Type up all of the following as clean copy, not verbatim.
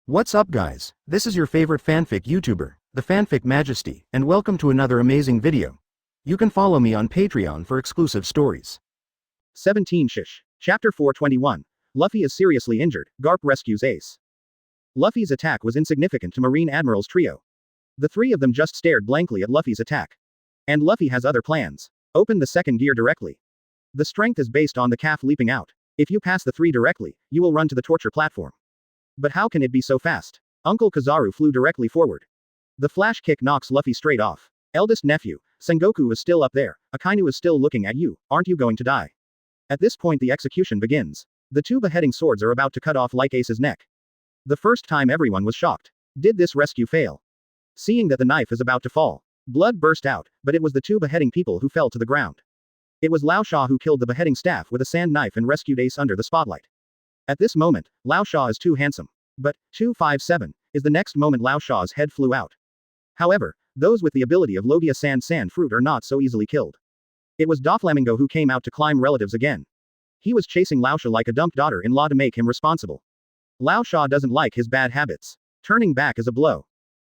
What's up guys, this is your favorite fanfic YouTuber, the Fanfic Majesty, and welcome to another amazing video. You can follow me on Patreon for exclusive stories. 17 Shish. Chapter 421. Luffy is seriously injured, Garp rescues Ace. Luffy's attack was insignificant to Marine Admiral's trio. The three of them just stared blankly at Luffy's attack. And Luffy has other plans. Open the second gear directly. The strength is based on the calf leaping out. If you pass the three directly, you will run to the torture platform. But how can it be so fast? Uncle Kizaru flew directly forward. The flash kick knocks Luffy straight off. Eldest nephew, Sengoku is still up there. Akainu is still looking at you. Aren't you going to die? At this point the execution begins. The two beheading swords are about to cut off like Ace's neck. The first time everyone was shocked. Did this rescue fail? Seeing that the knife is about to fall, blood burst out, but it was the two beheading people who fell to the ground. It was Lao Sha who killed the beheading staff with a sand knife and rescued Ace under the spotlight. At this moment, Lao Sha is too handsome. But, 257, is the next moment Lao Sha's head flew out. However, those with the ability of Logia sand fruit are not so easily killed. It was Doflamingo who came out to climb relatives again. He was chasing Lao Sha like a dumped daughter-in-law to make him responsible. Lao Sha doesn't like his bad habits. Turning back is a blow.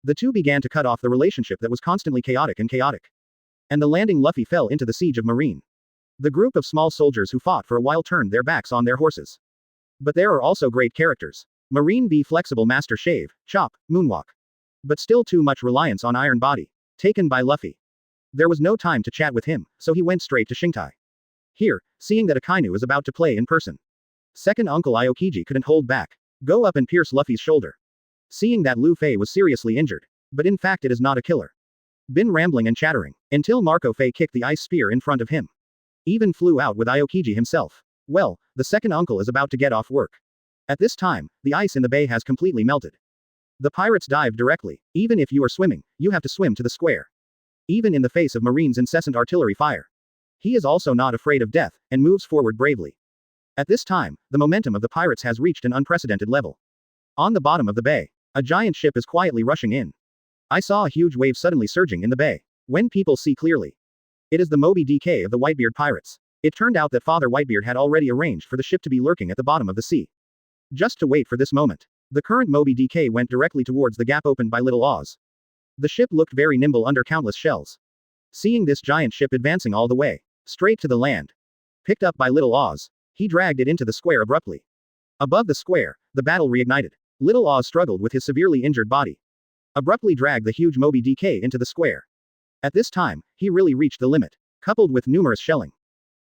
The two began to cut off the relationship that was constantly chaotic. And the landing Luffy fell into the siege of Marine. The group of small soldiers who fought for a while turned their backs on their horses. But there are also great characters. Marine B flexible master shave, chop, moonwalk. But still too much reliance on iron body. Taken by Luffy. There was no time to chat with him, so he went straight to Shintai. Here, seeing that Akainu is about to play in person. Second uncle Aokiji couldn't hold back. Go up and pierce Luffy's shoulder. Seeing that Luffy was seriously injured. But in fact it is not a killer. Been rambling and chattering, until Marco Fei kicked the ice spear in front of him. Even flew out with Aokiji himself. Well, the second uncle is about to get off work. At this time, the ice in the bay has completely melted. The pirates dive directly. Even if you are swimming, you have to swim to the square. Even in the face of Marine's incessant artillery fire. He is also not afraid of death, and moves forward bravely. At this time, the momentum of the pirates has reached an unprecedented level. On the bottom of the bay, a giant ship is quietly rushing in. I saw a huge wave suddenly surging in the bay. When people see clearly. It is the Moby DK of the Whitebeard pirates. It turned out that Father Whitebeard had already arranged for the ship to be lurking at the bottom of the sea. Just to wait for this moment. The current Moby DK went directly towards the gap opened by Little Oz. The ship looked very nimble under countless shells. Seeing this giant ship advancing all the way, straight to the land. Picked up by Little Oz, he dragged it into the square abruptly. Above the square, the battle reignited. Little Oz struggled with his severely injured body. Abruptly dragged the huge Moby DK into the square. At this time, he really reached the limit, coupled with numerous shelling.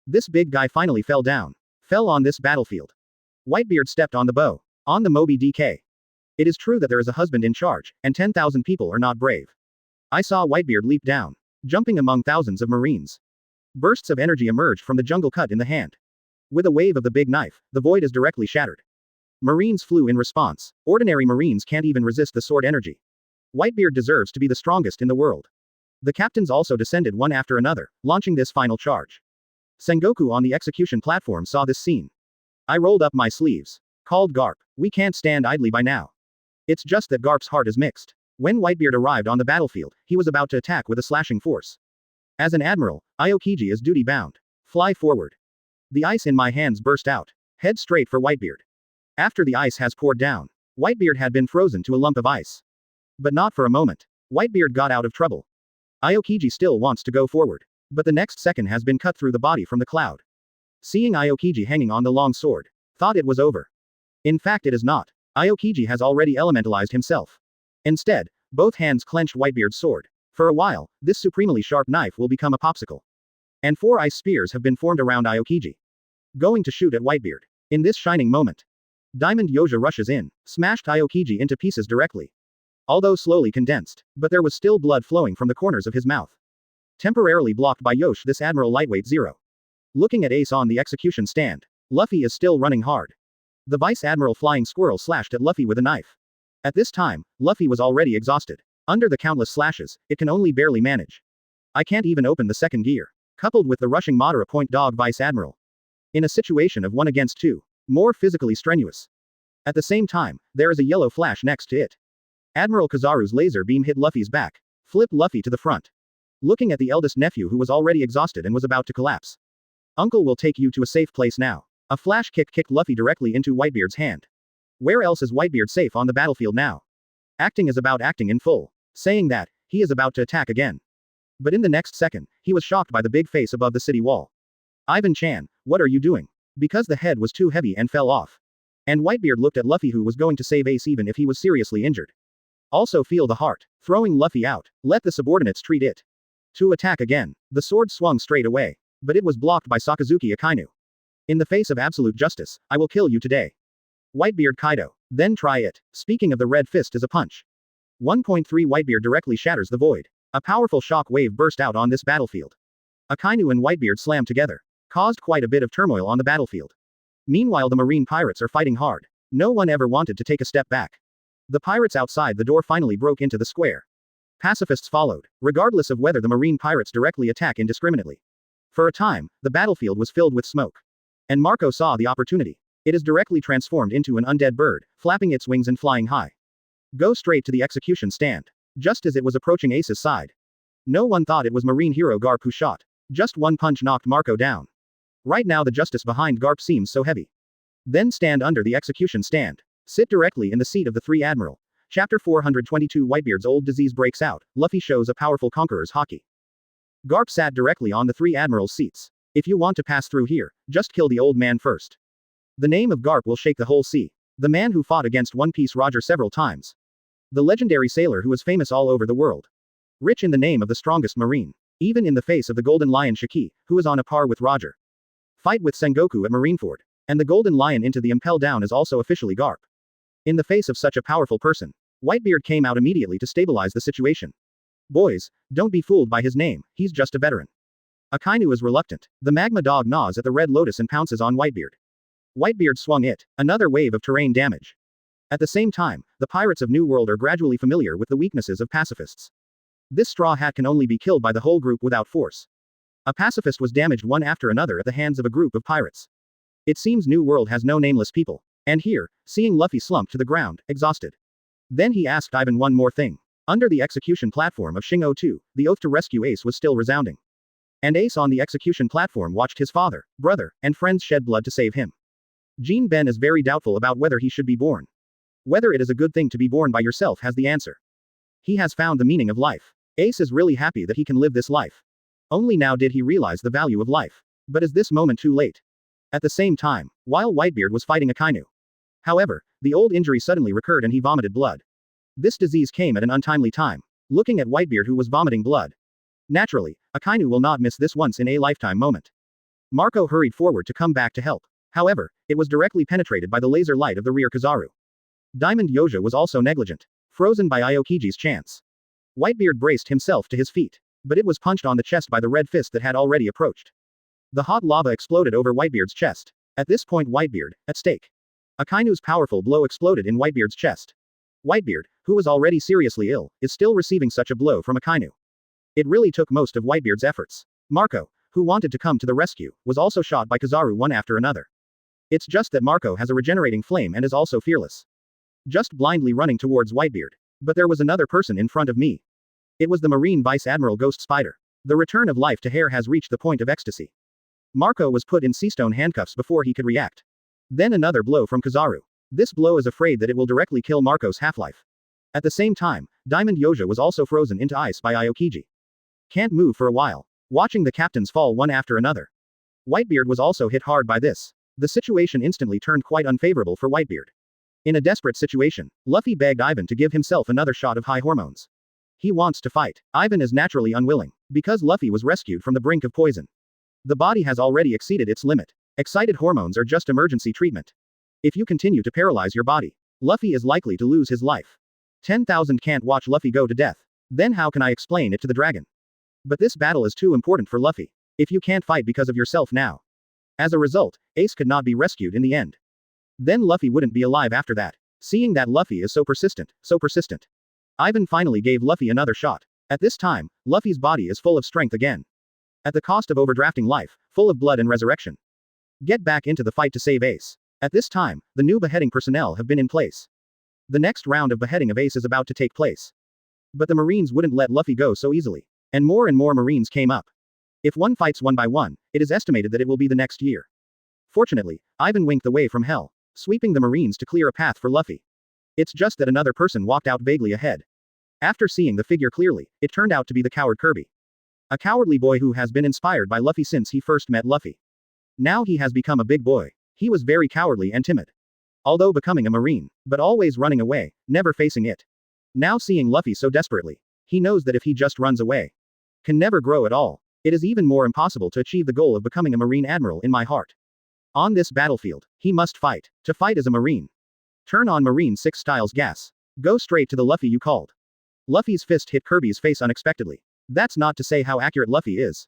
This big guy finally fell down. Fell on this battlefield. Whitebeard stepped on the bow. On the Moby DK. It is true that there is a husband in charge, and 10,000 people are not brave. I saw Whitebeard leap down, jumping among thousands of Marines. Bursts of energy emerged from the jungle cut in the hand. With a wave of the big knife, the void is directly shattered. Marines flew in response. Ordinary Marines can't even resist the sword energy. Whitebeard deserves to be the strongest in the world. The captains also descended one after another, launching this final charge. Sengoku on the execution platform saw this scene. I rolled up my sleeves. Called Garp. We can't stand idly by now. It's just that Garp's heart is mixed. When Whitebeard arrived on the battlefield, he was about to attack with a slashing force. As an admiral, Aokiji is duty-bound. Fly forward. The ice in my hands burst out. Head straight for Whitebeard. After the ice has poured down, Whitebeard had been frozen to a lump of ice. But not for a moment. Whitebeard got out of trouble. Aokiji still wants to go forward. But the next second has been cut through the body from the cloud. Seeing Aokiji hanging on the long sword, thought it was over. In fact it is not. Aokiji has already elementalized himself. Instead, both hands clenched Whitebeard's sword. For a while, this supremely sharp knife will become a popsicle. And 4 ice spears have been formed around Aokiji. Going to shoot at Whitebeard. In this shining moment. Diamond Yoja rushes in, smashed Aokiji into pieces directly. Although slowly condensed, but there was still blood flowing from the corners of his mouth. Temporarily blocked by Yosh this Admiral Lightweight Zero. Looking at Ace on the execution stand. Luffy is still running hard. The Vice Admiral Flying Squirrel slashed at Luffy with a knife. At this time, Luffy was already exhausted. Under the countless slashes, it can only barely manage. I can't even open the second gear. Coupled with the rushing Madara Point Dog Vice Admiral. In a situation of 1 against 2. More physically strenuous. At the same time, there is a yellow flash next to it. Admiral Kizaru's laser beam hit Luffy's back. Flip Luffy to the front. Looking at the eldest nephew who was already exhausted and was about to collapse. Uncle will take you to a safe place now. A flash kick kicked Luffy directly into Whitebeard's hand. Where else is Whitebeard safe on the battlefield now? Acting is about acting in full. Saying that, he is about to attack again. But in the next second, he was shocked by the big face above the city wall. Ivan-chan, what are you doing? Because the head was too heavy and fell off. And Whitebeard looked at Luffy, who was going to save Ace even if he was seriously injured. Also feel the heart. Throwing Luffy out. Let the subordinates treat it. To attack again. The sword swung straight away. But it was blocked by Sakazuki Akainu. In the face of absolute justice, I will kill you today. Whitebeard Kaido. Then try it. Speaking of the red fist as a punch. 1.3 Whitebeard directly shatters the void. A powerful shock wave burst out on this battlefield. Akainu and Whitebeard slammed together. Caused quite a bit of turmoil on the battlefield. Meanwhile, the marine pirates are fighting hard. No one ever wanted to take a step back. The pirates outside the door finally broke into the square. Pacifists followed, regardless of whether the marine pirates directly attack indiscriminately. For a time, the battlefield was filled with smoke. And Marco saw the opportunity. It is directly transformed into an undead bird, flapping its wings and flying high. Go straight to the execution stand. Just as it was approaching Ace's side. No one thought it was marine hero Garp who shot. Just one punch knocked Marco down. Right now the justice behind Garp seems so heavy. Then stand under the execution stand. Sit directly in the seat of the Three Admiral. Chapter 422 Whitebeard's old disease breaks out. Luffy shows a powerful conqueror's hockey. Garp sat directly on the Three Admirals' seats. If you want to pass through here, just kill the old man first. The name of Garp will shake the whole sea. The man who fought against One Piece Roger several times. The legendary sailor who is famous all over the world. Rich in the name of the strongest marine. Even in the face of the Golden Lion Shiki, who is on a par with Roger. Fight with Sengoku at Marineford. And the Golden Lion into the Impel Down is also officially Garp. In the face of such a powerful person, Whitebeard came out immediately to stabilize the situation. Boys, don't be fooled by his name, he's just a veteran. Akainu is reluctant. The magma dog gnaws at the red lotus and pounces on Whitebeard. Whitebeard swung it. Another wave of terrain damage. At the same time, the pirates of New World are gradually familiar with the weaknesses of pacifists. This straw hat can only be killed by the whole group without force. A pacifist was damaged one after another at the hands of a group of pirates. It seems New World has no nameless people. And here, seeing Luffy slumped to the ground, exhausted. Then he asked Ivan one more thing. Under the execution platform of Shingo 2, the oath to rescue Ace was still resounding. And Ace on the execution platform watched his father, brother, and friends shed blood to save him. Jean Ben is very doubtful about whether he should be born. Whether it is a good thing to be born by yourself has the answer. He has found the meaning of life. Ace is really happy that he can live this life. Only now did he realize the value of life. But is this moment too late? At the same time, while Whitebeard was fighting Akainu. However, the old injury suddenly recurred and he vomited blood. This disease came at an untimely time. Looking at Whitebeard who was vomiting blood. Naturally, Akainu will not miss this once in a lifetime moment. Marco hurried forward to come back to help. However, it was directly penetrated by the laser light of the rear Kizaru. Diamond Yoja was also negligent. Frozen by Aokiji's chance. Whitebeard braced himself to his feet. But it was punched on the chest by the red fist that had already approached. The hot lava exploded over Whitebeard's chest. At this point Whitebeard, at stake. Akainu's powerful blow exploded in Whitebeard's chest. Whitebeard, who was already seriously ill, is still receiving such a blow from Akainu. It really took most of Whitebeard's efforts. Marco, who wanted to come to the rescue, was also shot by Kizaru one after another. It's just that Marco has a regenerating flame and is also fearless. Just blindly running towards Whitebeard. But there was another person in front of me. It was the Marine Vice Admiral Ghost Spider. The return of life to Hare has reached the point of ecstasy. Marco was put in seastone handcuffs before he could react. Then another blow from Kizaru. This blow is afraid that it will directly kill Marco's half-life. At the same time, Diamond Yoja was also frozen into ice by Aokiji. Can't move for a while. Watching the captains fall one after another. Whitebeard was also hit hard by this. The situation instantly turned quite unfavorable for Whitebeard. In a desperate situation, Luffy begged Ivan to give himself another shot of high hormones. He wants to fight. Ivan is naturally unwilling, because Luffy was rescued from the brink of poison. The body has already exceeded its limit. Excited hormones are just emergency treatment. If you continue to paralyze your body, Luffy is likely to lose his life. 10,000 can't watch Luffy go to death. Then how can I explain it to the dragon? But this battle is too important for Luffy. If you can't fight because of yourself now. As a result, Ace could not be rescued in the end. Then Luffy wouldn't be alive after that. Seeing that Luffy is so persistent. Ivan finally gave Luffy another shot. At this time, Luffy's body is full of strength again. At the cost of overdrafting life, full of blood and resurrection. Get back into the fight to save Ace. At this time, the new beheading personnel have been in place. The next round of beheading of Ace is about to take place. But the Marines wouldn't let Luffy go so easily. And more Marines came up. If one fights one by one, it is estimated that it will be the next year. Fortunately, Ivan winked away from hell. sweeping the Marines to clear a path for Luffy. It's just that another person walked out vaguely ahead. After seeing the figure clearly, it turned out to be the coward Kirby. A cowardly boy who has been inspired by Luffy since he first met Luffy. Now he has become a big boy. He was very cowardly and timid. Although becoming a Marine, but always running away, never facing it. Now seeing Luffy so desperately, he knows that if he just runs away, can never grow at all. It is even more impossible to achieve the goal of becoming a Marine Admiral in my heart. On this battlefield, he must fight. To fight as a Marine. Turn on Marine 6 styles gas. Go straight to the Luffy you called. Luffy's fist hit Kirby's face unexpectedly. That's not to say how accurate Luffy is.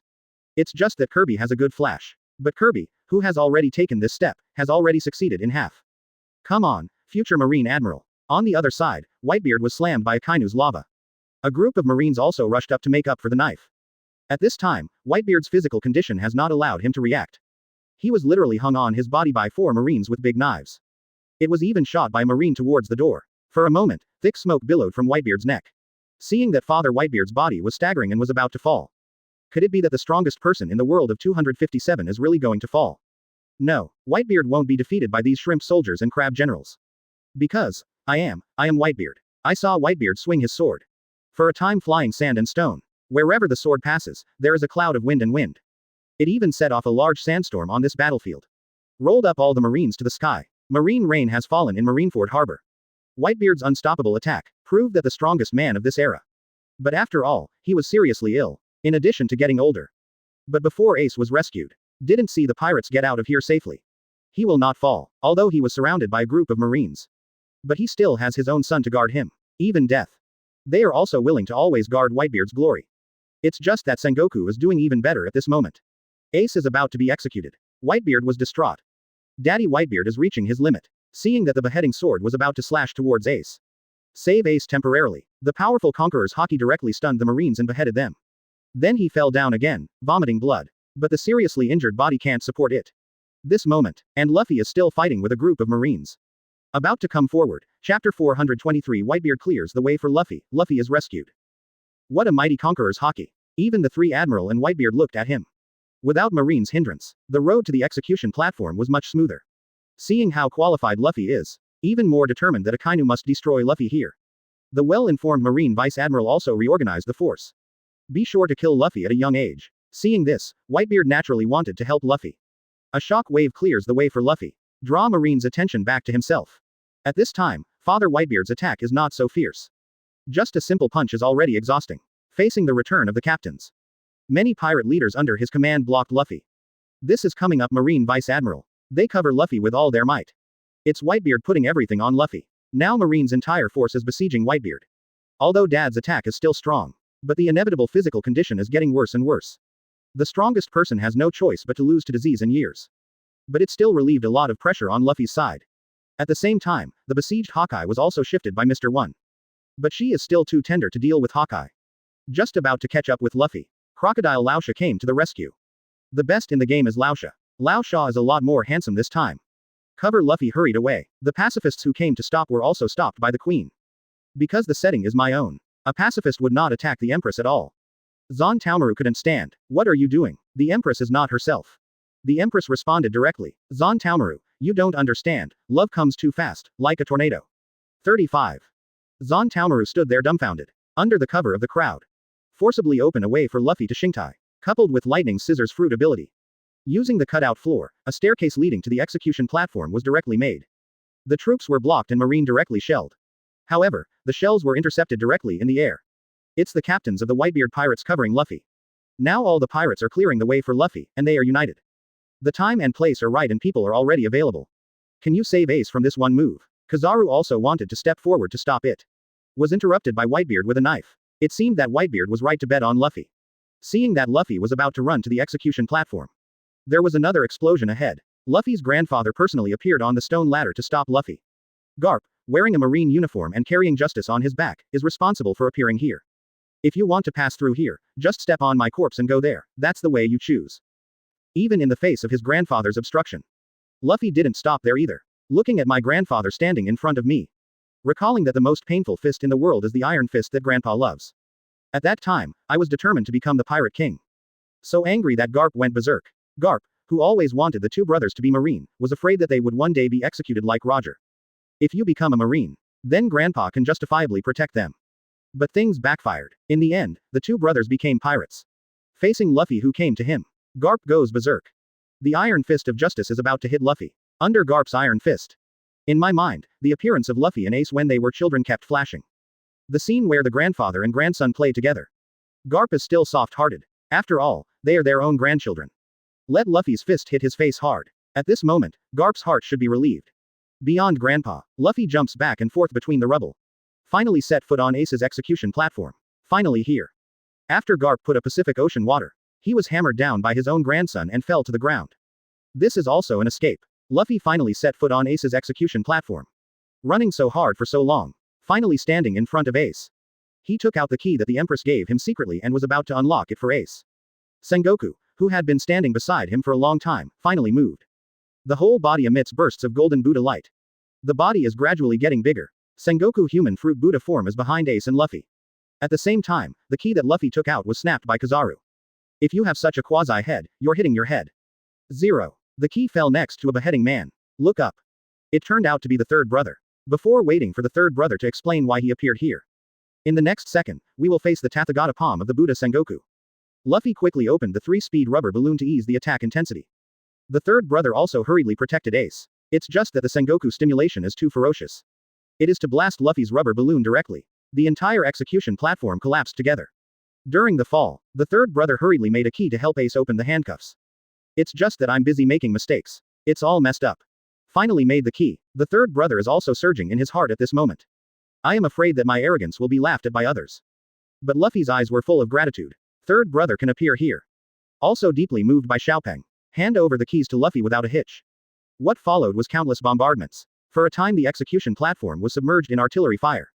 It's just that Kirby has a good flash. But Kirby, who has already taken this step, has already succeeded in half. Come on, future Marine Admiral. On the other side, Whitebeard was slammed by Akainu's lava. A group of Marines also rushed up to make up for the knife. At this time, Whitebeard's physical condition has not allowed him to react. He was literally hung on his body by 4 Marines with big knives. It was even shot by a Marine towards the door. For a moment, thick smoke billowed from Whitebeard's neck. Seeing that Father Whitebeard's body was staggering and was about to fall. Could it be that the strongest person in the world of 257 is really going to fall? No, Whitebeard won't be defeated by these shrimp soldiers and crab generals. Because, I am Whitebeard. I saw Whitebeard swing his sword. For a time flying sand and stone. Wherever the sword passes, there is a cloud of wind and wind. It even set off a large sandstorm on this battlefield. Rolled up all the Marines to the sky. Marine rain has fallen in Marineford harbor. Whitebeard's unstoppable attack proved that the strongest man of this era. But after all, he was seriously ill, in addition to getting older. But before Ace was rescued, didn't see the pirates get out of here safely. He will not fall, although he was surrounded by a group of Marines. But he still has his own son to guard him. Even death. They are also willing to always guard Whitebeard's glory. It's just that Sengoku is doing even better at this moment. Ace is about to be executed. Whitebeard was distraught. Daddy Whitebeard is reaching his limit. Seeing that the beheading sword was about to slash towards Ace. Save Ace temporarily. The powerful conqueror's haki directly stunned the Marines and beheaded them. Then he fell down again, vomiting blood. But the seriously injured body can't support it. This moment, and Luffy is still fighting with a group of Marines. About to come forward, chapter 423 Whitebeard clears the way for Luffy. Luffy is rescued. What a mighty conqueror's haki. Even the 3 Admiral and Whitebeard looked at him. Without Marines' hindrance, the road to the execution platform was much smoother. Seeing how qualified Luffy is, even more determined that Akainu must destroy Luffy here. The well-informed Marine Vice Admiral also reorganized the force. Be sure to kill Luffy at a young age. Seeing this, Whitebeard naturally wanted to help Luffy. A shock wave clears the way for Luffy. Draw Marine's attention back to himself. At this time, Father Whitebeard's attack is not so fierce. Just a simple punch is already exhausting. Facing the return of the captains. Many pirate leaders under his command blocked Luffy. This is coming up Marine Vice Admiral. They cover Luffy with all their might. It's Whitebeard putting everything on Luffy. Now Marine's entire force is besieging Whitebeard. Although Dad's attack is still strong. But the inevitable physical condition is getting worse and worse. The strongest person has no choice but to lose to disease and years. But it still relieved a lot of pressure on Luffy's side. At the same time, the besieged Hawkeye was also shifted by Mr. 1. But she is still too tender to deal with Hawkeye. Just about to catch up with Luffy. Crocodile Laosha came to the rescue. The best in the game is Laosha. Laosha is a lot more handsome this time. Cover Luffy hurried away. The pacifists who came to stop were also stopped by the queen. Because the setting is my own. A pacifist would not attack the Empress at all. Zon Taomaru couldn't stand. What are you doing? The Empress is not herself. The Empress responded directly. Zon Taomaru, you don't understand. Love comes too fast, like a tornado. 35. Zon Taomaru stood there dumbfounded. Under the cover of the crowd. Forcibly open a way for Luffy to Shingtai. Coupled with lightning scissors fruit ability. Using the cutout floor, a staircase leading to the execution platform was directly made. The troops were blocked and Marine directly shelled. However, the shells were intercepted directly in the air. It's the captains of the Whitebeard pirates covering Luffy. Now all the pirates are clearing the way for Luffy, and they are united. The time and place are right and people are already available. Can you save Ace from this one move? Kizaru also wanted to step forward to stop it. Was interrupted by Whitebeard with a knife. It seemed that Whitebeard was right to bet on Luffy. Seeing that Luffy was about to run to the execution platform. There was another explosion ahead. Luffy's grandfather personally appeared on the stone ladder to stop Luffy. Garp, wearing a marine uniform and carrying justice on his back, is responsible for appearing here. If you want to pass through here, just step on my corpse and go there. That's the way you choose. Even in the face of his grandfather's obstruction. Luffy didn't stop there either. Looking at my grandfather standing in front of me. Recalling that the most painful fist in the world is the iron fist that Grandpa loves. At that time, I was determined to become the Pirate King. So angry that Garp went berserk. Garp, who always wanted the two brothers to be Marine, was afraid that they would one day be executed like Roger. If you become a Marine, then Grandpa can justifiably protect them. But things backfired. In the end, the two brothers became pirates. Facing Luffy, who came to him, Garp goes berserk. The Iron Fist of Justice is about to hit Luffy. Under Garp's Iron Fist. In my mind, the appearance of Luffy and Ace when they were children kept flashing. The scene where the grandfather and grandson play together. Garp is still soft-hearted. After all, they are their own grandchildren. Let Luffy's fist hit his face hard. At this moment, Garp's heart should be relieved. Beyond Grandpa, Luffy jumps back and forth between the rubble. Finally set foot on Ace's execution platform. Finally here. After Garp put a Pacific Ocean water, he was hammered down by his own grandson and fell to the ground. This is also an escape. Luffy finally set foot on Ace's execution platform. Running so hard for so long. Finally standing in front of Ace. He took out the key that the Empress gave him secretly and was about to unlock it for Ace. Sengoku, who had been standing beside him for a long time, finally moved. The whole body emits bursts of golden Buddha light. The body is gradually getting bigger. Sengoku human fruit Buddha form is behind Ace and Luffy. At the same time, the key that Luffy took out was snapped by Kizaru. If you have such a quasi-head, you're hitting your head. Zero. The key fell next to a beheading man. Look up. It turned out to be the third brother. Before waiting for the third brother to explain why he appeared here. In the next second, we will face the Tathagata palm of the Buddha Sengoku. Luffy quickly opened the 3-speed rubber balloon to ease the attack intensity. The third brother also hurriedly protected Ace. It's just that the Sengoku stimulation is too ferocious. It is to blast Luffy's rubber balloon directly. The entire execution platform collapsed together. During the fall, the third brother hurriedly made a key to help Ace open the handcuffs. It's just that I'm busy making mistakes. It's all messed up. Finally made the key. The third brother is also surging in his heart at this moment. I am afraid that my arrogance will be laughed at by others. But Luffy's eyes were full of gratitude. Third brother can appear here. Also deeply moved by Xiaopeng. Hand over the keys to Luffy without a hitch. What followed was countless bombardments. For a time the execution platform was submerged in artillery fire.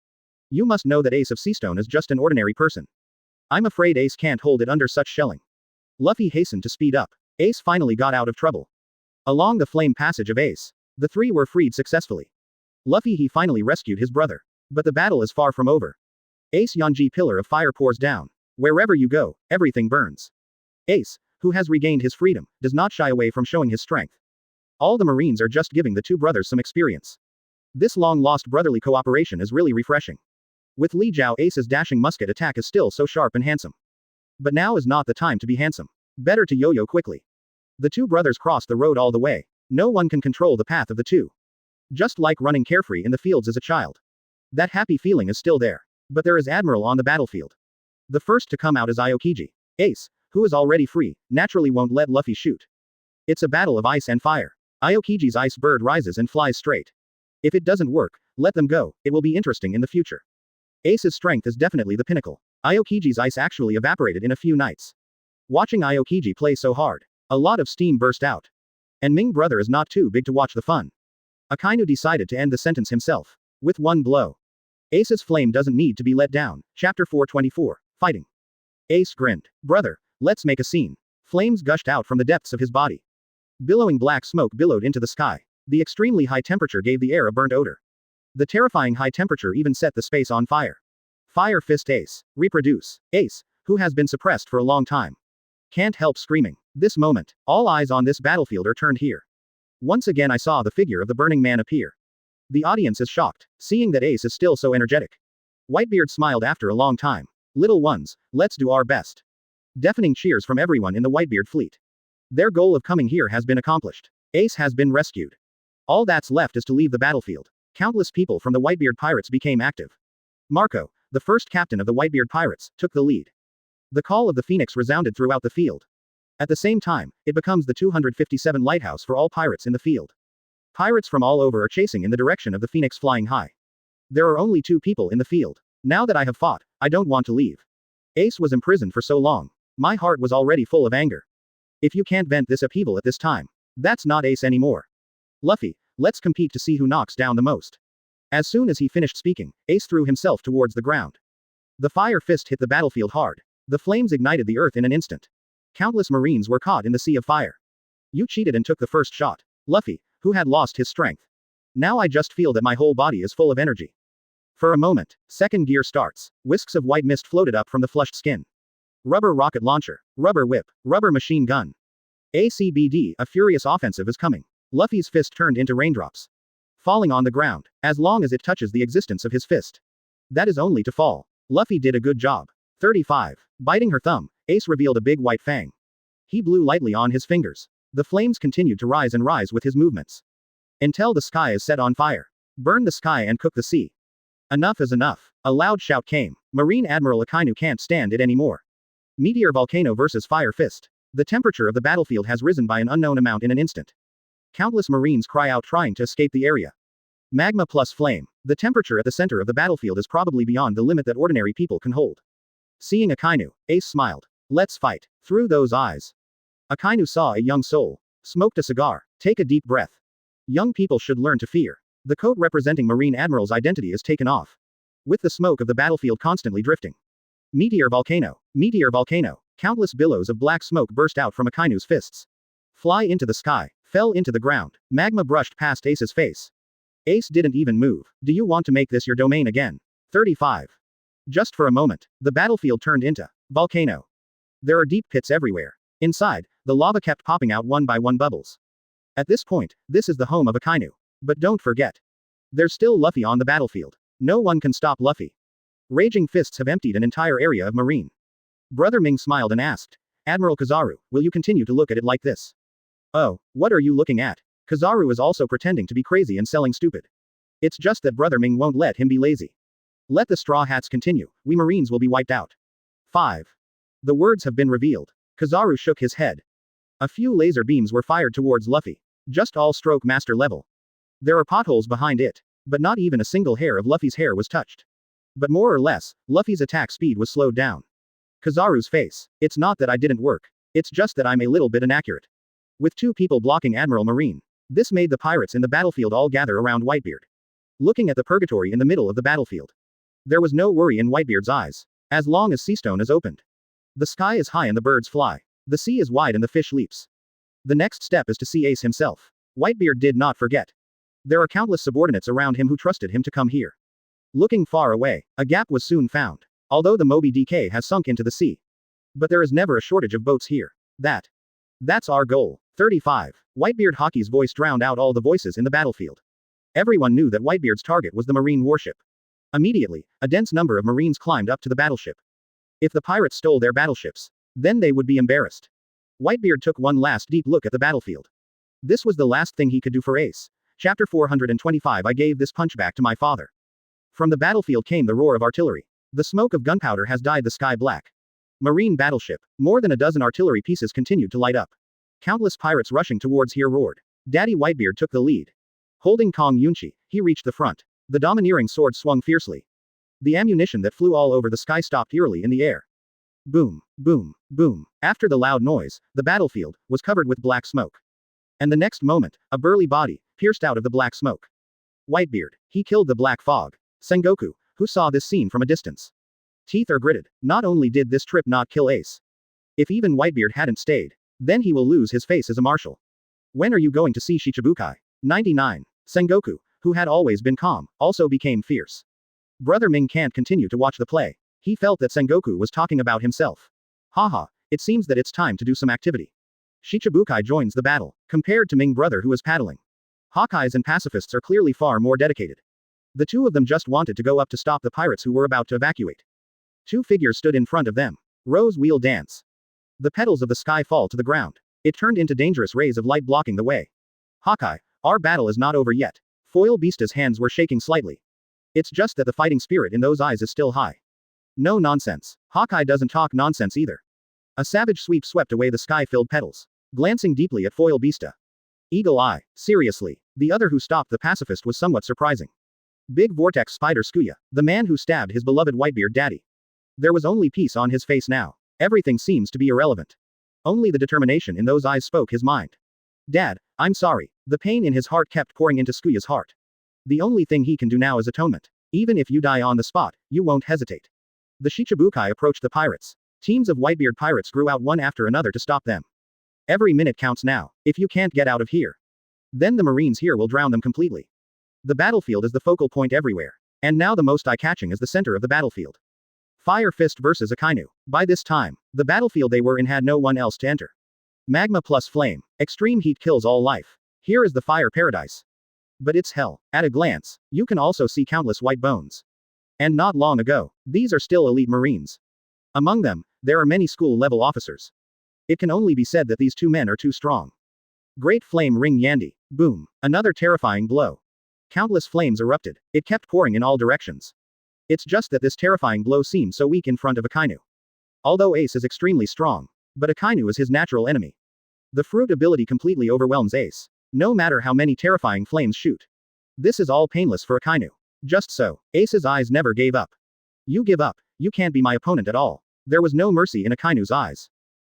You must know that Ace of Seastone is just an ordinary person. I'm afraid Ace can't hold it under such shelling. Luffy hastened to speed up. Ace finally got out of trouble. Along the flame passage of Ace, the three were freed successfully. Luffy he finally rescued his brother. But the battle is far from over. Ace Yonji pillar of fire pours down. Wherever you go, everything burns. Ace, who has regained his freedom, does not shy away from showing his strength. All the Marines are just giving the two brothers some experience. This long-lost brotherly cooperation is really refreshing. With Li Jiao Ace's dashing musket attack is still so sharp and handsome. But now is not the time to be handsome. Better to yo-yo quickly. The two brothers cross the road all the way. No one can control the path of the two. Just like running carefree in the fields as a child. That happy feeling is still there. But there is Admiral on the battlefield. The first to come out is Aokiji. Ace, who is already free, naturally won't let Luffy shoot. It's a battle of ice and fire. Aokiji's ice bird rises and flies straight. If it doesn't work, let them go, it will be interesting in the future. Ace's strength is definitely the pinnacle. Aokiji's ice actually evaporated in a few nights. Watching Aokiji play so hard, a lot of steam burst out. And Ming brother is not too big to watch the fun. Akainu decided to end the sentence himself. With one blow. Ace's flame doesn't need to be let down. Chapter 424. Fighting. Ace grinned. Brother, let's make a scene. Flames gushed out from the depths of his body. Billowing black smoke billowed into the sky. The extremely high temperature gave the air a burnt odor. The terrifying high temperature even set the space on fire. Fire fist Ace. Reproduce. Ace, who has been suppressed for a long time. Can't help screaming. This moment, all eyes on this battlefield are turned here. Once again I saw the figure of the burning man appear. The audience is shocked, seeing that Ace is still so energetic. Whitebeard smiled after a long time. Little ones, let's do our best. Deafening cheers from everyone in the Whitebeard fleet. Their goal of coming here has been accomplished. Ace has been rescued. All that's left is to leave the battlefield. Countless people from the Whitebeard pirates became active. Marco, the first captain of the Whitebeard pirates, took the lead. The call of the Phoenix resounded throughout the field. At the same time, it becomes the 257 lighthouse for all pirates in the field. Pirates from all over are chasing in the direction of the Phoenix flying high. There are only 2 people in the field. Now that I have fought, I don't want to leave. Ace was imprisoned for so long. My heart was already full of anger. If you can't vent this upheaval at this time, that's not Ace anymore. Luffy, let's compete to see who knocks down the most. As soon as he finished speaking, Ace threw himself towards the ground. The fire fist hit the battlefield hard. The flames ignited the earth in an instant. Countless Marines were caught in the sea of fire. You cheated and took the first shot. Luffy, who had lost his strength. Now I just feel that my whole body is full of energy. For a moment, second gear starts. Whisks of white mist floated up from the flushed skin. Rubber rocket launcher. Rubber whip. Rubber machine gun. ACBD, a furious offensive is coming. Luffy's fist turned into raindrops, falling on the ground, as long as it touches the existence of his fist. That is only to fall. Luffy did a good job. 35. Biting her thumb, Ace revealed a big white fang. He blew lightly on his fingers. The flames continued to rise and rise with his movements, until the sky is set on fire. Burn the sky and cook the sea. Enough is enough. A loud shout came. Marine Admiral Akainu can't stand it anymore. Meteor Volcano versus Fire Fist. The temperature of the battlefield has risen by an unknown amount in an instant. Countless Marines cry out trying to escape the area. Magma plus flame. The temperature at the center of the battlefield is probably beyond the limit that ordinary people can hold. Seeing Akainu, Ace smiled. Let's fight. Through those eyes, Akainu saw a young soul. Smoked a cigar. Take a deep breath. Young people should learn to fear. The coat representing Marine Admiral's identity is taken off, with the smoke of the battlefield constantly drifting. Meteor Volcano. Meteor Volcano. Countless billows of black smoke burst out from Akainu's fists. Fly into the sky. Fell into the ground. Magma brushed past Ace's face. Ace didn't even move. Do you want to make this your domain again? 35. Just for a moment, the battlefield turned into volcano. There are deep pits everywhere. Inside, the lava kept popping out one by one bubbles. At this point, this is the home of Akainu. But don't forget, there's still Luffy on the battlefield. No one can stop Luffy. Raging fists have emptied an entire area of marine. Brother Ming smiled and asked, Admiral Kizaru, will you continue to look at it like this? Oh, what are you looking at? Kizaru is also pretending to be crazy and selling stupid. It's just that Brother Ming won't let him be lazy. Let the Straw Hats continue, we Marines will be wiped out. 5. The words have been revealed. Kizaru shook his head. A few laser beams were fired towards Luffy. Just all stroke master level. There are potholes behind it, but not even a single hair of Luffy's hair was touched. But more or less, Luffy's attack speed was slowed down. Kizaru's face. It's not that I didn't work. It's just that I'm a little bit inaccurate. With 2 people blocking Admiral Marine. This made the pirates in the battlefield all gather around Whitebeard. Looking at the purgatory in the middle of the battlefield. There was no worry in Whitebeard's eyes. As long as Seastone is opened. The sky is high and the birds fly. The sea is wide and the fish leaps. The next step is to see Ace himself. Whitebeard did not forget. There are countless subordinates around him who trusted him to come here. Looking far away, a gap was soon found. Although the Moby DK has sunk into the sea. But there is never a shortage of boats here. That's our goal. 35. Whitebeard Hockey's voice drowned out all the voices in the battlefield. Everyone knew that Whitebeard's target was the Marine warship. Immediately, a dense number of Marines climbed up to the battleship. If the pirates stole their battleships, then they would be embarrassed. Whitebeard took one last deep look at the battlefield. This was the last thing he could do for Ace. Chapter 425 I gave this punch back to my father. From the battlefield came the roar of artillery. The smoke of gunpowder has dyed the sky black. Marine battleship. More than a dozen artillery pieces continued to light up. Countless pirates rushing towards here roared. Daddy Whitebeard took the lead. Holding Kong Yunchi, he reached the front. The domineering sword swung fiercely. The ammunition that flew all over the sky stopped eerily in the air. Boom, boom, boom. After the loud noise, the battlefield was covered with black smoke. And the next moment, a burly body pierced out of the black smoke. Whitebeard. He killed the black fog. Sengoku, who saw this scene from a distance. Teeth are gritted. Not only did this trip not kill Ace. If even Whitebeard hadn't stayed, then he will lose his face as a marshal. When are you going to see Shichibukai? 99. Sengoku, who had always been calm, also became fierce. Brother Ming can't continue to watch the play. He felt that Sengoku was talking about himself. Haha, it seems that it's time to do some activity. Shichibukai joins the battle, compared to Ming brother who is paddling. Hawkeyes and pacifists are clearly far more dedicated. The 2 of them just wanted to go up to stop the pirates who were about to evacuate. 2 figures stood in front of them. Rose wheel dance. The petals of the sky fall to the ground. It turned into dangerous rays of light blocking the way. Hawkeye, our battle is not over yet. Foil Beasta's hands were shaking slightly. It's just that the fighting spirit in those eyes is still high. No nonsense. Hawkeye doesn't talk nonsense either. A savage sweep swept away the sky-filled petals. Glancing deeply at Foil Beasta. Eagle Eye. Seriously. The other who stopped the pacifist was somewhat surprising. Big Vortex Spider Skuya, the man who stabbed his beloved Whitebeard daddy. There was only peace on his face now. Everything seems to be irrelevant. Only the determination in those eyes spoke his mind. Dad, I'm sorry. The pain in his heart kept pouring into Skuya's heart. The only thing he can do now is atonement. Even if you die on the spot, you won't hesitate. The Shichibukai approached the pirates. Teams of Whitebeard pirates grew out one after another to stop them. Every minute counts now. If you can't get out of here, then the Marines here will drown them completely. The battlefield is the focal point everywhere. And now the most eye-catching is the center of the battlefield. Fire Fist versus Akainu. By this time, the battlefield they were in had no one else to enter. Magma plus flame. Extreme heat kills all life. Here is the fire paradise. But it's hell. At a glance, you can also see countless white bones. And not long ago, these are still elite Marines. Among them, there are many school-level officers. It can only be said that these two men are too strong. Great flame ring Yandy. Boom. Another terrifying blow. Countless flames erupted. It kept pouring in all directions. It's just that this terrifying blow seemed so weak in front of Akainu. Although Ace is extremely strong, but Akainu is his natural enemy. The fruit ability completely overwhelms Ace. No matter how many terrifying flames shoot. This is all painless for Akainu. Just so, Ace's eyes never gave up. You give up, you can't be my opponent at all. There was no mercy in Akainu's eyes.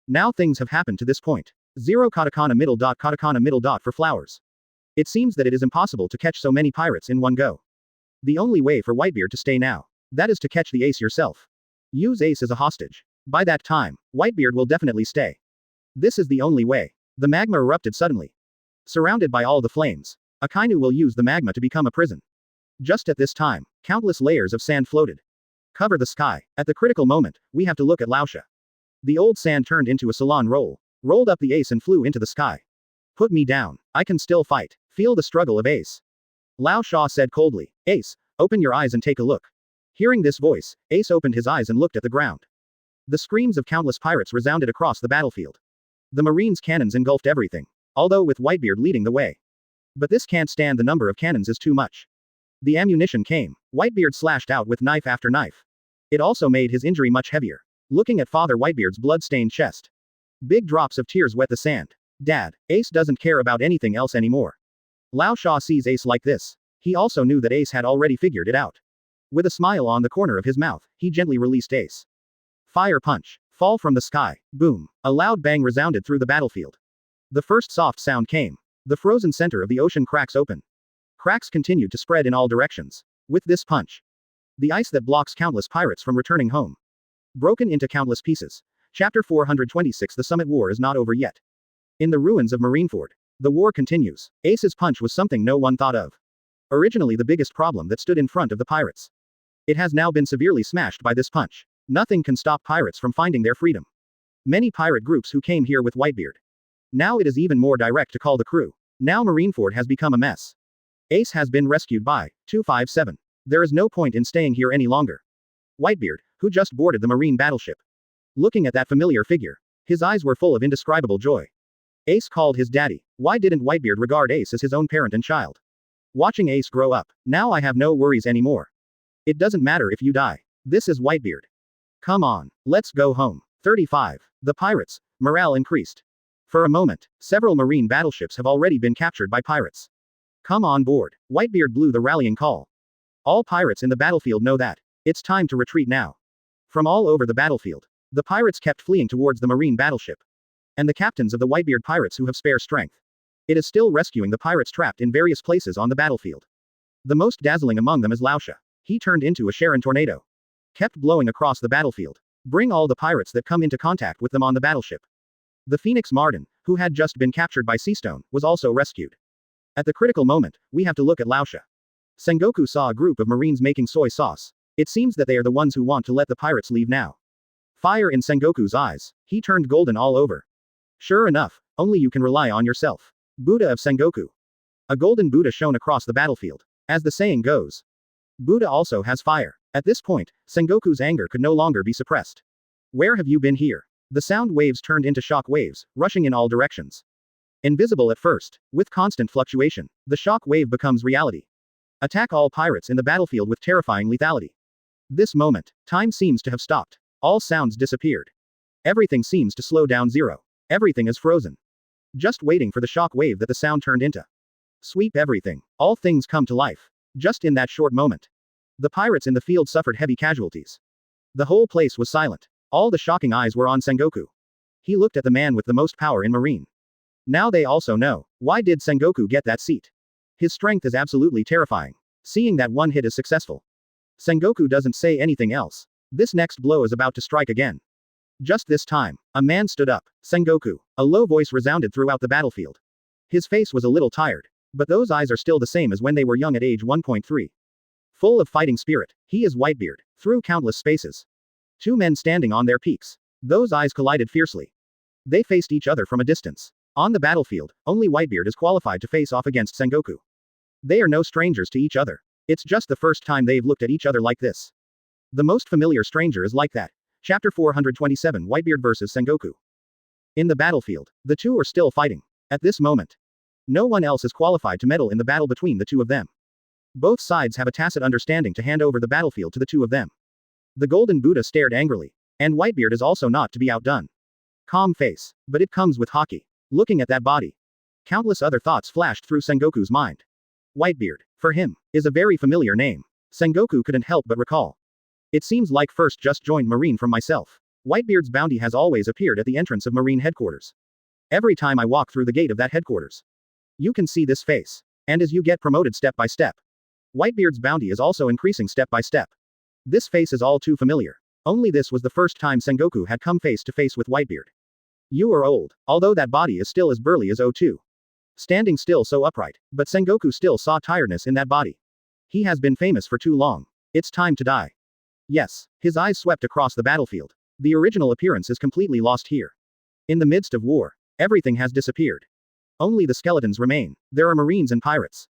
Now things have happened to this point. 0 katakana middle dot for flowers. It seems that it is impossible to catch so many pirates in one go. The only way for Whitebeard to stay now. That is to catch the Ace yourself. Use Ace as a hostage. By that time, Whitebeard will definitely stay. This is the only way. The magma erupted suddenly. Surrounded by all the flames, Akainu will use the magma to become a prison. Just at this time, countless layers of sand floated. Cover the sky. At the critical moment, we have to look at Laosha. The old sand turned into a salon roll, rolled up the Ace and flew into the sky. Put me down. I can still fight. Feel the struggle of Ace. Lao Sha said coldly. Ace, open your eyes and take a look. Hearing this voice, Ace opened his eyes and looked at the ground. The screams of countless pirates resounded across the battlefield. The Marines' cannons engulfed everything, although with Whitebeard leading the way. But this can't stand, the number of cannons is too much. The ammunition came. Whitebeard slashed out with knife after knife. It also made his injury much heavier. Looking at Father Whitebeard's blood-stained chest. Big drops of tears wet the sand. Dad, Ace doesn't care about anything else anymore. Lao Sha sees Ace like this. He also knew that Ace had already figured it out. With a smile on the corner of his mouth, he gently released Ace. Fire punch. Fall from the sky. Boom. A loud bang resounded through the battlefield. The first soft sound came. The frozen center of the ocean cracks open. Cracks continued to spread in all directions. With this punch, the ice that blocks countless pirates from returning home. Broken into countless pieces. Chapter 426. The Summit War is not over yet. In the ruins of Marineford, the war continues. Ace's punch was something no one thought of. Originally the biggest problem that stood in front of the pirates. It has now been severely smashed by this punch. Nothing can stop pirates from finding their freedom. Many pirate groups who came here with Whitebeard. Now it is even more direct to call the crew. Now Marineford has become a mess. Ace has been rescued by 257. There is no point in staying here any longer. Whitebeard, who just boarded the marine battleship. Looking at that familiar figure, his eyes were full of indescribable joy. Ace called his daddy. Why didn't Whitebeard regard Ace as his own parent and child? Watching Ace grow up, now I have no worries anymore. It doesn't matter if you die. This is Whitebeard. Come on, let's go home. 35. The pirates. Morale increased. For a moment, several marine battleships have already been captured by pirates. Come on board. Whitebeard blew the rallying call. All pirates in the battlefield know that. It's time to retreat now. From all over the battlefield, the pirates kept fleeing towards the marine battleship. And the captains of the Whitebeard pirates who have spare strength. It is still rescuing the pirates trapped in various places on the battlefield. The most dazzling among them is Laosha. He turned into a Sharon tornado. Kept blowing across the battlefield. Bring all the pirates that come into contact with them on the battleship. The Phoenix Marden, who had just been captured by Seastone, was also rescued. At the critical moment, we have to look at Laosha. Sengoku saw a group of Marines making soy sauce. It seems that they are the ones who want to let the pirates leave now. Fire in Sengoku's eyes. He turned golden all over. Sure enough, only you can rely on yourself. Buddha of Sengoku. A golden Buddha shone across the battlefield. As the saying goes, Buddha also has fire. At this point, Sengoku's anger could no longer be suppressed. Where have you been here? The sound waves turned into shock waves, rushing in all directions. Invisible at first, with constant fluctuation, the shock wave becomes reality. Attack all pirates in the battlefield with terrifying lethality. This moment, time seems to have stopped. All sounds disappeared. Everything seems to slow down. Zero. Everything is frozen. Just waiting for the shock wave that the sound turned into. Sweep everything. All things come to life. Just in that short moment. The pirates in the field suffered heavy casualties. The whole place was silent. All the shocking eyes were on Sengoku. He looked at the man with the most power in Marine. Now they also know. Why did Sengoku get that seat? His strength is absolutely terrifying. Seeing that one hit is successful. Sengoku doesn't say anything else. This next blow is about to strike again. Just this time, a man stood up. Sengoku. A low voice resounded throughout the battlefield. His face was a little tired. But those eyes are still the same as when they were young at age 1.3. Full of fighting spirit. He is Whitebeard. Through countless spaces. Two men standing on their peaks. Those eyes collided fiercely. They faced each other from a distance. On the battlefield, only Whitebeard is qualified to face off against Sengoku. They are no strangers to each other. It's just the first time they've looked at each other like this. The most familiar stranger is like that. Chapter 427 Whitebeard vs Sengoku. In the battlefield, the two are still fighting. At this moment, no one else is qualified to meddle in the battle between the two of them. Both sides have a tacit understanding to hand over the battlefield to the two of them. The Golden Buddha stared angrily. And Whitebeard is also not to be outdone. Calm face. But it comes with hockey. Looking at that body. Countless other thoughts flashed through Sengoku's mind. Whitebeard, for him, is a very familiar name. Sengoku couldn't help but recall. It seems like first just joined Marine from myself. Whitebeard's bounty has always appeared at the entrance of Marine headquarters. Every time I walk through the gate of that headquarters. You can see this face. And as you get promoted step by step. Whitebeard's bounty is also increasing step by step. This face is all too familiar. Only this was the first time Sengoku had come face to face with Whitebeard. You are old, although that body is still as burly as O2. Standing still so upright, but Sengoku still saw tiredness in that body. He has been famous for too long. It's time to die. Yes, his eyes swept across the battlefield. The original appearance is completely lost here. In the midst of war, everything has disappeared. Only the skeletons remain. There are Marines and pirates.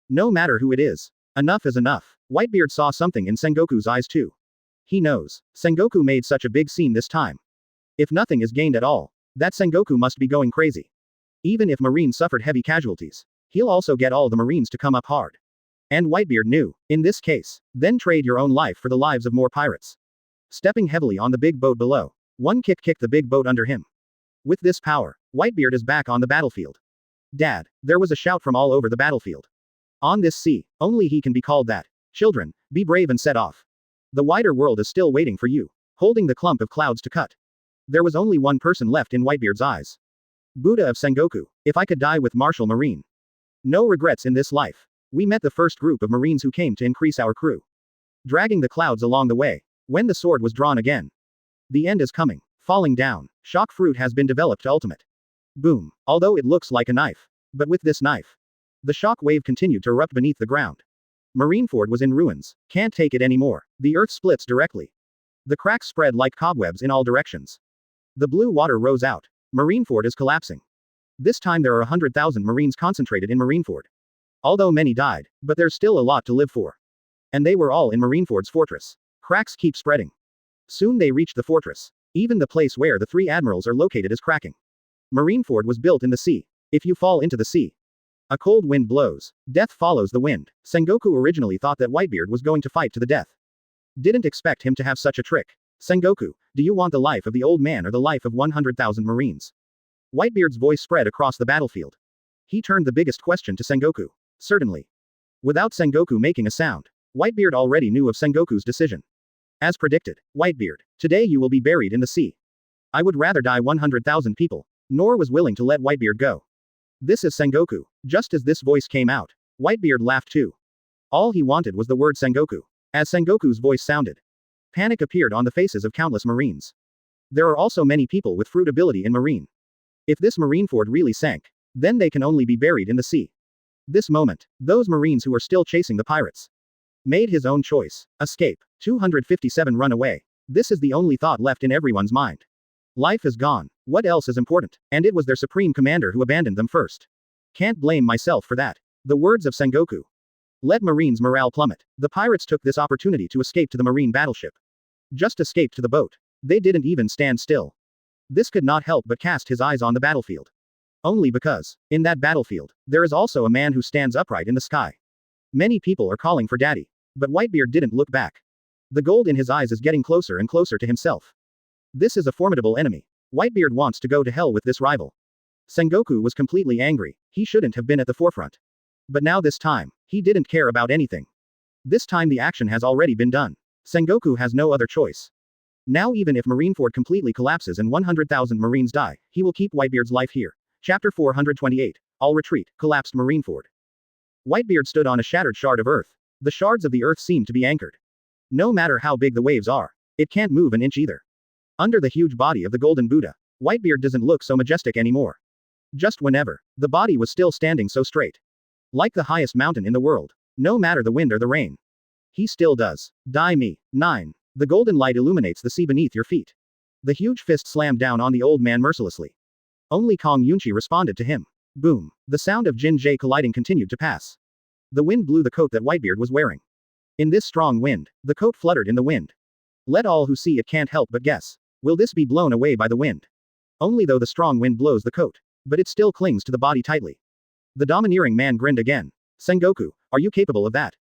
No matter who it is. Enough is enough. Whitebeard saw something in Sengoku's eyes too. He knows. Sengoku made such a big scene this time. If nothing is gained at all, that Sengoku must be going crazy. Even if Marines suffered heavy casualties, he'll also get all the Marines to come up hard. And Whitebeard knew. In this case, then trade your own life for the lives of more pirates. Stepping heavily on the big boat below, one kick kicked the big boat under him. With this power, Whitebeard is back on the battlefield. Dad, there was a shout from all over the battlefield. On this sea, only he can be called that. Children, be brave and set off. The wider world is still waiting for you, holding the clump of clouds to cut. There was only one person left in Whitebeard's eyes. Buddha of Sengoku, if I could die with Martial Marine. No regrets in this life. We met the first group of Marines who came to increase our crew. Dragging the clouds along the way. When the sword was drawn again. The end is coming. Falling down. Shock fruit has been developed to ultimate. Boom. Although it looks like a knife. But with this knife. The shock wave continued to erupt beneath the ground. Marineford was in ruins. Can't take it anymore. The earth splits directly. The cracks spread like cobwebs in all directions. The blue water rose out. Marineford is collapsing. This time there are 100,000 Marines concentrated in Marineford. Although many died, but there's still a lot to live for. And they were all in Marineford's fortress. Cracks keep spreading. Soon they reached the fortress. Even the place where the three admirals are located is cracking. Marineford was built in the sea. If you fall into the sea, a cold wind blows. Death follows the wind. Sengoku originally thought that Whitebeard was going to fight to the death. Didn't expect him to have such a trick. Sengoku, do you want the life of the old man or the life of 100,000 Marines? Whitebeard's voice spread across the battlefield. He turned the biggest question to Sengoku. Certainly. Without Sengoku making a sound, Whitebeard already knew of Sengoku's decision. As predicted, Whitebeard, today you will be buried in the sea. I would rather die 100,000 people, nor was willing to let Whitebeard go. This is Sengoku. Just as this voice came out, Whitebeard laughed too. All he wanted was the word Sengoku. As Sengoku's voice sounded, panic appeared on the faces of countless Marines. There are also many people with fruit ability in Marine. If this Marineford really sank, then they can only be buried in the sea. This moment, those Marines who are still chasing the pirates made his own choice. Escape. 257 run away. This is the only thought left in everyone's mind. Life is gone. What else is important? And it was their supreme commander who abandoned them first. Can't blame myself for that. The words of Sengoku. Let Marines' morale plummet. The pirates took this opportunity to escape to the Marine battleship. Just escaped to the boat. They didn't even stand still. This could not help but cast his eyes on the battlefield. Only because, in that battlefield, there is also a man who stands upright in the sky. Many people are calling for Daddy. But Whitebeard didn't look back. The gold in his eyes is getting closer and closer to himself. This is a formidable enemy. Whitebeard wants to go to hell with this rival. Sengoku was completely angry. He shouldn't have been at the forefront. But now this time, he didn't care about anything. This time the action has already been done. Sengoku has no other choice. Now even if Marineford completely collapses and 100,000 Marines die, he will keep Whitebeard's life here. Chapter 428. All retreat. Collapsed Marineford. Whitebeard stood on a shattered shard of earth. The shards of the earth seem to be anchored. No matter how big the waves are, it can't move an inch either. Under the huge body of the Golden Buddha, Whitebeard doesn't look so majestic anymore. Just whenever, the body was still standing so straight. Like the highest mountain in the world. No matter the wind or the rain. He still does. Die me. 9. The golden light illuminates the sea beneath your feet. The huge fist slammed down on the old man mercilessly. Only Kong Yunchi responded to him. Boom. The sound of Jin-Jay colliding continued to pass. The wind blew the coat that Whitebeard was wearing. In this strong wind, the coat fluttered in the wind. Let all who see it can't help but guess. Will this be blown away by the wind? Only though the strong wind blows the coat. But it still clings to the body tightly. The domineering man grinned again. Sengoku, are you capable of that?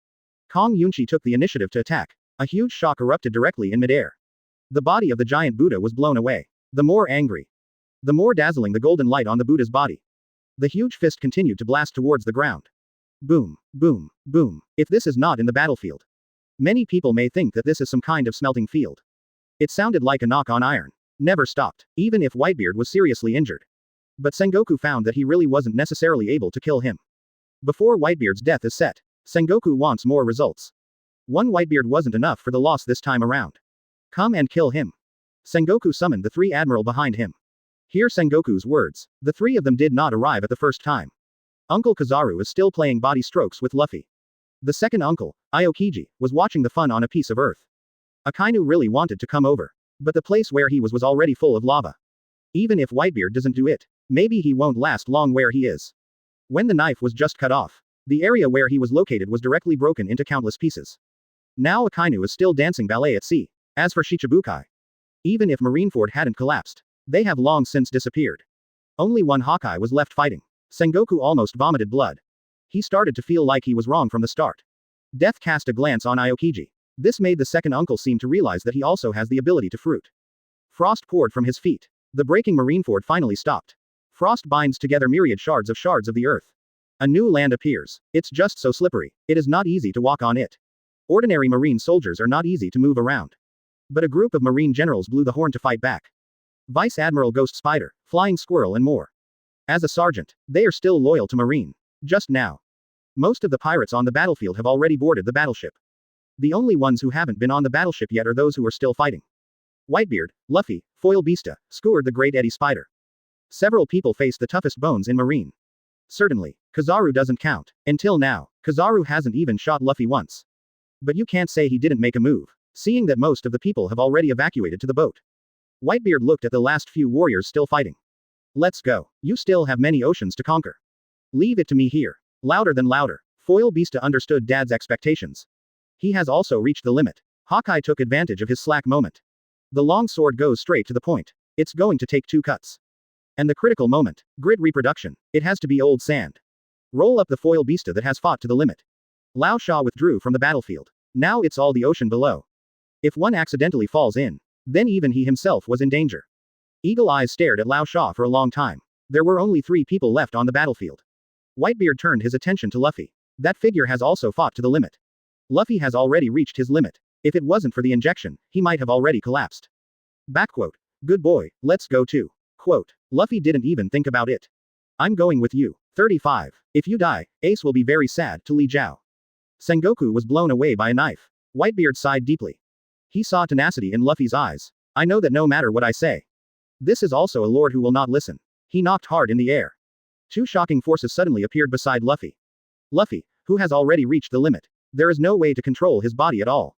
Kong Yunchi took the initiative to attack. A huge shock erupted directly in midair. The body of the giant Buddha was blown away. The more angry, the more dazzling the golden light on the Buddha's body. The huge fist continued to blast towards the ground. Boom, boom, boom. If this is not in the battlefield. Many people may think that this is some kind of smelting field. It sounded like a knock on iron. Never stopped, even if Whitebeard was seriously injured. But Sengoku found that he really wasn't necessarily able to kill him. Before Whitebeard's death is set, Sengoku wants more results. One Whitebeard wasn't enough for the loss this time around. Come and kill him. Sengoku summoned the three admiral behind him. Hear Sengoku's words. The three of them did not arrive at the first time. Uncle Kizaru is still playing body strokes with Luffy. The second uncle, Aokiji, was watching the fun on a piece of earth. Akainu really wanted to come over. But the place where he was already full of lava. Even if Whitebeard doesn't do it, maybe he won't last long where he is. When the knife was just cut off, the area where he was located was directly broken into countless pieces. Now Akainu is still dancing ballet at sea. As for Shichibukai, even if Marineford hadn't collapsed, they have long since disappeared. Only one Hawkeye was left fighting. Sengoku almost vomited blood. He started to feel like he was wrong from the start. Death cast a glance on Aokiji. This made the second uncle seem to realize that he also has the ability to fruit. Frost poured from his feet. The breaking Marineford finally stopped. Frost binds together myriad shards of the earth. A new land appears. It's just so slippery. It is not easy to walk on it. Ordinary marine soldiers are not easy to move around. But a group of marine generals blew the horn to fight back. Vice Admiral Ghost Spider, Flying Squirrel and more. As a sergeant, they are still loyal to Marine. Just now. Most of the pirates on the battlefield have already boarded the battleship. The only ones who haven't been on the battleship yet are those who are still fighting. Whitebeard, Luffy, Foil Beasta, Skewered the Great Eddy Spider. Several people face the toughest bones in Marine. Certainly, Kizaru doesn't count. Until now, Kizaru hasn't even shot Luffy once. But you can't say he didn't make a move, seeing that most of the people have already evacuated to the boat. Whitebeard looked at the last few warriors still fighting. Let's go. You still have many oceans to conquer. Leave it to me here. Louder than louder. Foil Beasta understood Dad's expectations. He has also reached the limit. Hawkeye took advantage of his slack moment. The long sword goes straight to the point. It's going to take 2 cuts. And the critical moment. Grid reproduction. It has to be old sand. Roll up the Foil Beasta that has fought to the limit. Lao Sha withdrew from the battlefield. Now it's all the ocean below. If one accidentally falls in, then even he himself was in danger. Eagle Eyes stared at Lao Sha for a long time. There were only 3 people left on the battlefield. Whitebeard turned his attention to Luffy. That figure has also fought to the limit. Luffy has already reached his limit. If it wasn't for the injection, he might have already collapsed. Backquote. Good boy, let's go too. Quote. Luffy didn't even think about it. I'm going with you. 35. If you die, Ace will be very sad, to Li Jiao. Sengoku was blown away by a knife. Whitebeard sighed deeply. He saw tenacity in Luffy's eyes. I know that no matter what I say. This is also a lord who will not listen. He knocked hard in the air. 2 shocking forces suddenly appeared beside Luffy. Luffy, who has already reached the limit. There is no way to control his body at all.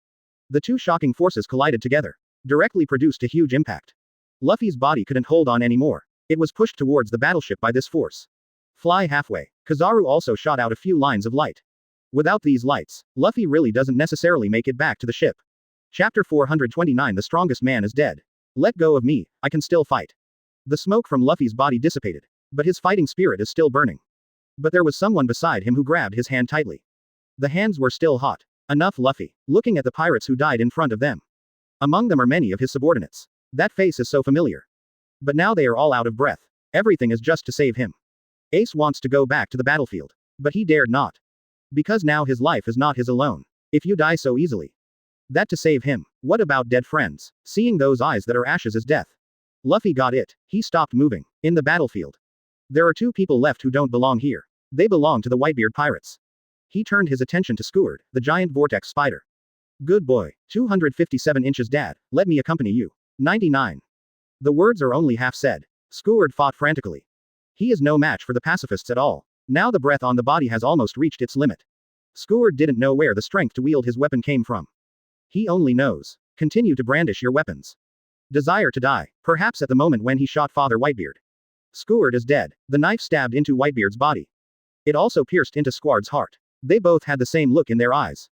The 2 shocking forces collided together. Directly produced a huge impact. Luffy's body couldn't hold on anymore. It was pushed towards the battleship by this force. Fly halfway. Kizaru also shot out a few lines of light. Without these lights, Luffy really doesn't necessarily make it back to the ship. Chapter 429 The strongest man is dead. Let go of me, I can still fight. The smoke from Luffy's body dissipated. But his fighting spirit is still burning. But there was someone beside him who grabbed his hand tightly. The hands were still hot. Enough Luffy, looking at the pirates who died in front of them. Among them are many of his subordinates. That face is so familiar. But now they are all out of breath. Everything is just to save him. Ace wants to go back to the battlefield. But he dared not. Because now his life is not his alone. If you die so easily. That to save him. What about dead friends? Seeing those eyes that are ashes is death. Luffy got it. He stopped moving. In the battlefield. There are 2 people left who don't belong here. They belong to the Whitebeard pirates. He turned his attention to Skewered, the giant vortex spider. Good boy. 257 inches Dad, let me accompany you. 99. The words are only half said. Skewered fought frantically. He is no match for the pacifists at all. Now the breath on the body has almost reached its limit. Skewered didn't know where the strength to wield his weapon came from. He only knows. Continue to brandish your weapons. Desire to die, perhaps at the moment when he shot Father Whitebeard. Skewered is dead. The knife stabbed into Whitebeard's body. It also pierced into Squard's heart. They both had the same look in their eyes.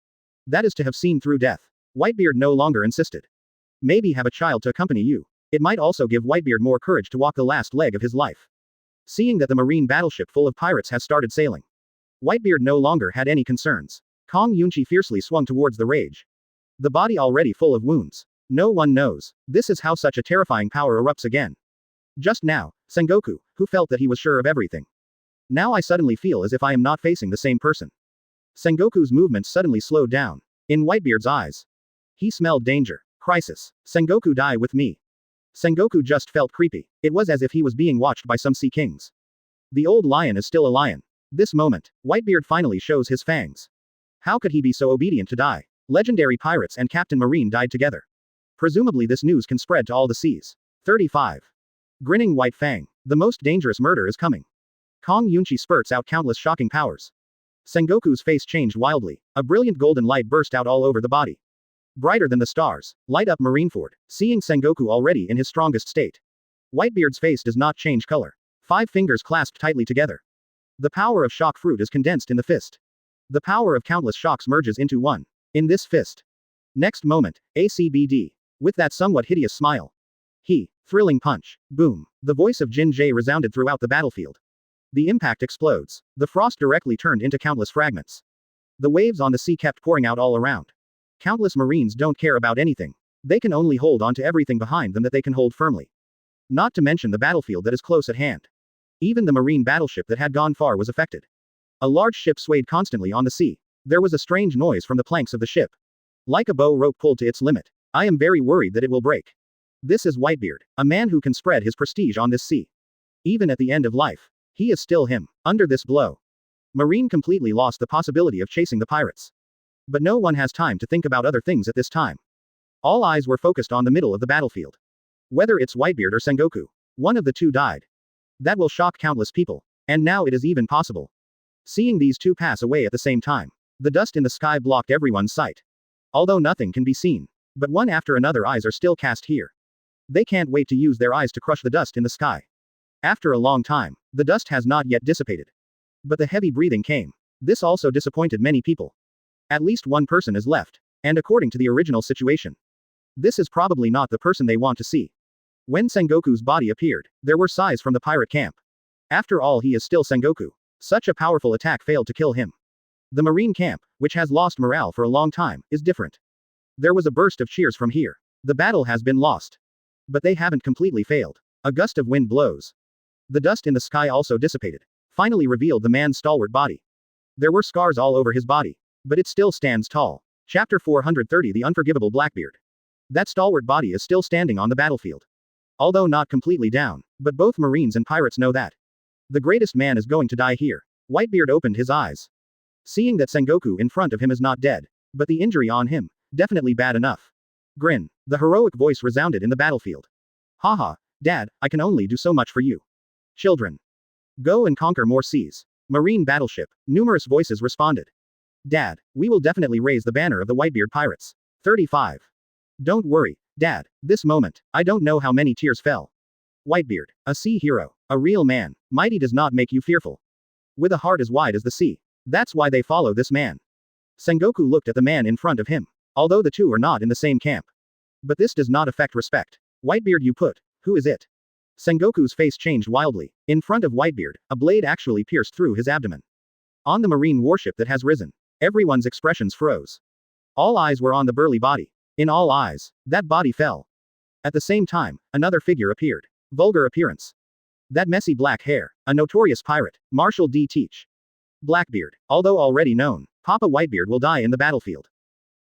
That is to have seen through death. Whitebeard no longer insisted. Maybe have a child to accompany you. It might also give Whitebeard more courage to walk the last leg of his life. Seeing that the marine battleship full of pirates has started sailing, Whitebeard no longer had any concerns. Kong Yunchi fiercely swung towards the rage. The body already full of wounds. No one knows. This is how such a terrifying power erupts again. Just now, Sengoku, who felt that he was sure of everything. Now I suddenly feel as if I am not facing the same person. Sengoku's movements suddenly slowed down. In Whitebeard's eyes. He smelled danger. Crisis. Sengoku, die with me. Sengoku just felt creepy. It was as if he was being watched by some sea kings. The old lion is still a lion. This moment, Whitebeard finally shows his fangs. How could he be so obedient to die? Legendary pirates and Captain Marine died together. Presumably this news can spread to all the seas. 35. Grinning White Fang. The most dangerous murder is coming. Kong Yunchi spurts out countless shocking powers. Sengoku's face changed wildly. A brilliant golden light burst out all over the body. Brighter than the stars. Light up Marineford. Seeing Sengoku already in his strongest state. Whitebeard's face does not change color. 5 fingers clasped tightly together. The power of shock fruit is condensed in the fist. The power of countless shocks merges into one. In this fist. Next moment, ACBD. With that somewhat hideous smile. Thrilling punch. Boom. The voice of Jin Jie resounded throughout the battlefield. The impact explodes. The frost directly turned into countless fragments. The waves on the sea kept pouring out all around. Countless marines don't care about anything. They can only hold on to everything behind them that they can hold firmly. Not to mention the battlefield that is close at hand. Even the marine battleship that had gone far was affected. A large ship swayed constantly on the sea. There was a strange noise from the planks of the ship. Like a bow rope pulled to its limit. I am very worried that it will break. This is Whitebeard, a man who can spread his prestige on this sea. Even at the end of life, he is still him. Under this blow, Marine completely lost the possibility of chasing the pirates. But no one has time to think about other things at this time. All eyes were focused on the middle of the battlefield. Whether it's Whitebeard or Sengoku, one of the two died. That will shock countless people. And now it is even possible. Seeing these two pass away at the same time, the dust in the sky blocked everyone's sight. Although nothing can be seen. But one after another eyes are still cast here. They can't wait to use their eyes to crush the dust in the sky. After a long time, the dust has not yet dissipated. But the heavy breathing came. This also disappointed many people. At least one person is left. And according to the original situation, this is probably not the person they want to see. When Sengoku's body appeared, there were sighs from the pirate camp. After all, he is still Sengoku. Such a powerful attack failed to kill him. The marine camp, which has lost morale for a long time, is different. There was a burst of cheers from here. The battle has been lost. But they haven't completely failed. A gust of wind blows. The dust in the sky also dissipated. Finally revealed the man's stalwart body. There were scars all over his body. But it still stands tall. Chapter 430, The Unforgivable Blackbeard. That stalwart body is still standing on the battlefield. Although not completely down, but both marines and pirates know that. The greatest man is going to die here. Whitebeard opened his eyes. Seeing that Sengoku in front of him is not dead. But the injury on him, definitely bad enough. Grin. The heroic voice resounded in the battlefield. Haha, Dad, I can only do so much for you. Children. Go and conquer more seas. Marine battleship. Numerous voices responded. Dad, we will definitely raise the banner of the Whitebeard pirates. 35. Don't worry, Dad, this moment, I don't know how many tears fell. Whitebeard, a sea hero, a real man, mighty does not make you fearful. With a heart as wide as the sea. That's why they follow this man. Sengoku looked at the man in front of him. Although the two are not in the same camp. But this does not affect respect. Whitebeard, you put, who is it? Sengoku's face changed wildly. In front of Whitebeard, a blade actually pierced through his abdomen. On the marine warship that has risen. Everyone's expressions froze. All eyes were on the burly body. In all eyes, that body fell. At the same time, another figure appeared. Vulgar appearance. That messy black hair, a notorious pirate, Marshal D. Teach. Blackbeard, although already known, Papa Whitebeard will die in the battlefield.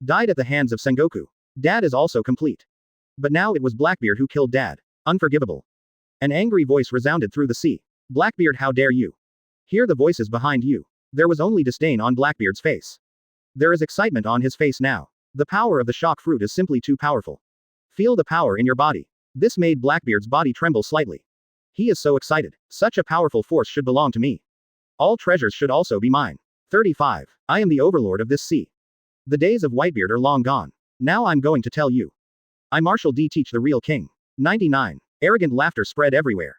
Died at the hands of Sengoku. Dad is also complete. But now it was Blackbeard who killed Dad. Unforgivable. An angry voice resounded through the sea. Blackbeard, how dare you? Hear the voices behind you. There was only disdain on Blackbeard's face. There is excitement on his face now. The power of the shock fruit is simply too powerful. Feel the power in your body. This made Blackbeard's body tremble slightly. He is so excited. Such a powerful force should belong to me. All treasures should also be mine. 35. I am the overlord of this sea. The days of Whitebeard are long gone. Now I'm going to tell you. I Marshal D. Teach, the real king. 99. Arrogant laughter spread everywhere.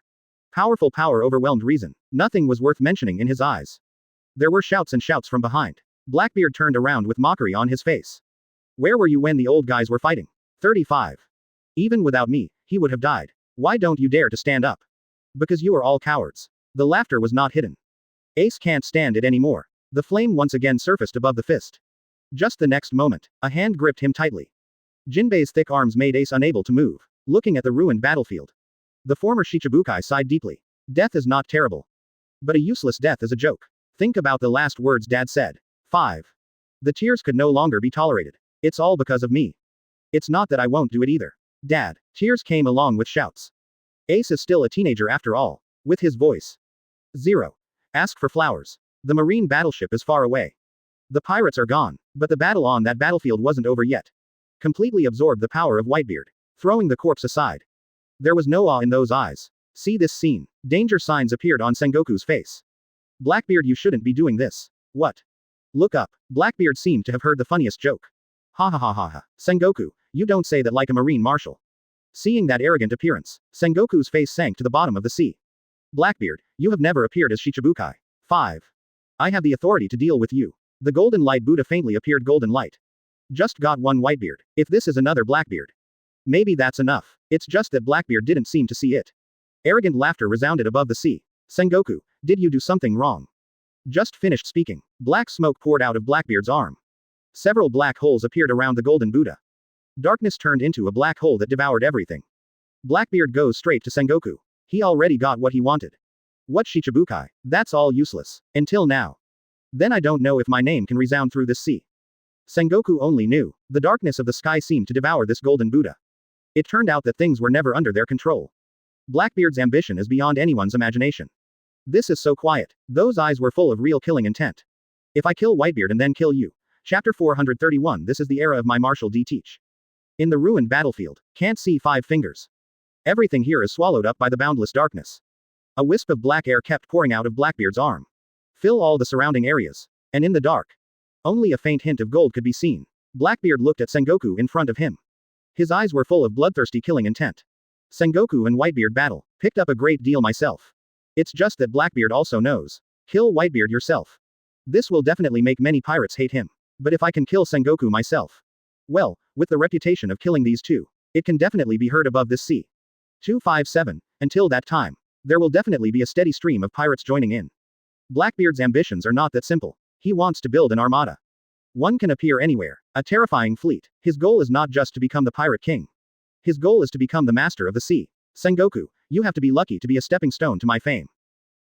Powerful power overwhelmed reason. Nothing was worth mentioning in his eyes. There were shouts and shouts from behind. Blackbeard turned around with mockery on his face. Where were you when the old guys were fighting? 35. Even without me, he would have died. Why don't you dare to stand up? Because you are all cowards. The laughter was not hidden. Ace can't stand it anymore. The flame once again surfaced above the fist. Just the next moment, a hand gripped him tightly. Jinbei's thick arms made Ace unable to move, looking at the ruined battlefield. The former Shichibukai sighed deeply. Death is not terrible. But a useless death is a joke. Think about the last words Dad said. 5. The tears could no longer be tolerated. It's all because of me. It's not that I won't do it either. Dad. Tears came along with shouts. Ace is still a teenager after all. With his voice. 0. Ask for flowers. The marine battleship is far away. The pirates are gone, but the battle on that battlefield wasn't over yet. Completely absorbed the power of Whitebeard, throwing the corpse aside. There was no awe in those eyes. See this scene. Danger signs appeared on Sengoku's face. Blackbeard, you shouldn't be doing this. What? Look up. Blackbeard seemed to have heard the funniest joke. Ha ha ha ha ha. Sengoku, you don't say that like a marine marshal. Seeing that arrogant appearance, Sengoku's face sank to the bottom of the sea. Blackbeard, you have never appeared as Shichibukai. 5. I have the authority to deal with you. The golden light Buddha faintly appeared golden light. Just got one Whitebeard. If this is another Blackbeard. Maybe that's enough. It's just that Blackbeard didn't seem to see it. Arrogant laughter resounded above the sea. Sengoku, did you do something wrong? Just finished speaking. Black smoke poured out of Blackbeard's arm. Several black holes appeared around the golden Buddha. Darkness turned into a black hole that devoured everything. Blackbeard goes straight to Sengoku. He already got what he wanted. What Shichibukai? That's all useless. Until now. Then I don't know if my name can resound through this sea. Sengoku only knew. The darkness of the sky seemed to devour this golden Buddha. It turned out that things were never under their control. Blackbeard's ambition is beyond anyone's imagination. This is so quiet. Those eyes were full of real killing intent. If I kill Whitebeard and then kill you. Chapter 431. This is the era of my martial D teach. In the ruined battlefield. Can't see 5 fingers. Everything here is swallowed up by the boundless darkness. A wisp of black air kept pouring out of Blackbeard's arm. Fill all the surrounding areas. And in the dark. Only a faint hint of gold could be seen. Blackbeard looked at Sengoku in front of him. His eyes were full of bloodthirsty killing intent. Sengoku and Whitebeard battle. Picked up a great deal myself. It's just that Blackbeard also knows. Kill Whitebeard yourself. This will definitely make many pirates hate him. But if I can kill Sengoku myself. Well, with the reputation of killing these two. It can definitely be heard above this sea. 257. Until that time. There will definitely be a steady stream of pirates joining in. Blackbeard's ambitions are not that simple. He wants to build an armada. One can appear anywhere. A terrifying fleet. His goal is not just to become the pirate king. His goal is to become the master of the sea. Sengoku, you have to be lucky to be a stepping stone to my fame.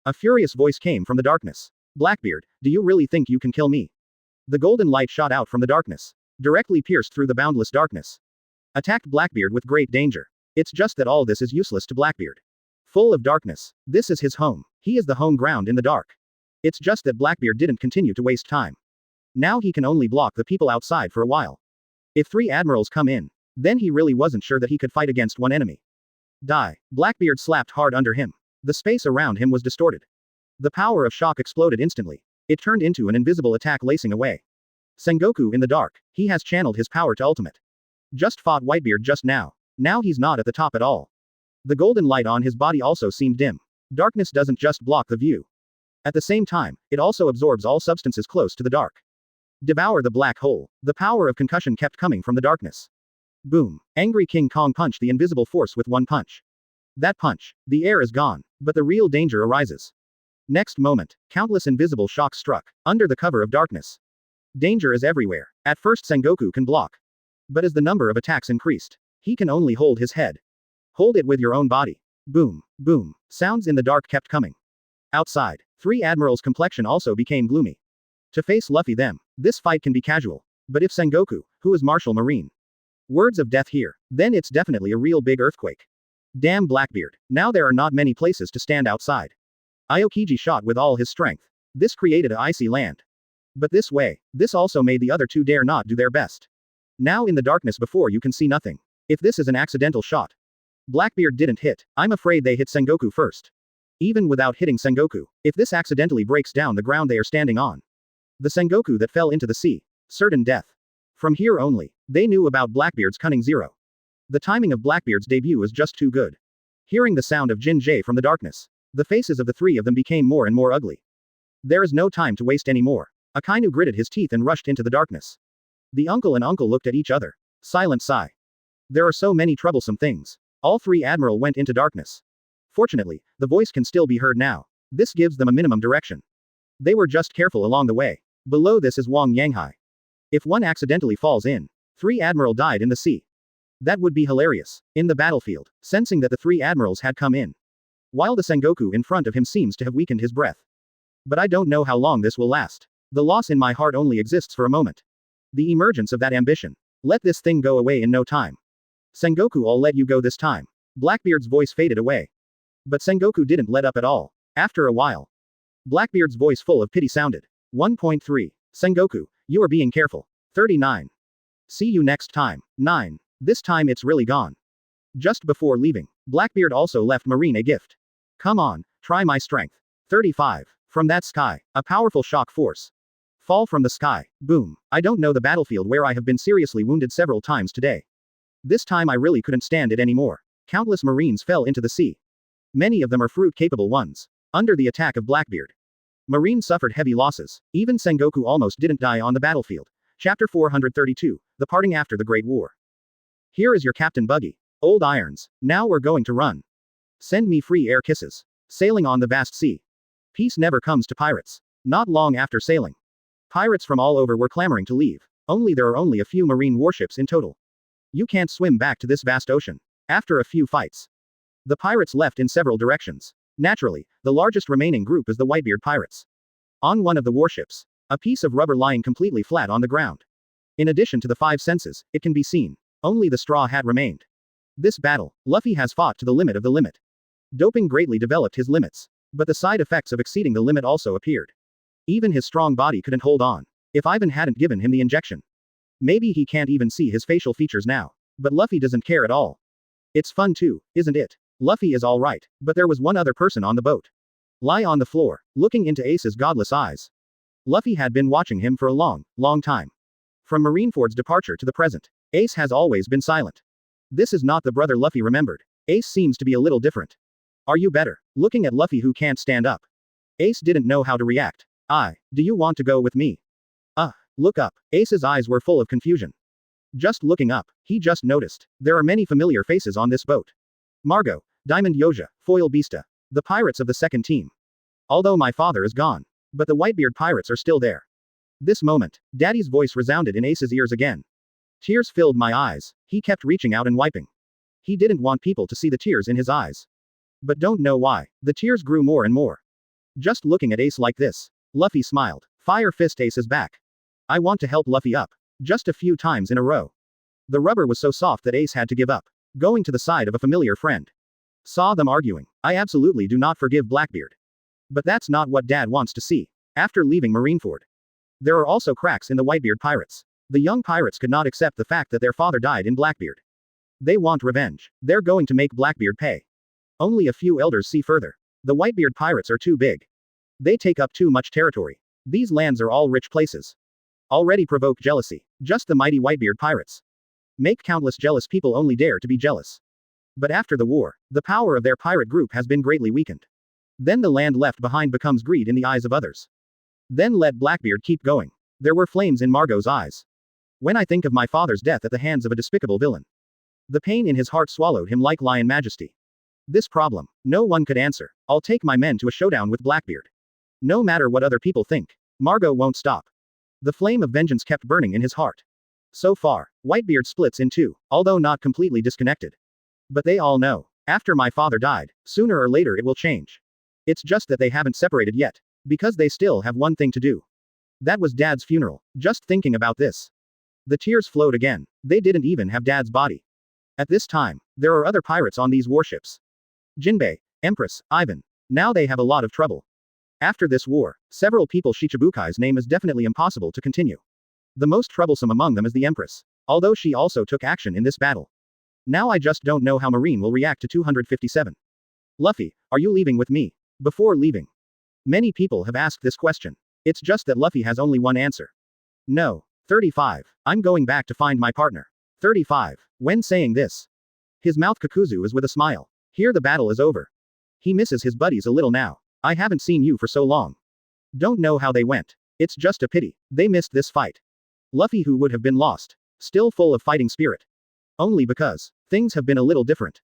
A furious voice came from the darkness. Blackbeard, do you really think you can kill me? The golden light shot out from the darkness. Directly pierced through the boundless darkness. Attacked Blackbeard with great danger. It's just that all this is useless to Blackbeard. Full of darkness. This is his home. He is the home ground in the dark. It's just that Blackbeard didn't continue to waste time. Now he can only block the people outside for a while. If 3 admirals come in, then he really wasn't sure that he could fight against one enemy. Die. Blackbeard slapped hard under him. The space around him was distorted. The power of shock exploded instantly. It turned into an invisible attack lacing away. Sengoku in the dark. He has channeled his power to ultimate. Just fought Whitebeard just now. Now he's not at the top at all. The golden light on his body also seemed dim. Darkness doesn't just block the view. At the same time, it also absorbs all substances close to the dark. Devour the black hole. The power of concussion kept coming from the darkness. Boom. Angry King Kong punched the invisible force with one punch. That punch. The air is gone, but the real danger arises. Next moment, countless invisible shocks struck, under the cover of darkness. Danger is everywhere. At first Sengoku can block. But as the number of attacks increased, he can only hold his head. Hold it with your own body. Boom, boom. Sounds in the dark kept coming. Outside, 3 admirals' complexion also became gloomy. To face Luffy them, this fight can be casual. But if Sengoku, who is Martial Marine, words of death here, then it's definitely a real big earthquake. Damn Blackbeard. Now there are not many places to stand outside. Aokiji shot with all his strength. This created a icy land. But this way, this also made the other 2 dare not do their best. Now in the darkness before you can see nothing. If this is an accidental shot. Blackbeard didn't hit. I'm afraid they hit Sengoku first. Even without hitting Sengoku, if this accidentally breaks down the ground they are standing on. The Sengoku that fell into the sea. Certain death. From here only, they knew about Blackbeard's cunning 0. The timing of Blackbeard's debut was just too good. Hearing the sound of Jinjay from the darkness. The faces of the three of them became more and more ugly. There is no time to waste anymore. Akainu gritted his teeth and rushed into the darkness. The uncle and uncle looked at each other. Silent sigh. There are so many troublesome things. All three admiral went into darkness. Fortunately, the voice can still be heard now. This gives them a minimum direction. They were just careful along the way. Below this is Wang Yanghai. If one accidentally falls in, 3 admiral died in the sea. That would be hilarious. In the battlefield, sensing that the 3 admirals had come in, while the Sengoku in front of him seems to have weakened his breath. But I don't know how long this will last. The loss in my heart only exists for a moment. The emergence of that ambition. Let this thing go away in no time. Sengoku, I'll let you go this time. Blackbeard's voice faded away. But Sengoku didn't let up at all. After a while, Blackbeard's voice full of pity sounded. 1.3. Sengoku, you are being careful. 39. See you next time. 9. This time it's really gone. Just before leaving, Blackbeard also left Marine a gift. Come on, try my strength. 35. From that sky, a powerful shock force. Fall from the sky. Boom. I don't know the battlefield where I have been seriously wounded several times today. This time I really couldn't stand it anymore. Countless Marines fell into the sea. Many of them are fruit-capable ones. Under the attack of Blackbeard, Marine suffered heavy losses. Even Sengoku almost didn't die on the battlefield. Chapter 432, The Parting After the Great War. Here is your Captain Buggy. Old irons. Now we're going to run. Send me free air kisses. Sailing on the vast sea. Peace never comes to pirates. Not long after sailing, pirates from all over were clamoring to leave. There are only a few marine warships in total. You can't swim back to this vast ocean. After a few fights, the pirates left in several directions. Naturally, the largest remaining group is the Whitebeard pirates. On one of the warships, a piece of rubber lying completely flat on the ground. In addition to the 5 senses, it can be seen. Only the straw hat remained. This battle, Luffy has fought to the limit of the limit. Doping greatly developed his limits. But the side effects of exceeding the limit also appeared. Even his strong body couldn't hold on. If Ivan hadn't given him the injection. Maybe he can't even see his facial features now. But Luffy doesn't care at all. It's fun too, isn't it? Luffy is alright, but there was one other person on the boat. Lie on the floor, looking into Ace's godless eyes. Luffy had been watching him for a long, long time. From Marineford's departure to the present, Ace has always been silent. This is not the brother Luffy remembered. Ace seems to be a little different. Are you better? Looking at Luffy who can't stand up. Ace didn't know how to react. Do you want to go with me? Look up. Ace's eyes were full of confusion. Just looking up, he just noticed. There are many familiar faces on this boat. Margot, Diamond Yoja, Foil Beasta. The pirates of the second team. Although my father is gone. But the Whitebeard pirates are still there. This moment, Daddy's voice resounded in Ace's ears again. Tears filled my eyes. He kept reaching out and wiping. He didn't want people to see the tears in his eyes. But don't know why, the tears grew more and more. Just looking at Ace like this, Luffy smiled. Fire Fist Ace is back. I want to help Luffy up. Just a few times in a row. The rubber was so soft that Ace had to give up. Going to the side of a familiar friend. Saw them arguing. I absolutely do not forgive Blackbeard. But that's not what Dad wants to see. After leaving Marineford, there are also cracks in the Whitebeard pirates. The young pirates could not accept the fact that their father died in Blackbeard. They want revenge. They're going to make Blackbeard pay. Only a few elders see further. The Whitebeard pirates are too big. They take up too much territory. These lands are all rich places. Already provoke jealousy. Just the mighty Whitebeard pirates. Make countless jealous people only dare to be jealous. But after the war, the power of their pirate group has been greatly weakened. Then the land left behind becomes greed in the eyes of others. Then let Blackbeard keep going. There were flames in Margot's eyes. When I think of my father's death at the hands of a despicable villain. The pain in his heart swallowed him like lion majesty. This problem, no one could answer. I'll take my men to a showdown with Blackbeard. No matter what other people think, Margot won't stop. The flame of vengeance kept burning in his heart. So far, Whitebeard splits in two, although not completely disconnected. But they all know, after my father died, sooner or later it will change. It's just that they haven't separated yet. Because they still have one thing to do. That was Dad's funeral. Just thinking about this. The tears flowed again. They didn't even have Dad's body. At this time, there are other pirates on these warships. Jinbei, Empress, Ivan. Now they have a lot of trouble. After this war, several people Shichibukai's name is definitely impossible to continue. The most troublesome among them is the Empress. Although she also took action in this battle. Now I just don't know how Marine will react to 257. Luffy, are you leaving with me? Before leaving. Many people have asked this question. It's just that Luffy has only one answer. No. 35. I'm going back to find my partner. 35. When saying this, his mouth Kakuzu is with a smile. Here the battle is over. He misses his buddies a little now. I haven't seen you for so long. Don't know how they went. It's just a pity. They missed this fight. Luffy, who would have been lost. Still full of fighting spirit. Only because things have been a little different.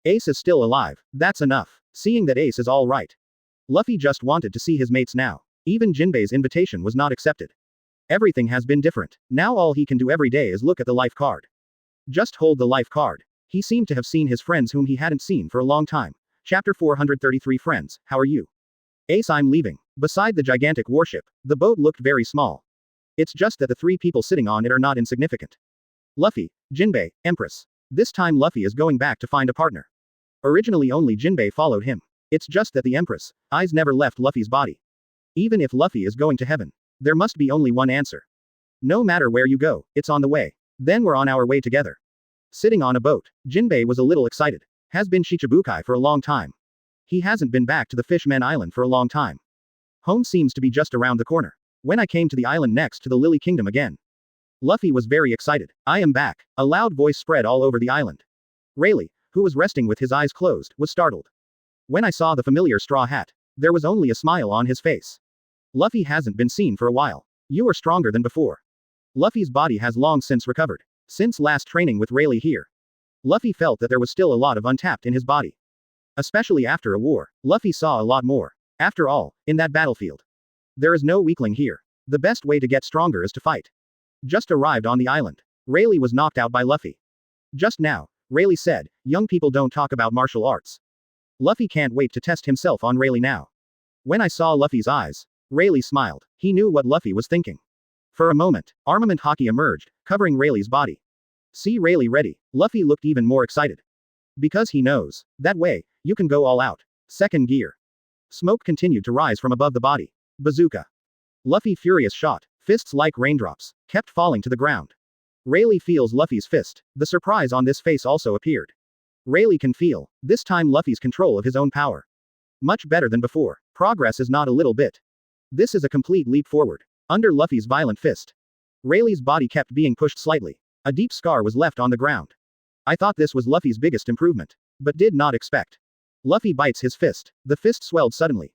Ace is still alive. That's enough. Seeing that Ace is all right. Luffy just wanted to see his mates now. Even Jinbei's invitation was not accepted. Everything has been different. Now all he can do every day is look at the life card. Just hold the life card. He seemed to have seen his friends whom he hadn't seen for a long time. Chapter 433 Friends, how are you? Ace, I'm leaving. Beside the gigantic warship, the boat looked very small. It's just that the 3 people sitting on it are not insignificant. Luffy, Jinbei, Empress. This time Luffy is going back to find a partner. Originally only Jinbei followed him. It's just that the Empress' eyes never left Luffy's body. Even if Luffy is going to heaven, there must be only one answer. No matter where you go, it's on the way. Then we're on our way together. Sitting on a boat, Jinbei was a little excited. Has been Shichibukai for a long time. He hasn't been back to the Fishman Island for a long time. Home seems to be just around the corner. When I came to the island next to the Lily Kingdom again. Luffy was very excited. I am back. A loud voice spread all over the island. Rayleigh, who was resting with his eyes closed, was startled. When I saw the familiar straw hat, there was only a smile on his face. Luffy hasn't been seen for a while. You are stronger than before. Luffy's body has long since recovered. Since last training with Rayleigh here. Luffy felt that there was still a lot of untapped in his body. Especially after a war, Luffy saw a lot more. After all, in that battlefield. There is no weakling here. The best way to get stronger is to fight. Just arrived on the island. Rayleigh was knocked out by Luffy. Just now, Rayleigh said, young people don't talk about martial arts. Luffy can't wait to test himself on Rayleigh now. When I saw Luffy's eyes, Rayleigh smiled. He knew what Luffy was thinking. For a moment, armament hockey emerged, covering Rayleigh's body. See Rayleigh ready. Luffy looked even more excited. Because he knows. That way, you can go all out. Second gear. Smoke continued to rise from above the body. Bazooka. Luffy furious shot. Fists like raindrops. Kept falling to the ground. Rayleigh feels Luffy's fist. The surprise on this face also appeared. Rayleigh can feel, this time Luffy's control of his own power. Much better than before. Progress is not a little bit. This is a complete leap forward. Under Luffy's violent fist. Rayleigh's body kept being pushed slightly. A deep scar was left on the ground. I thought this was Luffy's biggest improvement. But did not expect. Luffy bites his fist. The fist swelled suddenly.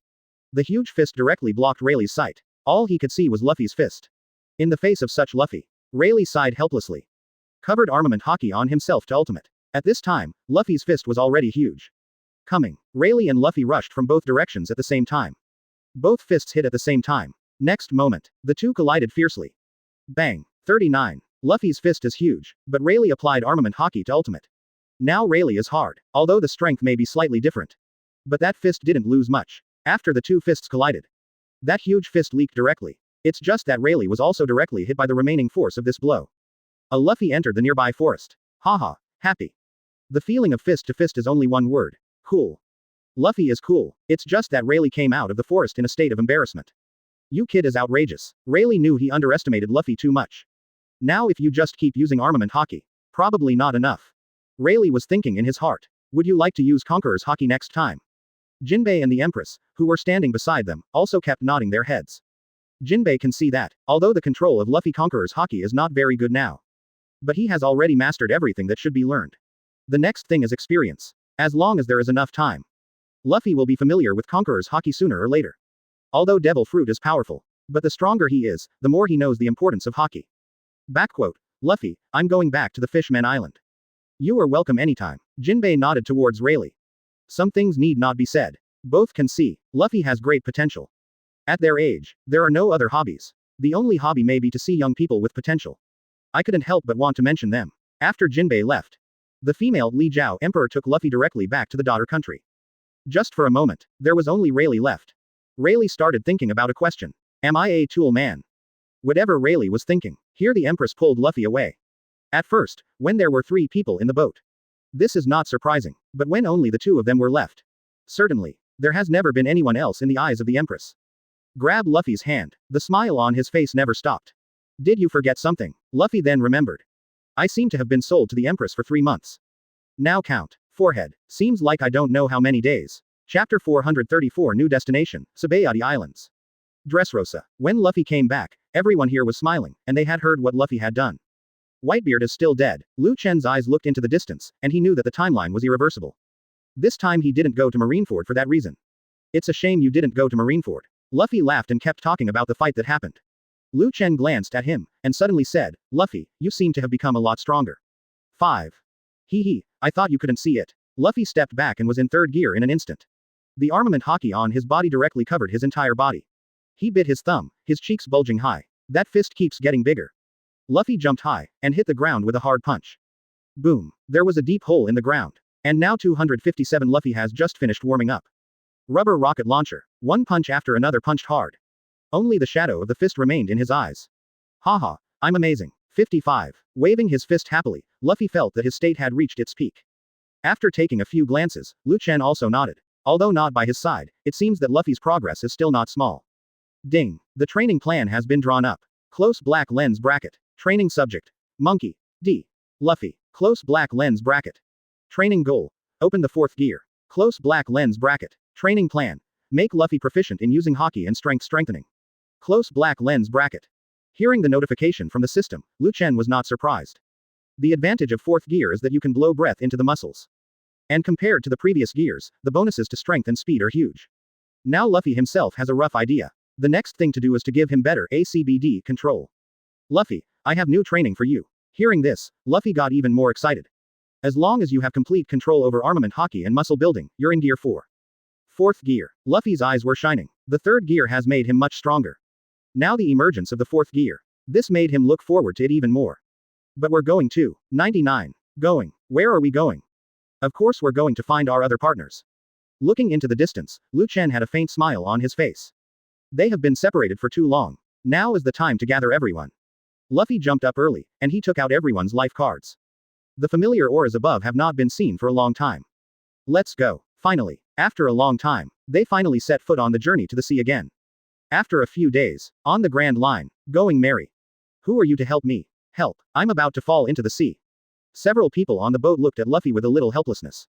The huge fist directly blocked Rayleigh's sight. All he could see was Luffy's fist. In the face of such Luffy, Rayleigh sighed helplessly. Covered armament hockey on himself to ultimate. At this time, Luffy's fist was already huge. Coming. Rayleigh and Luffy rushed from both directions at the same time. Both fists hit at the same time. Next moment, the two collided fiercely. Bang. 39. Luffy's fist is huge, but Rayleigh applied armament hockey to ultimate. Now Rayleigh is hard, although the strength may be slightly different. But that fist didn't lose much. After the two fists collided. That huge fist leaked directly. It's just that Rayleigh was also directly hit by the remaining force of this blow. A Luffy entered the nearby forest. Haha, happy. The feeling of fist to fist is only one word. Cool. Luffy is cool. It's just that Rayleigh came out of the forest in a state of embarrassment. You kid is outrageous. Rayleigh knew he underestimated Luffy too much. Now if you just keep using armament hockey. Probably not enough. Rayleigh was thinking in his heart. Would you like to use Conqueror's hockey next time? Jinbei and the Empress, who were standing beside them, also kept nodding their heads. Jinbei can see that, although the control of Luffy Conqueror's hockey is not very good now. But he has already mastered everything that should be learned. The next thing is experience. As long as there is enough time. Luffy will be familiar with Conqueror's hockey sooner or later. Although Devil Fruit is powerful. But the stronger he is, the more he knows the importance of hockey. Backquote. Luffy, I'm going back to the Fishman Island. You are welcome anytime. Jinbei nodded towards Rayleigh. Some things need not be said. Both can see, Luffy has great potential. At their age, there are no other hobbies. The only hobby may be to see young people with potential. I couldn't help but want to mention them. After Jinbei left, the female Li Jiao Emperor took Luffy directly back to the daughter country. Just for a moment, there was only Rayleigh left. Rayleigh started thinking about a question. Am I a tool man? Whatever Rayleigh was thinking, here the Empress pulled Luffy away. At first, when there were 3 people in the boat. This is not surprising, but when only the 2 of them were left. Certainly, there has never been anyone else in the eyes of the Empress. Grab Luffy's hand. The smile on his face never stopped. Did you forget something? Luffy then remembered. I seem to have been sold to the Empress for 3 months. Now count. Forehead. Seems like I don't know how many days. Chapter 434 New Destination, Sabayati Islands. Dressrosa. When Luffy came back, everyone here was smiling, and they had heard what Luffy had done. Whitebeard is still dead. Lu Chen's eyes looked into the distance, and he knew that the timeline was irreversible. This time he didn't go to Marineford for that reason. It's a shame you didn't go to Marineford. Luffy laughed and kept talking about the fight that happened. Chen glanced at him, and suddenly said, Luffy, you seem to have become a lot stronger. 5. Hee, I thought you couldn't see it. Luffy stepped back and was in third gear in an instant. The armament hockey on his body directly covered his entire body. He bit his thumb, his cheeks bulging high. That fist keeps getting bigger. Luffy jumped high, and hit the ground with a hard punch. Boom. There was a deep hole in the ground. And now 257 Luffy has just finished warming up. Rubber rocket launcher. One punch after another punched hard. Only the shadow of the fist remained in his eyes. Haha, I'm amazing. 55. Waving his fist happily, Luffy felt that his state had reached its peak. After taking a few glances, Chen also nodded. Although not by his side, it seems that Luffy's progress is still not small. Ding. The training plan has been drawn up. Close black lens bracket. Training subject. Monkey. D. Luffy. Close black lens bracket. Training goal. Open the fourth gear. Close black lens bracket. Training plan. Make Luffy proficient in using hockey and strength strengthening. Close black lens bracket. Hearing the notification from the system, Chen was not surprised. The advantage of fourth gear is that you can blow breath into the muscles. And compared to the previous gears, the bonuses to strength and speed are huge. Now Luffy himself has a rough idea. The next thing to do is to give him better ACBD control. Luffy, I have new training for you. Hearing this, Luffy got even more excited. As long as you have complete control over armament hockey and muscle building, you're in gear 4. Fourth gear. Luffy's eyes were shining. The third gear has made him much stronger. Now the emergence of the fourth gear. This made him look forward to it even more. But we're going to 99. Going. Where are we going? Of course we're going to find our other partners. Looking into the distance, Chen had a faint smile on his face. They have been separated for too long. Now is the time to gather everyone. Luffy jumped up early, and he took out everyone's life cards. The familiar auras above have not been seen for a long time. Let's go. Finally, after a long time, they finally set foot on the journey to the sea again. After a few days, on the Grand Line, going merry. Who are you to help me? Help, I'm about to fall into the sea. Several people on the boat looked at Luffy with a little helplessness.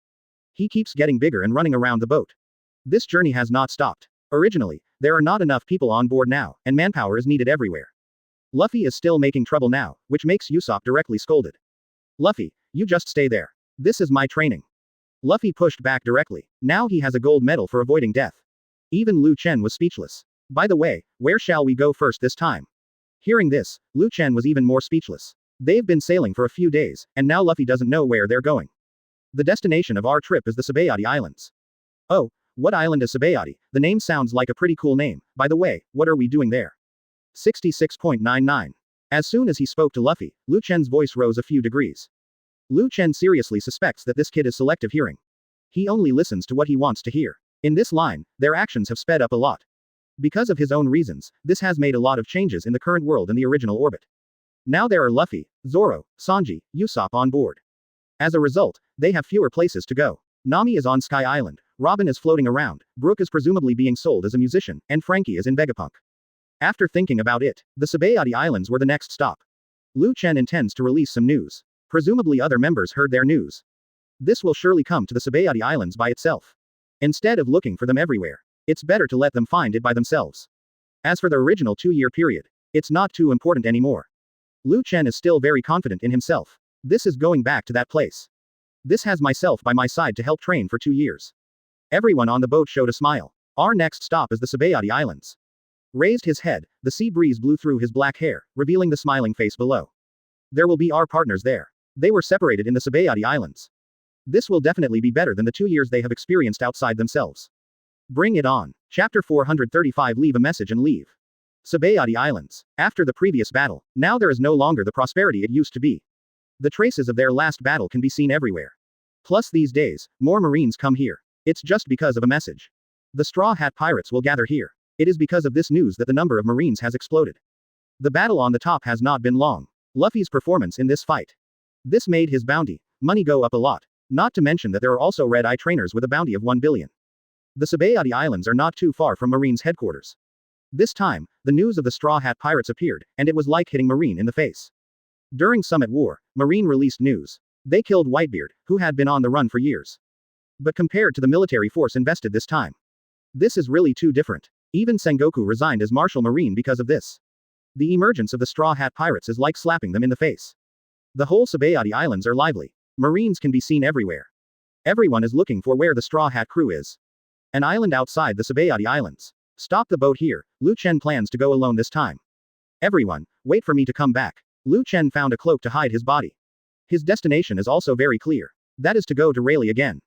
He keeps getting bigger and running around the boat. This journey has not stopped. Originally, there are not enough people on board now, and manpower is needed everywhere. Luffy is still making trouble now, which makes Usopp directly scolded. Luffy, you just stay there. This is my training. Luffy pushed back directly. Now he has a gold medal for avoiding death. Even Chen was speechless. By the way, where shall we go first this time? Hearing this, Chen was even more speechless. They've been sailing for a few days, and now Luffy doesn't know where they're going. The destination of our trip is the Sabayati Islands. Oh, what island is Sabayati? The name sounds like a pretty cool name. By the way, what are we doing there? 66.99. As soon as he spoke to Luffy, Chen's voice rose a few degrees. Chen seriously suspects that this kid is selective hearing. He only listens to what he wants to hear. In this line, their actions have sped up a lot. Because of his own reasons, this has made a lot of changes in the current world and the original orbit. Now there are Luffy, Zoro, Sanji, Usopp on board. As a result, they have fewer places to go. Nami is on Sky Island, Robin is floating around, Brook is presumably being sold as a musician, and Franky is in Vegapunk. After thinking about it, the Sabayati Islands were the next stop. Chen intends to release some news. Presumably other members heard their news. This will surely come to the Sabayati Islands by itself. Instead of looking for them everywhere, it's better to let them find it by themselves. As for the original 2-year period, it's not too important anymore. Chen is still very confident in himself. This is going back to that place. This has myself by my side to help train for 2 years. Everyone on the boat showed a smile. Our next stop is the Sabayati Islands. Raised his head, the sea breeze blew through his black hair, revealing the smiling face below. There will be our partners there. They were separated in the Sabayati Islands. This will definitely be better than the 2 years they have experienced outside themselves. Bring it on. Chapter 435 Leave a message and leave. Sabayati Islands. After the previous battle, now there is no longer the prosperity it used to be. The traces of their last battle can be seen everywhere. Plus these days, more Marines come here. It's just because of a message. The Straw Hat Pirates will gather here. It is because of this news that the number of Marines has exploded. The battle on the top has not been long. Luffy's performance in this fight. This made his bounty, money go up a lot. Not to mention that there are also Red Eye trainers with a bounty of 1 billion. The Sabayati Islands are not too far from Marine's headquarters. This time, the news of the Straw Hat Pirates appeared, and it was like hitting Marine in the face. During Summit War, Marine released news. They killed Whitebeard, who had been on the run for years. But compared to the military force invested this time, this is really too different. Even Sengoku resigned as Marshal Marine because of this. The emergence of the Straw Hat Pirates is like slapping them in the face. The whole Sabayati Islands are lively. Marines can be seen everywhere. Everyone is looking for where the Straw Hat crew is. An island outside the Sabayati Islands. Stop the boat here. Lu Chen plans to go alone this time. Everyone, wait for me to come back. Lu Chen found a cloak to hide his body. His destination is also very clear. That is to go to Rayleigh again.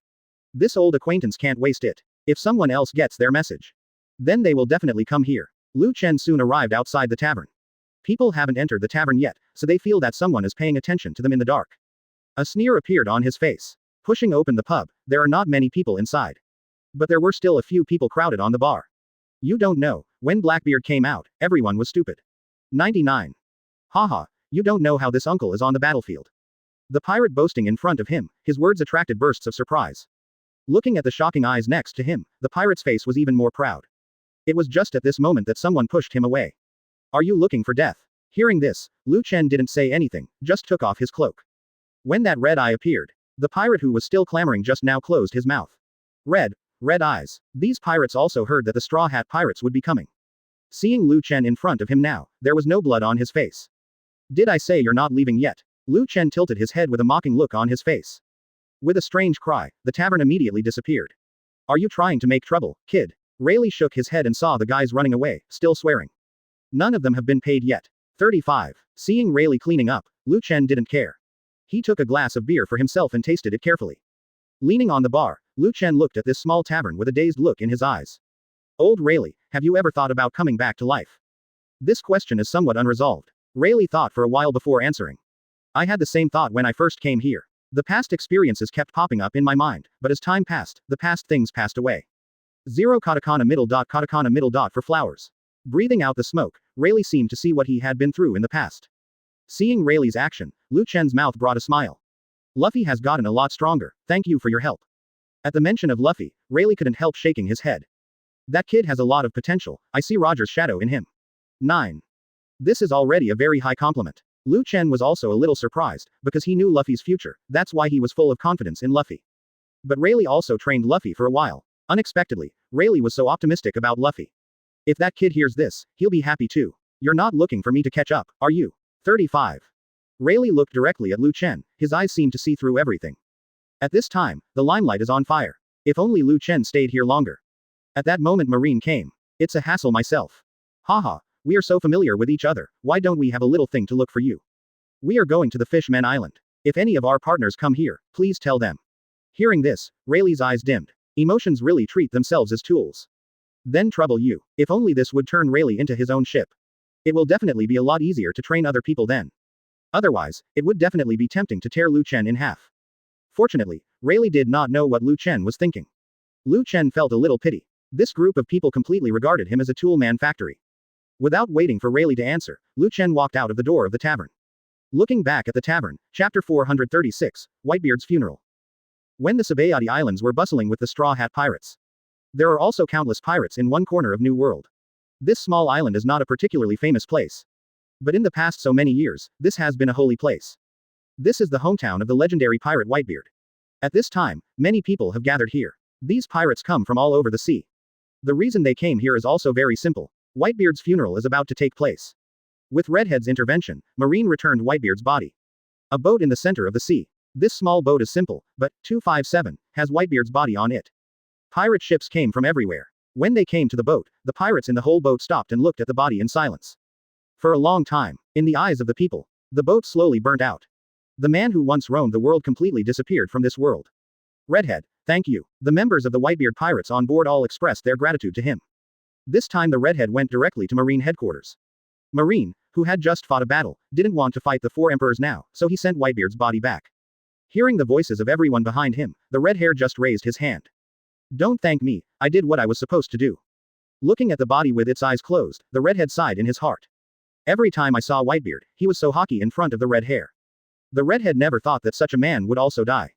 This old acquaintance can't waste it. If someone else gets their message, then they will definitely come here. Lu Chen soon arrived outside the tavern. People haven't entered the tavern yet, so they feel that someone is paying attention to them in the dark. A sneer appeared on his face. Pushing open the pub, there are not many people inside. But there were still a few people crowded on the bar. You don't know, when Blackbeard came out, everyone was stupid. 99. Haha, you don't know how this uncle is on the battlefield. The pirate boasting in front of him, his words attracted bursts of surprise. Looking at the shocking eyes next to him, the pirate's face was even more proud. It was just at this moment that someone pushed him away. Are you looking for death? Hearing this, Lu Chen didn't say anything, just took off his cloak. When that red eye appeared, the pirate who was still clamoring just now closed his mouth. Red eyes. These pirates also heard that the Straw Hat pirates would be coming. Seeing Lu Chen in front of him now, there was no blood on his face. Did I say you're not leaving yet? Lu Chen tilted his head with a mocking look on his face. With a strange cry, the tavern immediately disappeared. Are you trying to make trouble, kid? Rayleigh shook his head and saw the guys running away, still swearing. None of them have been paid yet. 35. Seeing Rayleigh cleaning up, Lu Chen didn't care. He took a glass of beer for himself and tasted it carefully. Leaning on the bar, Lu Chen looked at this small tavern with a dazed look in his eyes. Old Rayleigh, have you ever thought about coming back to life? This question is somewhat unresolved. Rayleigh thought for a while before answering. I had the same thought when I first came here. The past experiences kept popping up in my mind, but as time passed, the past things passed away. 0 katakana middle dot for flowers. Breathing out the smoke, Rayleigh seemed to see what he had been through in the past. Seeing Rayleigh's action, Lu Chen's mouth brought a smile. Luffy has gotten a lot stronger, thank you for your help. At the mention of Luffy, Rayleigh couldn't help shaking his head. That kid has a lot of potential, I see Roger's shadow in him. 9. This is already a very high compliment. Lu Chen was also a little surprised, because he knew Luffy's future, that's why he was full of confidence in Luffy. But Rayleigh also trained Luffy for a while. Unexpectedly, Rayleigh was so optimistic about Luffy. If that kid hears this, he'll be happy too. You're not looking for me to catch up, are you? 35. Rayleigh looked directly at Lu Chen, his eyes seemed to see through everything. At this time, the limelight is on fire. If only Lu Chen stayed here longer. At that moment Marine came. It's a hassle myself. Haha, we are so familiar with each other, why don't we have a little thing to look for you? We are going to the Fishman Island. If any of our partners come here, please tell them. Hearing this, Rayleigh's eyes dimmed. Emotions really treat themselves as tools. Then trouble you. If only this would turn Rayleigh into his own ship. It will definitely be a lot easier to train other people then. Otherwise, it would definitely be tempting to tear Lu Chen in half. Fortunately, Rayleigh did not know what Lu Chen was thinking. Lu Chen felt a little pity. This group of people completely regarded him as a tool man factory. Without waiting for Rayleigh to answer, Lu Chen walked out of the door of the tavern. Looking back at the tavern, chapter 436, Whitebeard's funeral. When the Sabayati Islands were bustling with the Straw Hat pirates. There are also countless pirates in one corner of New World. This small island is not a particularly famous place. But in the past so many years, this has been a holy place. This is the hometown of the legendary pirate Whitebeard. At this time, many people have gathered here. These pirates come from all over the sea. The reason they came here is also very simple. Whitebeard's funeral is about to take place. With Redhead's intervention, Marine returned Whitebeard's body. A boat in the center of the sea. This small boat is simple, but 257 has Whitebeard's body on it. Pirate ships came from everywhere. When they came to the boat, the pirates in the whole boat stopped and looked at the body in silence. For a long time, in the eyes of the people, the boat slowly burnt out. The man who once roamed the world completely disappeared from this world. Redhead, thank you. The members of the Whitebeard pirates on board all expressed their gratitude to him. This time the Redhead went directly to Marine headquarters. Marine, who had just fought a battle, didn't want to fight the four emperors now, so he sent Whitebeard's body back. Hearing the voices of everyone behind him, the red hair just raised his hand. Don't thank me, I did what I was supposed to do. Looking at the body with its eyes closed, the redhead sighed in his heart. Every time I saw Whitebeard, he was so hockey in front of the red hair. The redhead never thought that such a man would also die.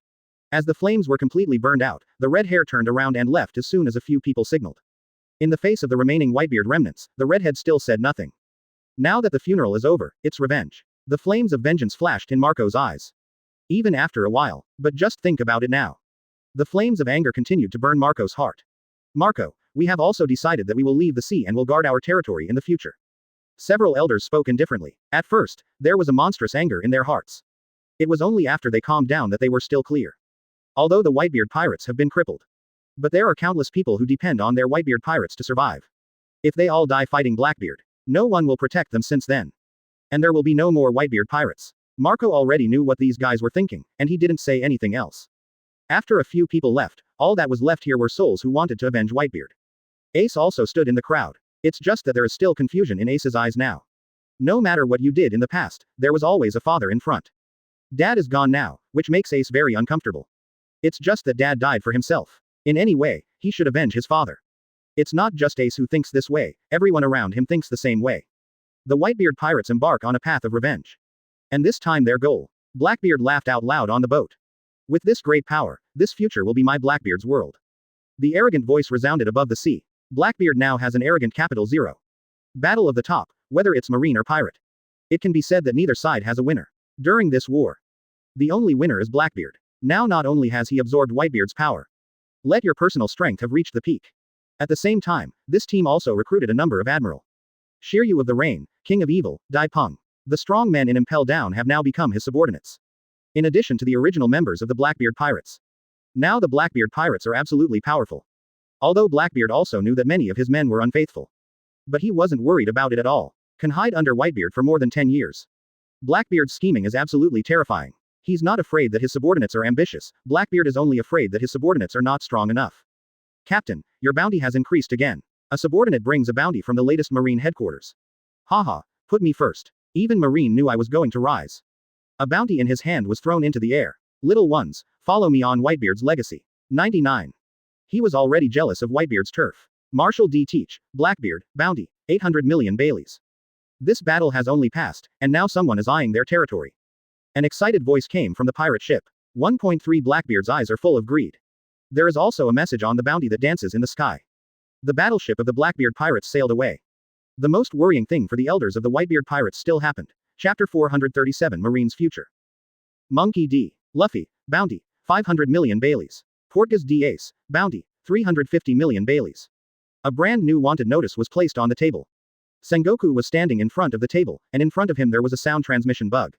As the flames were completely burned out, the red hair turned around and left as soon as a few people signaled. In the face of the remaining Whitebeard remnants, the redhead still said nothing. Now that the funeral is over, it's revenge. The flames of vengeance flashed in Marco's eyes. Even after a while, but just think about it now. The flames of anger continued to burn Marco's heart. Marco, we have also decided that we will leave the sea and will guard our territory in the future. Several elders spoke indifferently. At first, there was a monstrous anger in their hearts. It was only after they calmed down that they were still clear. Although the Whitebeard pirates have been crippled. But there are countless people who depend on their Whitebeard pirates to survive. If they all die fighting Blackbeard, no one will protect them since then. And there will be no more Whitebeard pirates. Marco already knew what these guys were thinking, and he didn't say anything else. After a few people left, all that was left here were souls who wanted to avenge Whitebeard. Ace also stood in the crowd. It's just that there is still confusion in Ace's eyes now. No matter what you did in the past, there was always a father in front. Dad is gone now, which makes Ace very uncomfortable. It's just that Dad died for himself. In any way, he should avenge his father. It's not just Ace who thinks this way, everyone around him thinks the same way. The Whitebeard pirates embark on a path of revenge. And this time their goal. Blackbeard laughed out loud on the boat. With this great power, this future will be my Blackbeard's world. The arrogant voice resounded above the sea. Blackbeard now has an arrogant capital zero. Battle of the top, whether it's marine or pirate. It can be said that neither side has a winner. During this war, the only winner is Blackbeard. Now not only has he absorbed Whitebeard's power. Let your personal strength have reached the peak. At the same time, this team also recruited a number of Admiral Shiryu of the Rain, King of Evil, Dai Peng. The strong men in Impel Down have now become his subordinates. In addition to the original members of the Blackbeard pirates. Now the Blackbeard pirates are absolutely powerful. Although Blackbeard also knew that many of his men were unfaithful. But he wasn't worried about it at all. Can hide under Whitebeard for more than 10 years. Blackbeard's scheming is absolutely terrifying. He's not afraid that his subordinates are ambitious, Blackbeard is only afraid that his subordinates are not strong enough. Captain, your bounty has increased again. A subordinate brings a bounty from the latest Marine headquarters. Haha, put me first. Even Marine knew I was going to rise. A bounty in his hand was thrown into the air. Little ones, follow me on Whitebeard's legacy. 99. He was already jealous of Whitebeard's turf. Marshal D. Teach, Blackbeard, bounty, 800 million Baileys. This battle has only passed, and now someone is eyeing their territory. An excited voice came from the pirate ship. 1.3 Blackbeard's eyes are full of greed. There is also a message on the bounty that dances in the sky. The battleship of the Blackbeard pirates sailed away. The most worrying thing for the elders of the Whitebeard pirates still happened. Chapter 437 Marine's Future. Monkey D. Luffy, bounty, 500 million Baileys. Portgas D. Ace, bounty, 350 million Baileys. A brand new wanted notice was placed on the table. Sengoku was standing in front of the table, and in front of him there was a sound transmission bug.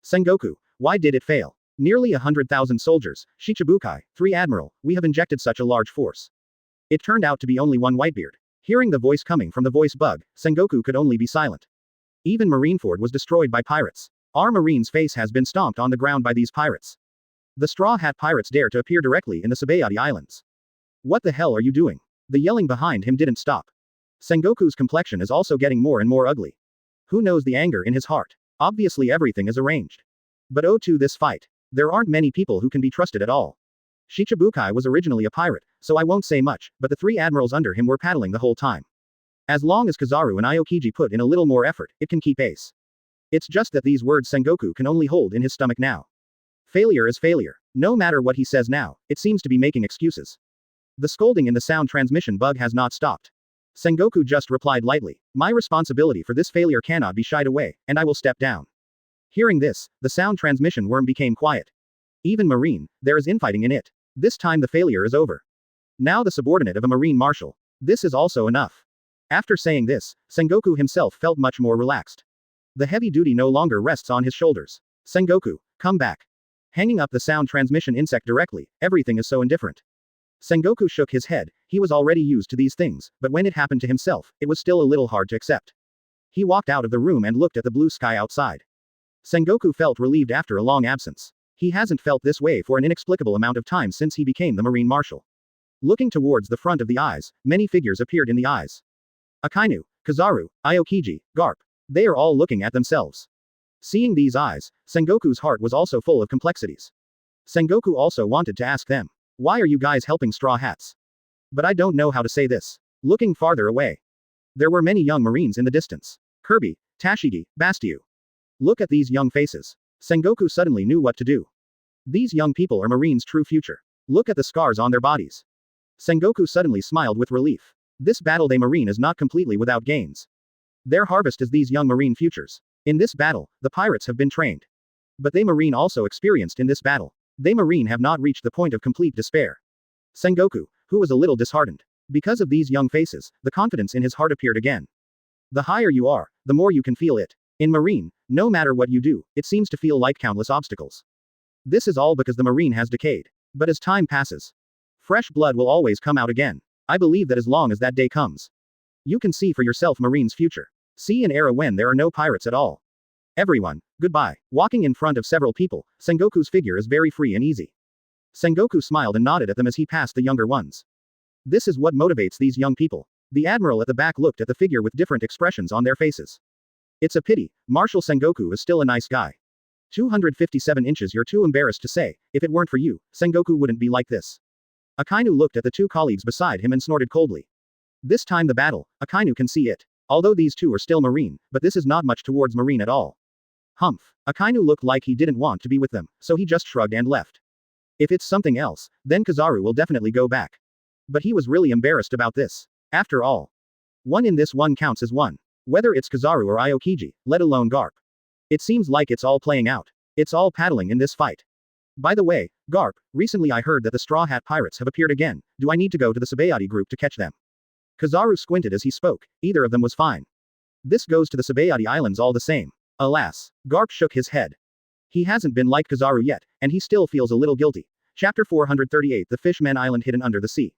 Sengoku, why did it fail? Nearly 100,000 soldiers, Shichibukai, 3 admiral, we have injected such a large force. It turned out to be only one Whitebeard. Hearing the voice coming from the voice bug, Sengoku could only be silent. Even Marineford was destroyed by pirates. Our marine's face has been stomped on the ground by these pirates. The Straw Hat pirates dare to appear directly in the Sabayati Islands. What the hell are you doing? The yelling behind him didn't stop. Sengoku's complexion is also getting more and more ugly. Who knows the anger in his heart? Obviously everything is arranged. But oh to this fight. There aren't many people who can be trusted at all. Shichibukai was originally a pirate, so I won't say much, but the 3 admirals under him were paddling the whole time. As long as Kizaru and Aokiji put in a little more effort, it can keep ace. It's just that these words Sengoku can only hold in his stomach now. Failure is failure. No matter what he says now, it seems to be making excuses. The scolding in the sound transmission bug has not stopped. Sengoku just replied lightly, my responsibility for this failure cannot be shied away, and I will step down. Hearing this, the sound transmission worm became quiet. Even Marine, there is infighting in it. This time the failure is over. Now the subordinate of a Marine Marshal. This is also enough. After saying this, Sengoku himself felt much more relaxed. The heavy duty no longer rests on his shoulders. Sengoku, come back. Hanging up the sound transmission insect directly, everything is so indifferent. Sengoku shook his head, he was already used to these things, but when it happened to himself, it was still a little hard to accept. He walked out of the room and looked at the blue sky outside. Sengoku felt relieved after a long absence. He hasn't felt this way for an inexplicable amount of time since he became the Marine Marshal. Looking towards the front of the eyes, many figures appeared in the eyes. Akainu, Kizaru, Aokiji, Garp. They are all looking at themselves. Seeing these eyes, Sengoku's heart was also full of complexities. Sengoku also wanted to ask them, why are you guys helping Straw Hats? But I don't know how to say this. Looking farther away. There were many young Marines in the distance. Kirby, Tashigi, Bastiu. Look at these young faces. Sengoku suddenly knew what to do. These young people are Marine's true future. Look at the scars on their bodies. Sengoku suddenly smiled with relief. This battle they Marine is not completely without gains. Their harvest is these young Marine futures. In this battle, the pirates have been trained. But they Marine also experienced in this battle. They Marine have not reached the point of complete despair. Sengoku, who was a little disheartened. Because of these young faces, the confidence in his heart appeared again. The higher you are, the more you can feel it. In Marine, no matter what you do, it seems to feel like countless obstacles. This is all because the Marine has decayed. But as time passes, fresh blood will always come out again. I believe that as long as that day comes, you can see for yourself Marine's future. See an era when there are no pirates at all. Everyone, goodbye. Walking in front of several people, Sengoku's figure is very free and easy. Sengoku smiled and nodded at them as he passed the younger ones. This is what motivates these young people. The admiral at the back looked at the figure with different expressions on their faces. It's a pity, Marshal Sengoku is still a nice guy. 257 inches. You're too embarrassed to say, if it weren't for you, Sengoku wouldn't be like this. Akainu looked at the two colleagues beside him and snorted coldly. This time the battle, Akainu can see it. Although these two are still Marine, but this is not much towards Marine at all. Humph. Akainu looked like he didn't want to be with them, so he just shrugged and left. If it's something else, then Kizaru will definitely go back. But he was really embarrassed about this. After all, one in this one counts as one. Whether it's Kizaru or Aokiji, let alone Garp. It seems like it's all playing out. It's all paddling in this fight. By the way, Garp, recently I heard that the Straw Hat Pirates have appeared again. Do I need to go to the Sabayati group to catch them? Kizaru squinted as he spoke. Either of them was fine. This goes to the Sabayati Islands all the same. Alas, Garp shook his head. He hasn't been like Kizaru yet, and he still feels a little guilty. Chapter 438 The Fishman Island Hidden Under the Sea.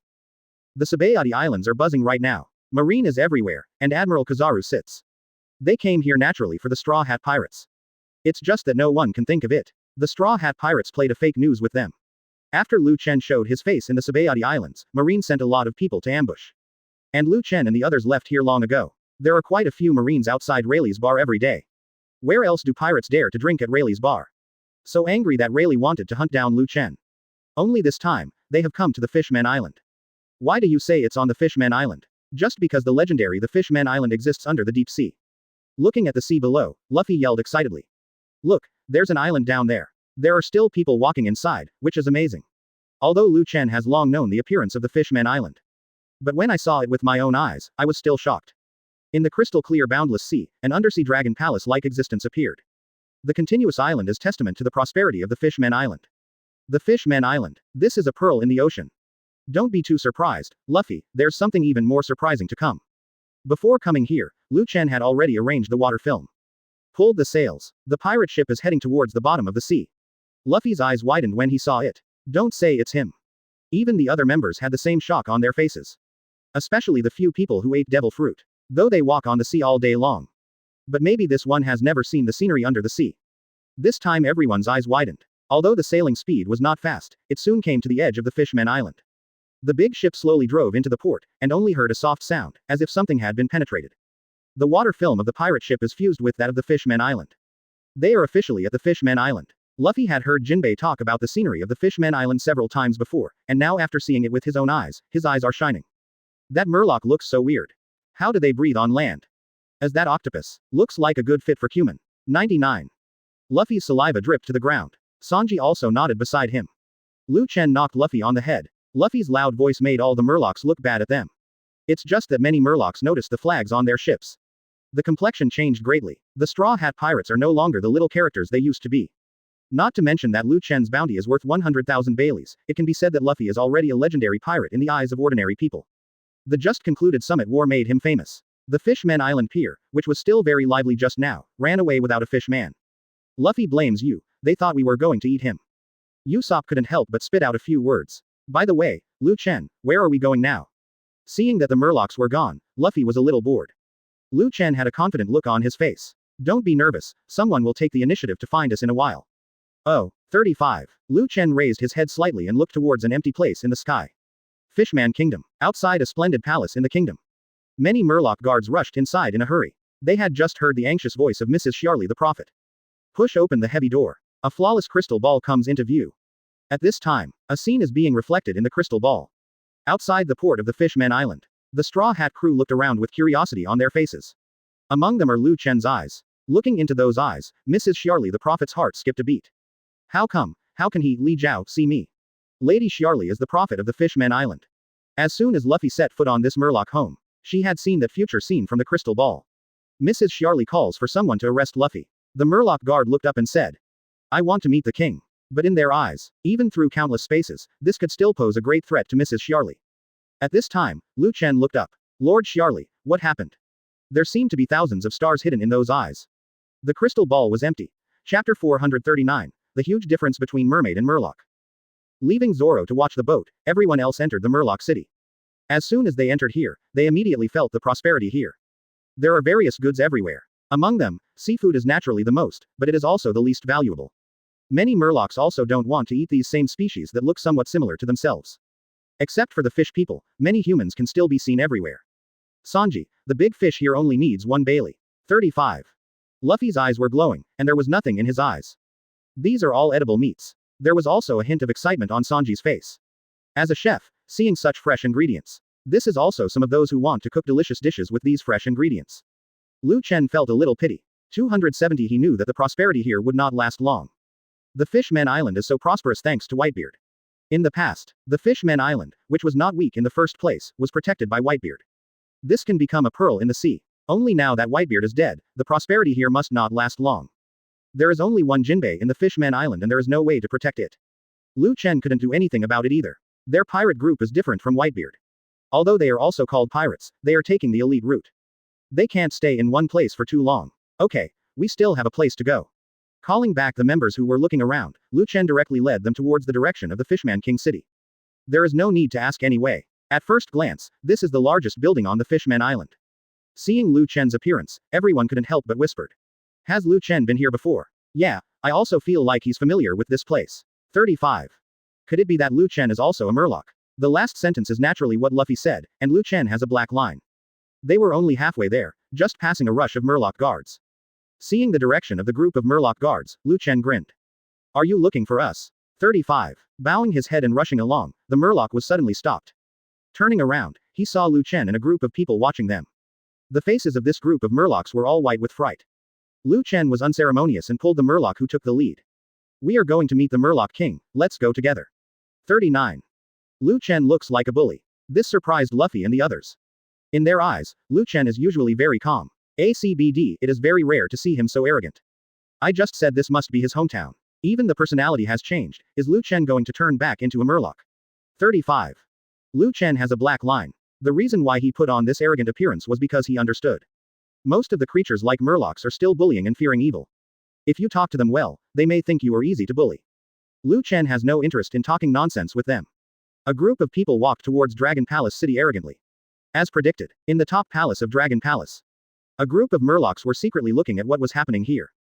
The Sabayati Islands are buzzing right now. Marine is everywhere, and Admiral Kizaru sits. They came here naturally for the Straw Hat Pirates. It's just that no one can think of it. The Straw Hat Pirates played a fake news with them. After Chen showed his face in the Sabayati Islands, Marine sent a lot of people to ambush. And Chen and the others left here long ago. There are quite a few Marines outside Rayleigh's bar every day. Where else do pirates dare to drink at Rayleigh's bar? So angry that Rayleigh wanted to hunt down Chen. Only this time, they have come to the Fishman Island. Why do you say it's on the Fishman Island? Just because the legendary the Fishman Island exists under the deep sea. Looking at the sea below, Luffy yelled excitedly. Look, there's an island down there. There are still people walking inside, which is amazing. Although Chen has long known the appearance of the Fishman Island. But when I saw it with my own eyes, I was still shocked. In the crystal clear boundless sea, an undersea dragon palace-like existence appeared. The continuous island is testament to the prosperity of the Fishman Island. The Fishman Island. This is a pearl in the ocean. Don't be too surprised, Luffy, there's something even more surprising to come. Before coming here, Chen had already arranged the water film. Pulled the sails. The pirate ship is heading towards the bottom of the sea. Luffy's eyes widened when he saw it. Don't say it's him. Even the other members had the same shock on their faces. Especially the few people who ate devil fruit. Though they walk on the sea all day long. But maybe this one has never seen the scenery under the sea. This time everyone's eyes widened. Although the sailing speed was not fast, it soon came to the edge of the Fishman Island. The big ship slowly drove into the port, and only heard a soft sound, as if something had been penetrated. The water film of the pirate ship is fused with that of the Fishman Island. They are officially at the Fishman Island. Luffy had heard Jinbei talk about the scenery of the Fishman Island several times before, and now after seeing it with his own eyes, his eyes are shining. That Murloc looks so weird. How do they breathe on land? As that octopus. Looks like a good fit for cumin. 99. Luffy's saliva dripped to the ground. Sanji also nodded beside him. Chen knocked Luffy on the head. Luffy's loud voice made all the Murlocs look bad at them. It's just that many Murlocs noticed the flags on their ships. The complexion changed greatly. The Straw Hat Pirates are no longer the little characters they used to be. Not to mention that Chen's bounty is worth 100,000 Baileys, it can be said that Luffy is already a legendary pirate in the eyes of ordinary people. The just concluded summit war made him famous. The Fishman Island pier, which was still very lively just now, ran away without a fishman. Luffy blames you, they thought we were going to eat him. Usopp couldn't help but spit out a few words. By the way, Chen, where are we going now? Seeing that the Murlocs were gone, Luffy was a little bored. Chen had a confident look on his face. Don't be nervous, someone will take the initiative to find us in a while. Oh, 35. Chen raised his head slightly and looked towards an empty place in the sky. Fishman Kingdom. Outside a splendid palace in the kingdom. Many Murloc guards rushed inside in a hurry. They had just heard the anxious voice of Mrs. Sharley the Prophet. Push open the heavy door. A flawless crystal ball comes into view. At this time, a scene is being reflected in the crystal ball. Outside the port of the Fishman Island. The Straw Hat crew looked around with curiosity on their faces. Among them are Chen's eyes. Looking into those eyes, Mrs. Sharley the Prophet's heart skipped a beat. How come? How can he, Li Jiao, see me? Lady Sharley is the prophet of the Fishman Island. As soon as Luffy set foot on this Murloc home, she had seen that future scene from the crystal ball. Mrs. Sharley calls for someone to arrest Luffy. The Murloc guard looked up and said, I want to meet the king. But in their eyes, even through countless spaces, this could still pose a great threat to Mrs. Sharley. At this time, Chen looked up. Lord Sharley, what happened? There seemed to be thousands of stars hidden in those eyes. The crystal ball was empty. Chapter 439. The huge difference between mermaid and Murloc. Leaving Zoro to watch the boat, everyone else entered the Murloc city. As soon as they entered here, they immediately felt the prosperity here. There are various goods everywhere. Among them, seafood is naturally the most, but it is also the least valuable. Many Murlocs also don't want to eat these same species that look somewhat similar to themselves. Except for the fish people, many humans can still be seen everywhere. Sanji, the big fish here only needs 1 Bailey. 35. Luffy's eyes were glowing, and there was nothing in his eyes. These are all edible meats. There was also a hint of excitement on Sanji's face. As a chef, seeing such fresh ingredients. This is also some of those who want to cook delicious dishes with these fresh ingredients. Chen felt a little pity. 270 He knew that the prosperity here would not last long. The Fishmen Island is so prosperous thanks to Whitebeard. In the past, the Fishmen Island, which was not weak in the first place, was protected by Whitebeard. This can become a pearl in the sea. Only now that Whitebeard is dead, the prosperity here must not last long. There is only one Jinbei in the Fishmen Island and there is no way to protect it. Chen couldn't do anything about it either. Their pirate group is different from Whitebeard. Although they are also called pirates, they are taking the elite route. They can't stay in one place for too long. Okay, we still have a place to go. Calling back the members who were looking around, Chen directly led them towards the direction of the Fishman King city. There is no need to ask anyway. At first glance, this is the largest building on the Fishman Island. Seeing Chen's appearance, everyone couldn't help but whispered. Has Chen been here before? Yeah, I also feel like he's familiar with this place. 35. Could it be that Chen is also a Murloc? The last sentence is naturally what Luffy said, and Chen has a black line. They were only halfway there, just passing a rush of Murloc guards. Seeing the direction of the group of Murloc guards, Chen grinned. Are you looking for us? 35. Bowing his head and rushing along, the Murloc was suddenly stopped. Turning around, he saw Chen and a group of people watching them. The faces of this group of Murlocs were all white with fright. Chen was unceremonious and pulled the Murloc who took the lead. We are going to meet the Murloc King, let's go together. 39. Chen looks like a bully. This surprised Luffy and the others. In their eyes, Chen is usually very calm. ACBD, it is very rare to see him so arrogant. I just said this must be his hometown. Even the personality has changed. Is Chen going to turn back into a Murloc? 35. Chen has a black line. The reason why he put on this arrogant appearance was because he understood. Most of the creatures like Murlocs are still bullying and fearing evil. If you talk to them well, they may think you are easy to bully. Chen has no interest in talking nonsense with them. A group of people walked towards Dragon Palace City arrogantly. As predicted, in the top palace of Dragon Palace, a group of Murlocs were secretly looking at what was happening here.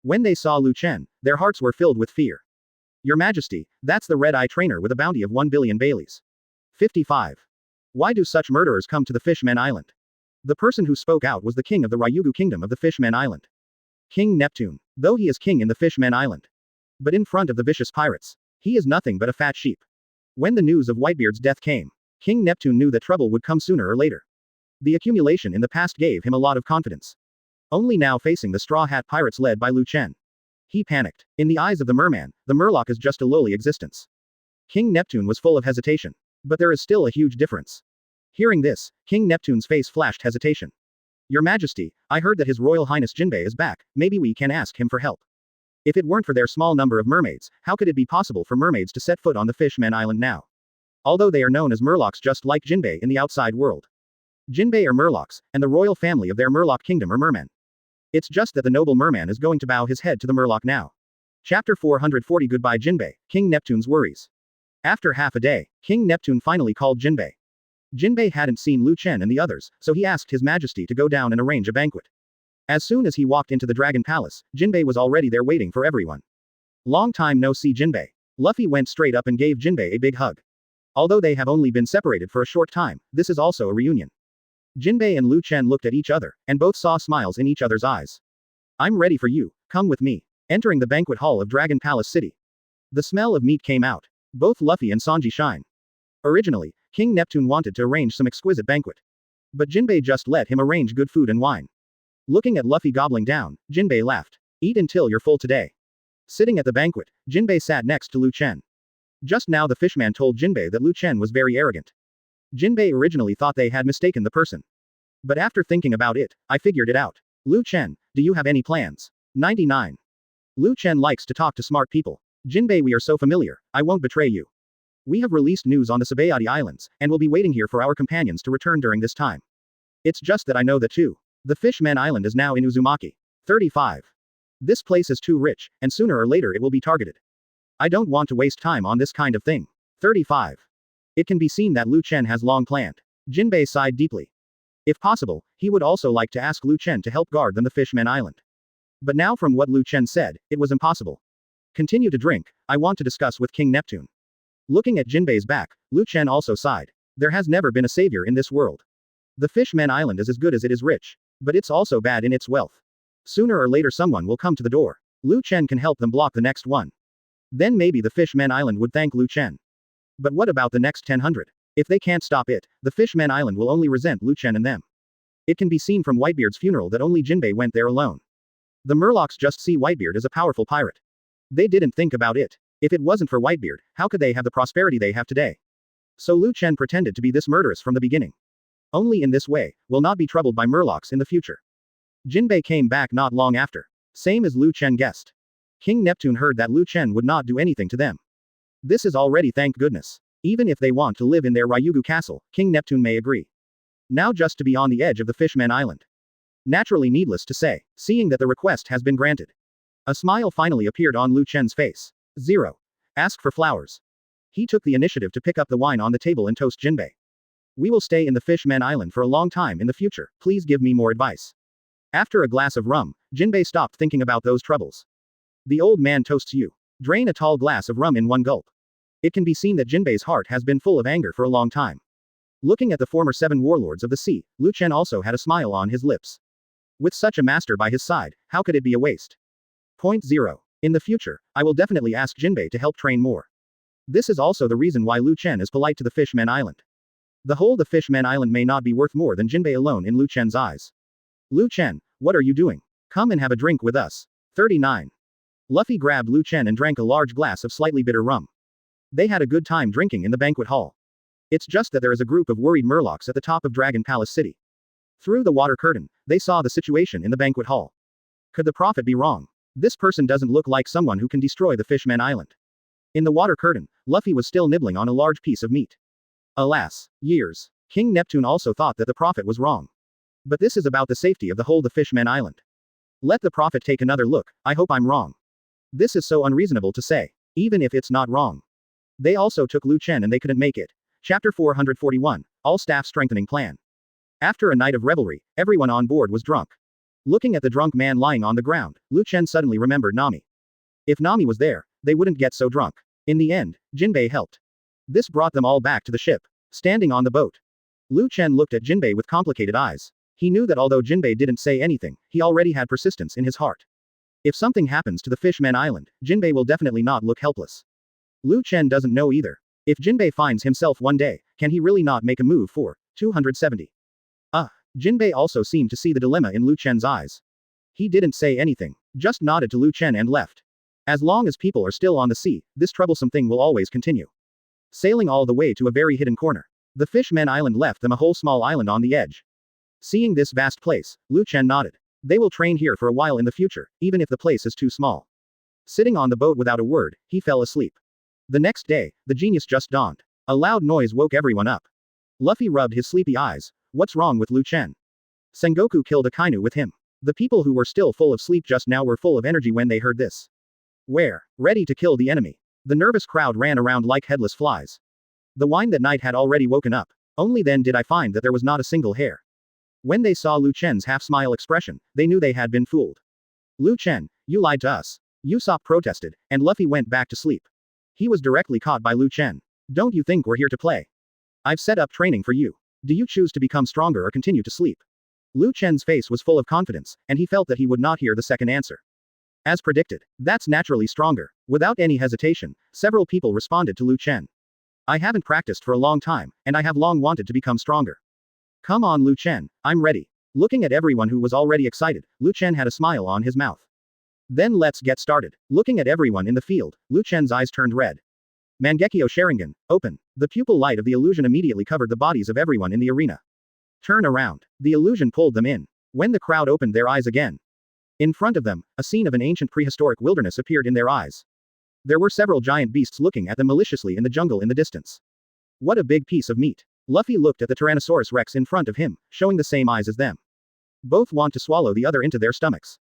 When they saw Chen, their hearts were filled with fear. Your Majesty, that's the Red Eye Trainer with a bounty of 1 billion Baileys. 55. Why do such murderers come to the Fishmen Island? The person who spoke out was the king of the Ryugu Kingdom of the Fishmen Island. King Neptune. Though he is king in the Fishmen Island. But in front of the vicious pirates, he is nothing but a fat sheep. When the news of Whitebeard's death came, King Neptune knew that trouble would come sooner or later. The accumulation in the past gave him a lot of confidence. Only now facing the Straw Hat Pirates led by Chen. He panicked. In the eyes of the merman, the Murloc is just a lowly existence. King Neptune was full of hesitation. But there is still a huge difference. Hearing this, King Neptune's face flashed hesitation. Your Majesty, I heard that His Royal Highness Jinbei is back, maybe we can ask him for help. If it weren't for their small number of mermaids, how could it be possible for mermaids to set foot on the Fishman Island now? Although they are known as Murlocs just like Jinbei in the outside world. Jinbei are Murlocs, and the royal family of their Murloc kingdom are mermen. It's just that the noble merman is going to bow his head to the Murloc now. Chapter 440 Goodbye Jinbei, King Neptune's worries. After half a day, King Neptune finally called Jinbei. Jinbei hadn't seen Chen and the others, so he asked His Majesty to go down and arrange a banquet. As soon as he walked into the Dragon Palace, Jinbei was already there waiting for everyone. Long time no see Jinbei. Luffy went straight up and gave Jinbei a big hug. Although they have only been separated for a short time, this is also a reunion. Jinbei and Chen looked at each other, and both saw smiles in each other's eyes. I'm ready for you, come with me. Entering the banquet hall of Dragon Palace City. The smell of meat came out. Both Luffy and Sanji shine. Originally, King Neptune wanted to arrange some exquisite banquet. But Jinbei just let him arrange good food and wine. Looking at Luffy gobbling down, Jinbei laughed. Eat until you're full today. Sitting at the banquet, Jinbei sat next to Chen. Just now the fishman told Jinbei that Chen was very arrogant. Jinbei originally thought they had mistaken the person. But after thinking about it, I figured it out. Chen, do you have any plans? 99. Chen likes to talk to smart people. Jinbei, we are so familiar, I won't betray you. We have released news on the Sabayati Islands, and will be waiting here for our companions to return during this time. It's just that I know that too. The Fishman Island is now in Uzumaki. 35. This place is too rich, and sooner or later it will be targeted. I don't want to waste time on this kind of thing. 35. It can be seen that Lu Chen has long planned. Jinbei sighed deeply. If possible, he would also like to ask Lu Chen to help guard them the Fishman Island. But now from what Lu Chen said, it was impossible. Continue to drink, I want to discuss with King Neptune. Looking at Jinbei's back, Lu Chen also sighed. There has never been a savior in this world. The Fishman Island is as good as it is rich. But it's also bad in its wealth. Sooner or later someone will come to the door. Lu Chen can help them block the next one. Then maybe the Fishman Island would thank Lu Chen. But what about the next 100? If they can't stop it, the Fishman Island will only resent Lu Chen and them. It can be seen from Whitebeard's funeral that only Jinbei went there alone. The Murlocs just see Whitebeard as a powerful pirate. They didn't think about it. If it wasn't for Whitebeard, how could they have the prosperity they have today? So Lu Chen pretended to be this murderous from the beginning. Only in this way, will not be troubled by Murlocs in the future. Jinbei came back not long after. Same as Lu Chen guessed. King Neptune heard that Lu Chen would not do anything to them. This is already thank goodness. Even if they want to live in their Ryugu castle, King Neptune may agree. Now just to be on the edge of the Fishman Island. Naturally needless to say, seeing that the request has been granted. A smile finally appeared on Lu Chen's face. Zero. Ask for flowers. He took the initiative to pick up the wine on the table and toast Jinbei. We will stay in the Fishman Island for a long time in the future, please give me more advice. After a glass of rum, Jinbei stopped thinking about those troubles. The old man toasts you. Drain a tall glass of rum in one gulp. It can be seen that Jinbei's heart has been full of anger for a long time. Looking at the former 7 warlords of the sea, Lu Chen also had a smile on his lips. With such a master by his side, how could it be a waste? Point 0. In the future, I will definitely ask Jinbei to help train more. This is also the reason why Lu Chen is polite to the Fishman Island. The whole the Fishman Island may not be worth more than Jinbei alone in Lu Chen's eyes. Lu Chen, what are you doing? Come and have a drink with us. 39. Luffy grabbed Lu Chen and drank a large glass of slightly bitter rum. They had a good time drinking in the banquet hall. It's just that there is a group of worried Murlocs at the top of Dragon Palace City. Through the water curtain, they saw the situation in the banquet hall. Could the prophet be wrong? This person doesn't look like someone who can destroy the Fishman Island. In the water curtain, Luffy was still nibbling on a large piece of meat. Alas, years. King Neptune also thought that the prophet was wrong. But this is about the safety of the whole the Fishman Island. Let the prophet take another look, I hope I'm wrong. This is so unreasonable to say. Even if it's not wrong. They also took Lu Chen and they couldn't make it. Chapter 441, All Staff Strengthening Plan. After a night of revelry, everyone on board was drunk. Looking at the drunk man lying on the ground, Lu Chen suddenly remembered Nami. If Nami was there, they wouldn't get so drunk. In the end, Jinbei helped. This brought them all back to the ship. Standing on the boat. Lu Chen looked at Jinbei with complicated eyes. He knew that although Jinbei didn't say anything, he already had persistence in his heart. If something happens to the Fishman Island, Jinbei will definitely not look helpless. Lu Chen doesn't know either. If Jinbei finds himself one day, can he really not make a move for 270? Jinbei also seemed to see the dilemma in Lu Chen's eyes. He didn't say anything, just nodded to Lu Chen and left. As long as people are still on the sea, this troublesome thing will always continue. Sailing all the way to a very hidden corner. The Fishman Island left them a whole small island on the edge. Seeing this vast place, Lu Chen nodded. They will train here for a while in the future, even if the place is too small. Sitting on the boat without a word, he fell asleep. The next day, the genius just dawned. A loud noise woke everyone up. Luffy rubbed his sleepy eyes. What's wrong with Lu Chen? Sengoku killed a Kainu with him. The people who were still full of sleep just now were full of energy when they heard this. Where? Ready to kill the enemy. The nervous crowd ran around like headless flies. The wine that night had already woken up. Only then did I find that there was not a single hair. When they saw Lu Chen's half-smile expression, they knew they had been fooled. Lu Chen, you lied to us. Usopp protested, and Luffy went back to sleep. He was directly caught by Lu Chen. Don't you think we're here to play? I've set up training for you. Do you choose to become stronger or continue to sleep? Lu Chen's face was full of confidence, and he felt that he would not hear the second answer. As predicted, that's naturally stronger. Without any hesitation, several people responded to Lu Chen. I haven't practiced for a long time, and I have long wanted to become stronger. Come on Lu Chen, I'm ready. Looking at everyone who was already excited, Lu Chen had a smile on his mouth. Then let's get started. Looking at everyone in the field, Lu Chen's eyes turned red. Mangekyo Sharingan, open. The pupil light of the illusion immediately covered the bodies of everyone in the arena. Turn around. The illusion pulled them in. When the crowd opened their eyes again. In front of them, a scene of an ancient prehistoric wilderness appeared in their eyes. There were several giant beasts looking at them maliciously in the jungle in the distance. What a big piece of meat. Luffy looked at the Tyrannosaurus Rex in front of him, showing the same eyes as them. Both want to swallow the other into their stomachs.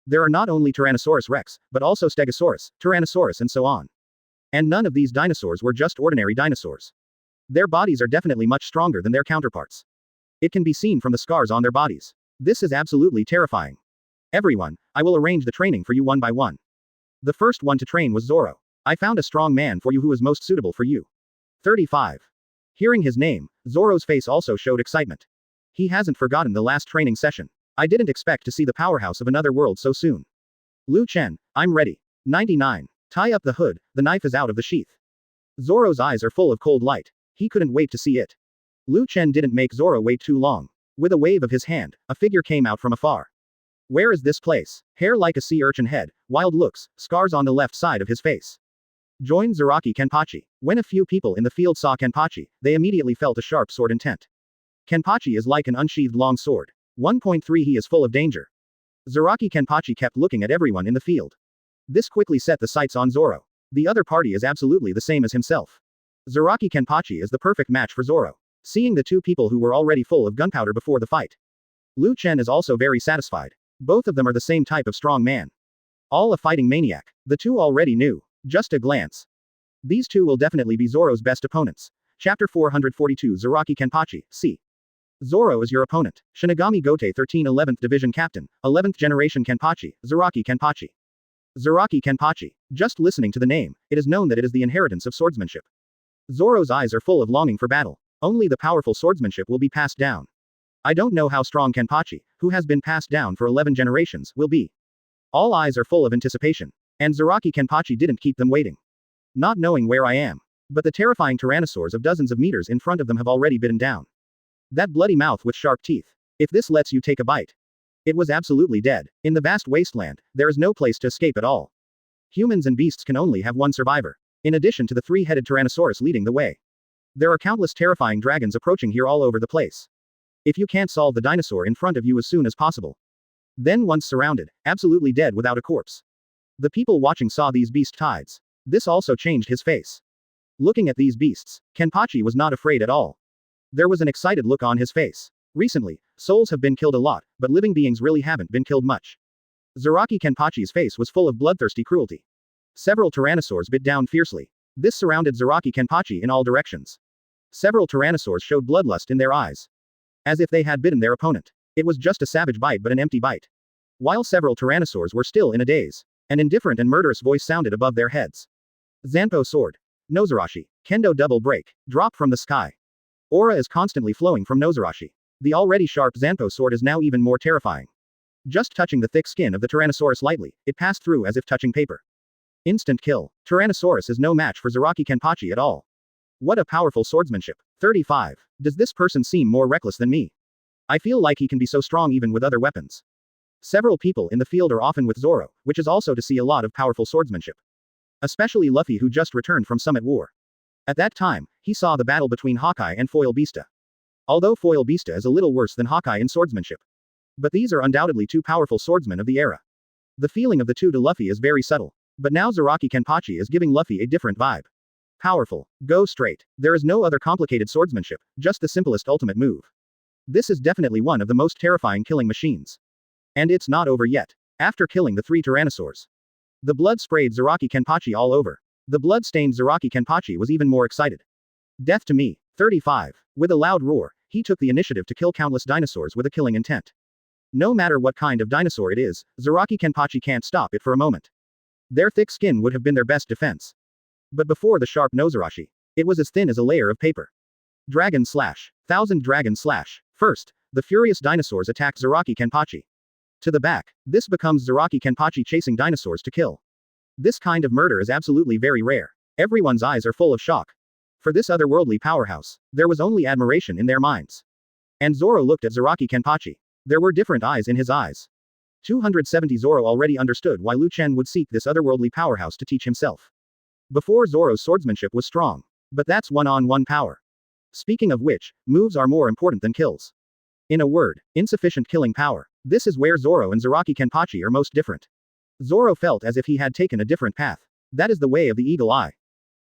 There are not only Tyrannosaurus Rex, but also Stegosaurus, Tyrannosaurus and so on. And none of these dinosaurs were just ordinary dinosaurs. Their bodies are definitely much stronger than their counterparts. It can be seen from the scars on their bodies. This is absolutely terrifying. Everyone, I will arrange the training for you one by one. The first one to train was Zoro. I found a strong man for you who is most suitable for you. 35. Hearing his name, Zoro's face also showed excitement. He hasn't forgotten the last training session. I didn't expect to see the powerhouse of another world so soon. Chen, I'm ready. 99. Tie up the hood, the knife is out of the sheath. Zoro's eyes are full of cold light. He couldn't wait to see it. Chen didn't make Zoro wait too long. With a wave of his hand, a figure came out from afar. Where is this place? Hair like a sea urchin head, wild looks, scars on the left side of his face. Join Zaraki Kenpachi. When a few people in the field saw Kenpachi, they immediately felt a sharp sword intent. Kenpachi is like an unsheathed long sword. 1.3 He is full of danger. Zaraki Kenpachi kept looking at everyone in the field. This quickly set the sights on Zoro. The other party is absolutely the same as himself. Zaraki Kenpachi is the perfect match for Zoro. Seeing the two people who were already full of gunpowder before the fight. Chen is also very satisfied. Both of them are the same type of strong man. All a fighting maniac. The two already knew. Just a glance. These two will definitely be Zoro's best opponents. Chapter 442 Zaraki Kenpachi, C. Zoro is your opponent. Shinigami Gote 13 11th Division Captain, 11th Generation Kenpachi, Zaraki Kenpachi. Zaraki Kenpachi. Just listening to the name, it is known that it is the inheritance of swordsmanship. Zoro's eyes are full of longing for battle. Only the powerful swordsmanship will be passed down. I don't know how strong Kenpachi, who has been passed down for 11 generations, will be. All eyes are full of anticipation. And Zaraki Kenpachi didn't keep them waiting. Not knowing where I am. But the terrifying tyrannosaurs of dozens of meters in front of them have already bitten down. That bloody mouth with sharp teeth. If this lets you take a bite. It was absolutely dead. In the vast wasteland, there is no place to escape at all. Humans and beasts can only have one survivor. In addition to the three-headed Tyrannosaurus leading the way. There are countless terrifying dragons approaching here all over the place. If you can't solve the dinosaur in front of you as soon as possible. Then once surrounded, absolutely dead without a corpse. The people watching saw these beast tides. This also changed his face. Looking at these beasts, Kenpachi was not afraid at all. There was an excited look on his face. Recently, souls have been killed a lot, but living beings really haven't been killed much. Zaraki Kenpachi's face was full of bloodthirsty cruelty. Several tyrannosaurs bit down fiercely. This surrounded Zaraki Kenpachi in all directions. Several tyrannosaurs showed bloodlust in their eyes. As if they had bitten their opponent. It was just a savage bite but an empty bite. While several tyrannosaurs were still in a daze. An indifferent and murderous voice sounded above their heads. Zanpo sword. Nozarashi. Kendo double break. Drop from the sky. Aura is constantly flowing from Nozarashi. The already sharp Zanpo sword is now even more terrifying. Just touching the thick skin of the Tyrannosaurus lightly, it passed through as if touching paper. Instant kill. Tyrannosaurus is no match for Zaraki Kenpachi at all. What a powerful swordsmanship. 35. Does this person seem more reckless than me? I feel like he can be so strong even with other weapons. Several people in the field are often with Zoro, which is also to see a lot of powerful swordsmanship. Especially Luffy who just returned from Summit War. At that time, he saw the battle between Hawkeye and Foil Beasta. Although Foil Beasta is a little worse than Hawkeye in swordsmanship. But these are undoubtedly two powerful swordsmen of the era. The feeling of the two to Luffy is very subtle. But now Zaraki Kenpachi is giving Luffy a different vibe. Powerful. Go straight. There is no other complicated swordsmanship, just the simplest ultimate move. This is definitely one of the most terrifying killing machines. And it's not over yet. After killing the three tyrannosaurs. The blood sprayed Zaraki Kenpachi all over. The blood-stained Zaraki Kenpachi was even more excited. Death to me. 35. With a loud roar, he took the initiative to kill countless dinosaurs with a killing intent. No matter what kind of dinosaur it is, Zaraki Kenpachi can't stop it for a moment. Their thick skin would have been their best defense. But before the sharp Nozarashi, it was as thin as a layer of paper. Dragon slash. 1000 dragon slash. First, the furious dinosaurs attacked Zaraki Kenpachi. To the back, this becomes Zaraki Kenpachi chasing dinosaurs to kill. This kind of murder is absolutely very rare. Everyone's eyes are full of shock. For this otherworldly powerhouse, there was only admiration in their minds. And Zoro looked at Zaraki Kenpachi. There were different eyes in his eyes. 270 Zoro already understood why Chen would seek this otherworldly powerhouse to teach himself. Before Zoro's swordsmanship was strong. But that's one-on-one power. Speaking of which, moves are more important than kills. In a word, insufficient killing power. This is where Zoro and Zaraki Kenpachi are most different. Zoro felt as if he had taken a different path. That is the way of the eagle eye.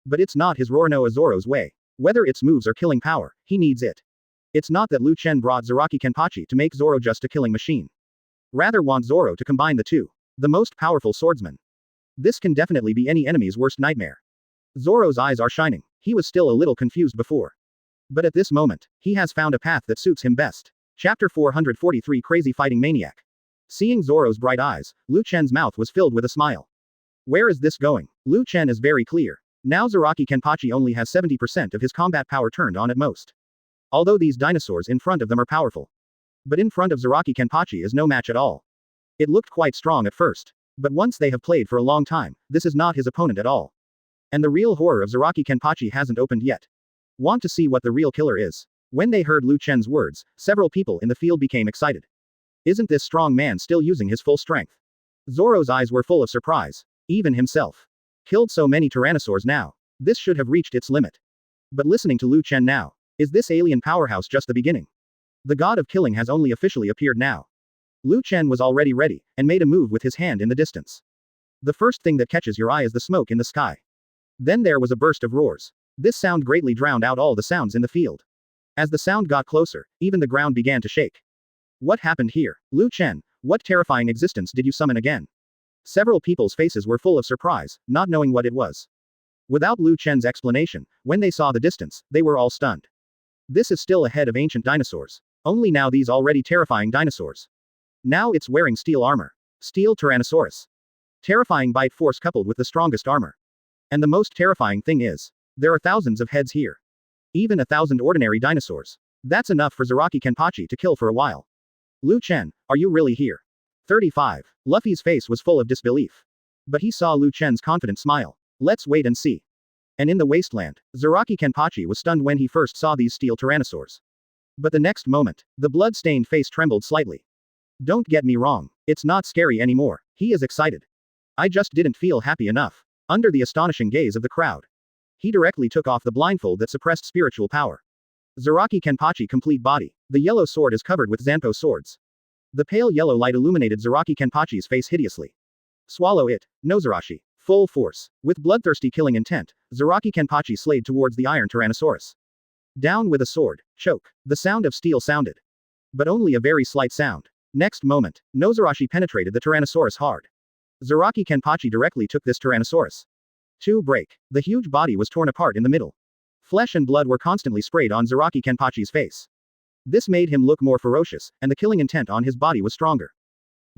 But it's not his Roronoa Zoro's way. Whether it's moves or killing power, he needs it. It's not that Chen brought Zaraki Kenpachi to make Zoro just a killing machine. Rather want Zoro to combine the two. The most powerful swordsman. This can definitely be any enemy's worst nightmare. Zoro's eyes are shining. He was still a little confused before. But at this moment, he has found a path that suits him best. Chapter 443 Crazy Fighting Maniac. Seeing Zoro's bright eyes, Lu Chen's mouth was filled with a smile. Where is this going? Lu Chen is very clear. Now Zaraki Kenpachi only has 70% of his combat power turned on at most. Although these dinosaurs in front of them are powerful. But in front of Zaraki Kenpachi is no match at all. It looked quite strong at first. But once they have played for a long time, this is not his opponent at all. And the real horror of Zaraki Kenpachi hasn't opened yet. Want to see what the real killer is? When they heard Lu Chen's words, several people in the field became excited. Isn't this strong man still using his full strength? Zoro's eyes were full of surprise. Even himself. Killed so many tyrannosaurs now. This should have reached its limit. But listening to Lu Chen now, is this alien powerhouse just the beginning? The god of killing has only officially appeared now. Lu Chen was already ready, and made a move with his hand in the distance. The first thing that catches your eye is the smoke in the sky. Then there was a burst of roars. This sound greatly drowned out all the sounds in the field. As the sound got closer, even the ground began to shake. What happened here? Lu Chen, what terrifying existence did you summon again? Several people's faces were full of surprise, not knowing what it was. Without Lu Chen's explanation, when they saw the distance, they were all stunned. This is still ahead of ancient dinosaurs. Only now these already terrifying dinosaurs. Now it's wearing steel armor. Steel Tyrannosaurus. Terrifying bite force coupled with the strongest armor. And the most terrifying thing is, there are thousands of heads here. Even 1,000 ordinary dinosaurs. That's enough for Zaraki Kenpachi to kill for a while. Lu Chen, are you really here? 35. Luffy's face was full of disbelief. But he saw Lu Chen's confident smile. Let's wait and see. And in the wasteland, Zaraki Kenpachi was stunned when he first saw these steel tyrannosaurs. But the next moment, the blood-stained face trembled slightly. Don't get me wrong, it's not scary anymore, he is excited. I just didn't feel happy enough. Under the astonishing gaze of the crowd. He directly took off the blindfold that suppressed spiritual power. Zaraki Kenpachi complete body. The yellow sword is covered with Zanpo swords. The pale yellow light illuminated Zaraki Kenpachi's face hideously. Swallow it, Nozarashi. Full force. With bloodthirsty killing intent, Zaraki Kenpachi slayed towards the iron Tyrannosaurus. Down with a sword. Choke. The sound of steel sounded. But only a very slight sound. Next moment, Nozarashi penetrated the Tyrannosaurus hard. Zaraki Kenpachi directly took this Tyrannosaurus. To break. The huge body was torn apart in the middle. Flesh and blood were constantly sprayed on Zaraki Kenpachi's face. This made him look more ferocious, and the killing intent on his body was stronger.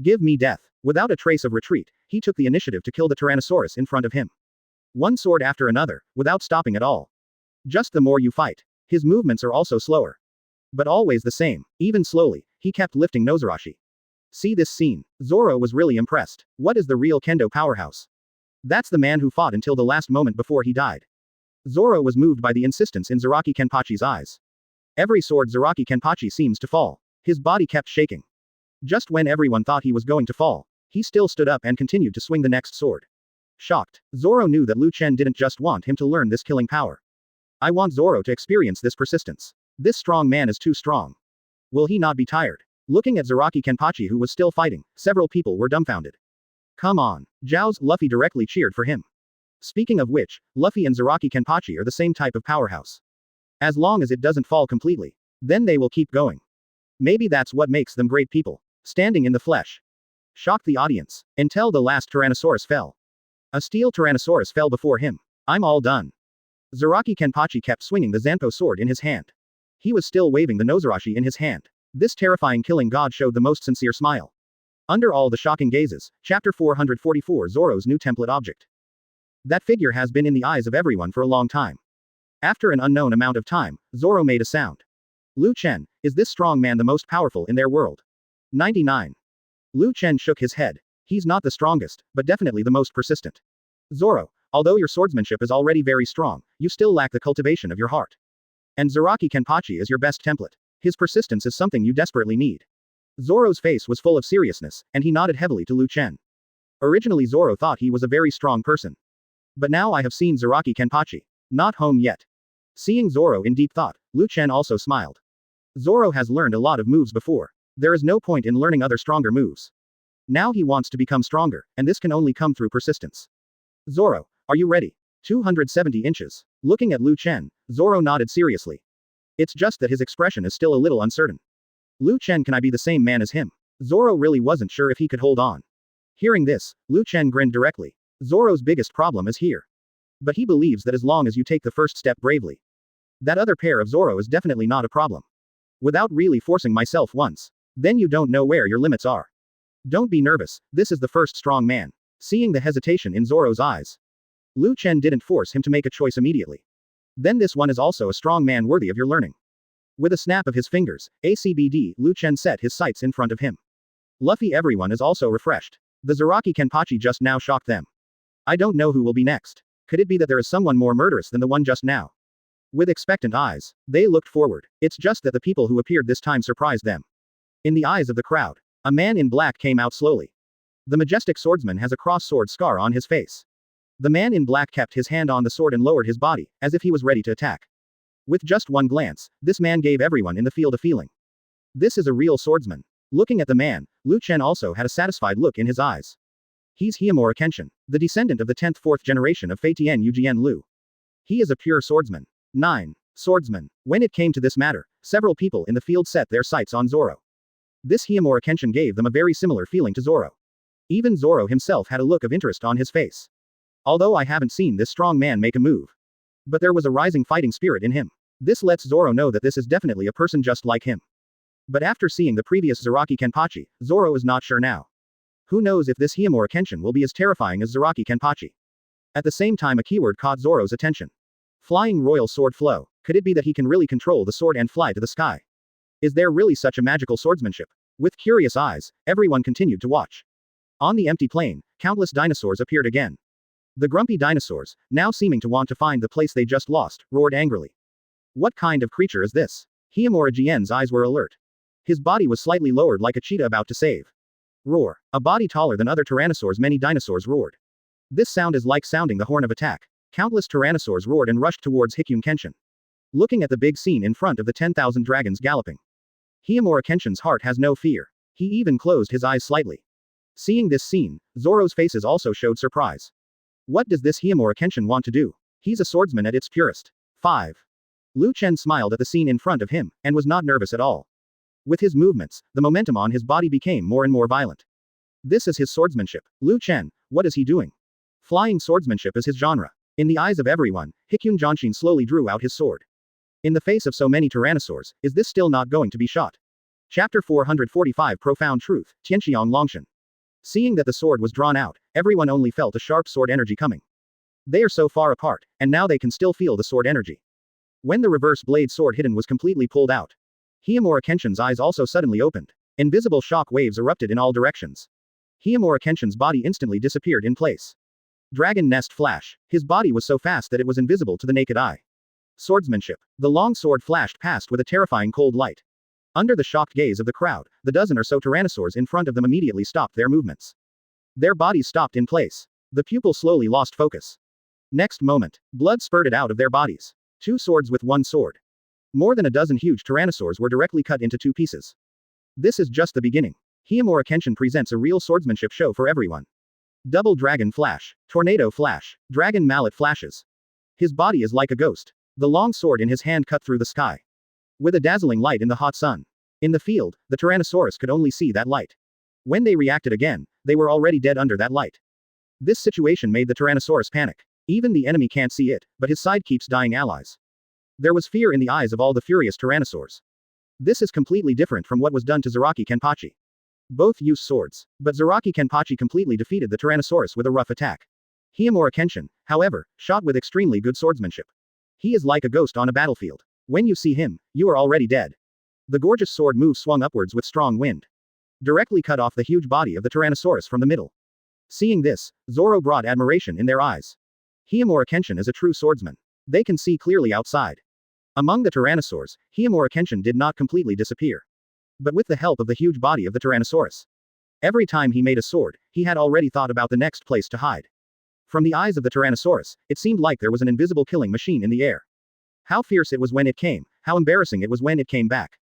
Give me death. Without a trace of retreat, he took the initiative to kill the Tyrannosaurus in front of him. One sword after another, without stopping at all. Just the more you fight. His movements are also slower. But always the same, even slowly, he kept lifting Nozarashi. See this scene. Zoro was really impressed. What is the real kendo powerhouse? That's the man who fought until the last moment before he died. Zoro was moved by the insistence in Zaraki Kenpachi's eyes. Every sword Zaraki Kenpachi seems to fall. His body kept shaking. Just when everyone thought he was going to fall, he still stood up and continued to swing the next sword. Shocked, Zoro knew that Lu Chen didn't just want him to learn this killing power. I want Zoro to experience this persistence. This strong man is too strong. Will he not be tired? Looking at Zaraki Kenpachi who was still fighting, several people were dumbfounded. Come on. Zhao's Luffy directly cheered for him. Speaking of which, Luffy and Zaraki Kenpachi are the same type of powerhouse. As long as it doesn't fall completely, then they will keep going. Maybe that's what makes them great people. Standing in the flesh. Shocked the audience, until the last Tyrannosaurus fell. A steel Tyrannosaurus fell before him. I'm all done. Zaraki Kenpachi kept swinging the Zanpo sword in his hand. He was still waving the Nozarashi in his hand. This terrifying killing god showed the most sincere smile. Under all the shocking gazes, Chapter 444 Zoro's new template object. That figure has been in the eyes of everyone for a long time. After an unknown amount of time, Zoro made a sound. Lu Chen, is this strong man the most powerful in their world? 99. Lu Chen shook his head. He's not the strongest, but definitely the most persistent. Zoro, although your swordsmanship is already very strong, you still lack the cultivation of your heart. And Zaraki Kenpachi is your best template. His persistence is something you desperately need. Zoro's face was full of seriousness, and he nodded heavily to Lu Chen. Originally Zoro thought he was a very strong person. But now I have seen Zaraki Kenpachi. Not home yet. Seeing Zoro in deep thought, Lu Chen also smiled. Zoro has learned a lot of moves before. There is no point in learning other stronger moves. Now he wants to become stronger, and this can only come through persistence. Zoro, are you ready? 270 inches. Looking at Lu Chen, Zoro nodded seriously. It's just that his expression is still a little uncertain. Lu Chen, can I be the same man as him? Zoro really wasn't sure if he could hold on. Hearing this, Lu Chen grinned directly. Zoro's biggest problem is here. But he believes that as long as you take the first step bravely, that other pair of Zoro is definitely not a problem. Without really forcing myself once, then you don't know where your limits are. Don't be nervous, this is the first strong man. Seeing the hesitation in Zoro's eyes, Chen didn't force him to make a choice immediately. Then this one is also a strong man worthy of your learning. With a snap of his fingers, ACBD, Chen set his sights in front of him. Luffy, everyone is also refreshed. The Zaraki Kenpachi just now shocked them. I don't know who will be next. Could it be that there is someone more murderous than the one just now? With expectant eyes, they looked forward. It's just that the people who appeared this time surprised them. In the eyes of the crowd, a man in black came out slowly. The majestic swordsman has a cross-sword scar on his face. The man in black kept his hand on the sword and lowered his body, as if he was ready to attack. With just one glance, this man gave everyone in the field a feeling. This is a real swordsman. Looking at the man, Chen also had a satisfied look in his eyes. He's Hyamura Kenshin, the descendant of the 10th fourth generation of Feitian Ugien Lu. He is a pure swordsman. 9. Swordsman. When it came to this matter, several people in the field set their sights on Zoro. This Hyamura Kenshin gave them a very similar feeling to Zoro. Even Zoro himself had a look of interest on his face. Although I haven't seen this strong man make a move. But there was a rising fighting spirit in him. This lets Zoro know that this is definitely a person just like him. But after seeing the previous Zaraki Kenpachi, Zoro is not sure now. Who knows if this Hyamura Kenshin will be as terrifying as Zaraki Kenpachi. At the same time, a keyword caught Zoro's attention. Flying royal sword flow. Could it be that he can really control the sword and fly to the sky? Is there really such a magical swordsmanship? With curious eyes, everyone continued to watch. On the empty plain, countless dinosaurs appeared again. The grumpy dinosaurs, now seeming to want to find the place they just lost, roared angrily. What kind of creature is this? Hyamura Jien's eyes were alert. His body was slightly lowered like a cheetah about to save. Roar. A body taller than other tyrannosaurs, many dinosaurs roared. This sound is like sounding the horn of attack. Countless tyrannosaurs roared and rushed towards Hyakun Kenshin. Looking at the big scene in front of the 10,000 dragons galloping. Hyamura Kenshin's heart has no fear. He even closed his eyes slightly. Seeing this scene, Zoro's faces also showed surprise. What does this Hyamura Kenshin want to do? He's a swordsman at its purest. 5. Chen smiled at the scene in front of him, and was not nervous at all. With his movements, the momentum on his body became more and more violent. This is his swordsmanship. Chen, what is he doing? Flying swordsmanship is his genre. In the eyes of everyone, Hyakun Janshin slowly drew out his sword. In the face of so many tyrannosaurs, is this still not going to be shot? Chapter 445 Profound Truth, Tianxiang Longshan. Seeing that the sword was drawn out, everyone only felt a sharp sword energy coming. They are so far apart, and now they can still feel the sword energy. When the reverse blade sword hidden was completely pulled out, Hyamura Kenshin's eyes also suddenly opened. Invisible shock waves erupted in all directions. Hyamura Kenshin's body instantly disappeared in place. Dragon Nest Flash. His body was so fast that it was invisible to the naked eye. Swordsmanship. The long sword flashed past with a terrifying cold light. Under the shocked gaze of the crowd, the dozen or so tyrannosaurs in front of them immediately stopped their movements. Their bodies stopped in place. The pupil slowly lost focus. Next moment, blood spurted out of their bodies. 2 swords with 1 sword. More than a dozen huge tyrannosaurs were directly cut into 2 pieces. This is just the beginning. Hyamura Kenshin presents a real swordsmanship show for everyone. Double Dragon Flash. Tornado Flash. Dragon Mallet flashes. His body is like a ghost. The long sword in his hand cut through the sky. With a dazzling light in the hot sun. In the field, the Tyrannosaurus could only see that light. When they reacted again, they were already dead under that light. This situation made the Tyrannosaurus panic. Even the enemy can't see it, but his side keeps dying allies. There was fear in the eyes of all the furious Tyrannosaurs. This is completely different from what was done to Zaraki Kenpachi. Both used swords, but Zaraki Kenpachi completely defeated the Tyrannosaurus with a rough attack. Hyamura Kenshin, however, shot with extremely good swordsmanship. He is like a ghost on a battlefield. When you see him, you are already dead. The gorgeous sword move swung upwards with strong wind. Directly cut off the huge body of the Tyrannosaurus from the middle. Seeing this, Zoro brought admiration in their eyes. Hyamura Kenshin is a true swordsman. They can see clearly outside. Among the Tyrannosaurs, Hyamura Kenshin did not completely disappear. But with the help of the huge body of the Tyrannosaurus. Every time he made a sword, he had already thought about the next place to hide. From the eyes of the Tyrannosaurus, it seemed like there was an invisible killing machine in the air. How fierce it was when it came, how embarrassing it was when it came back.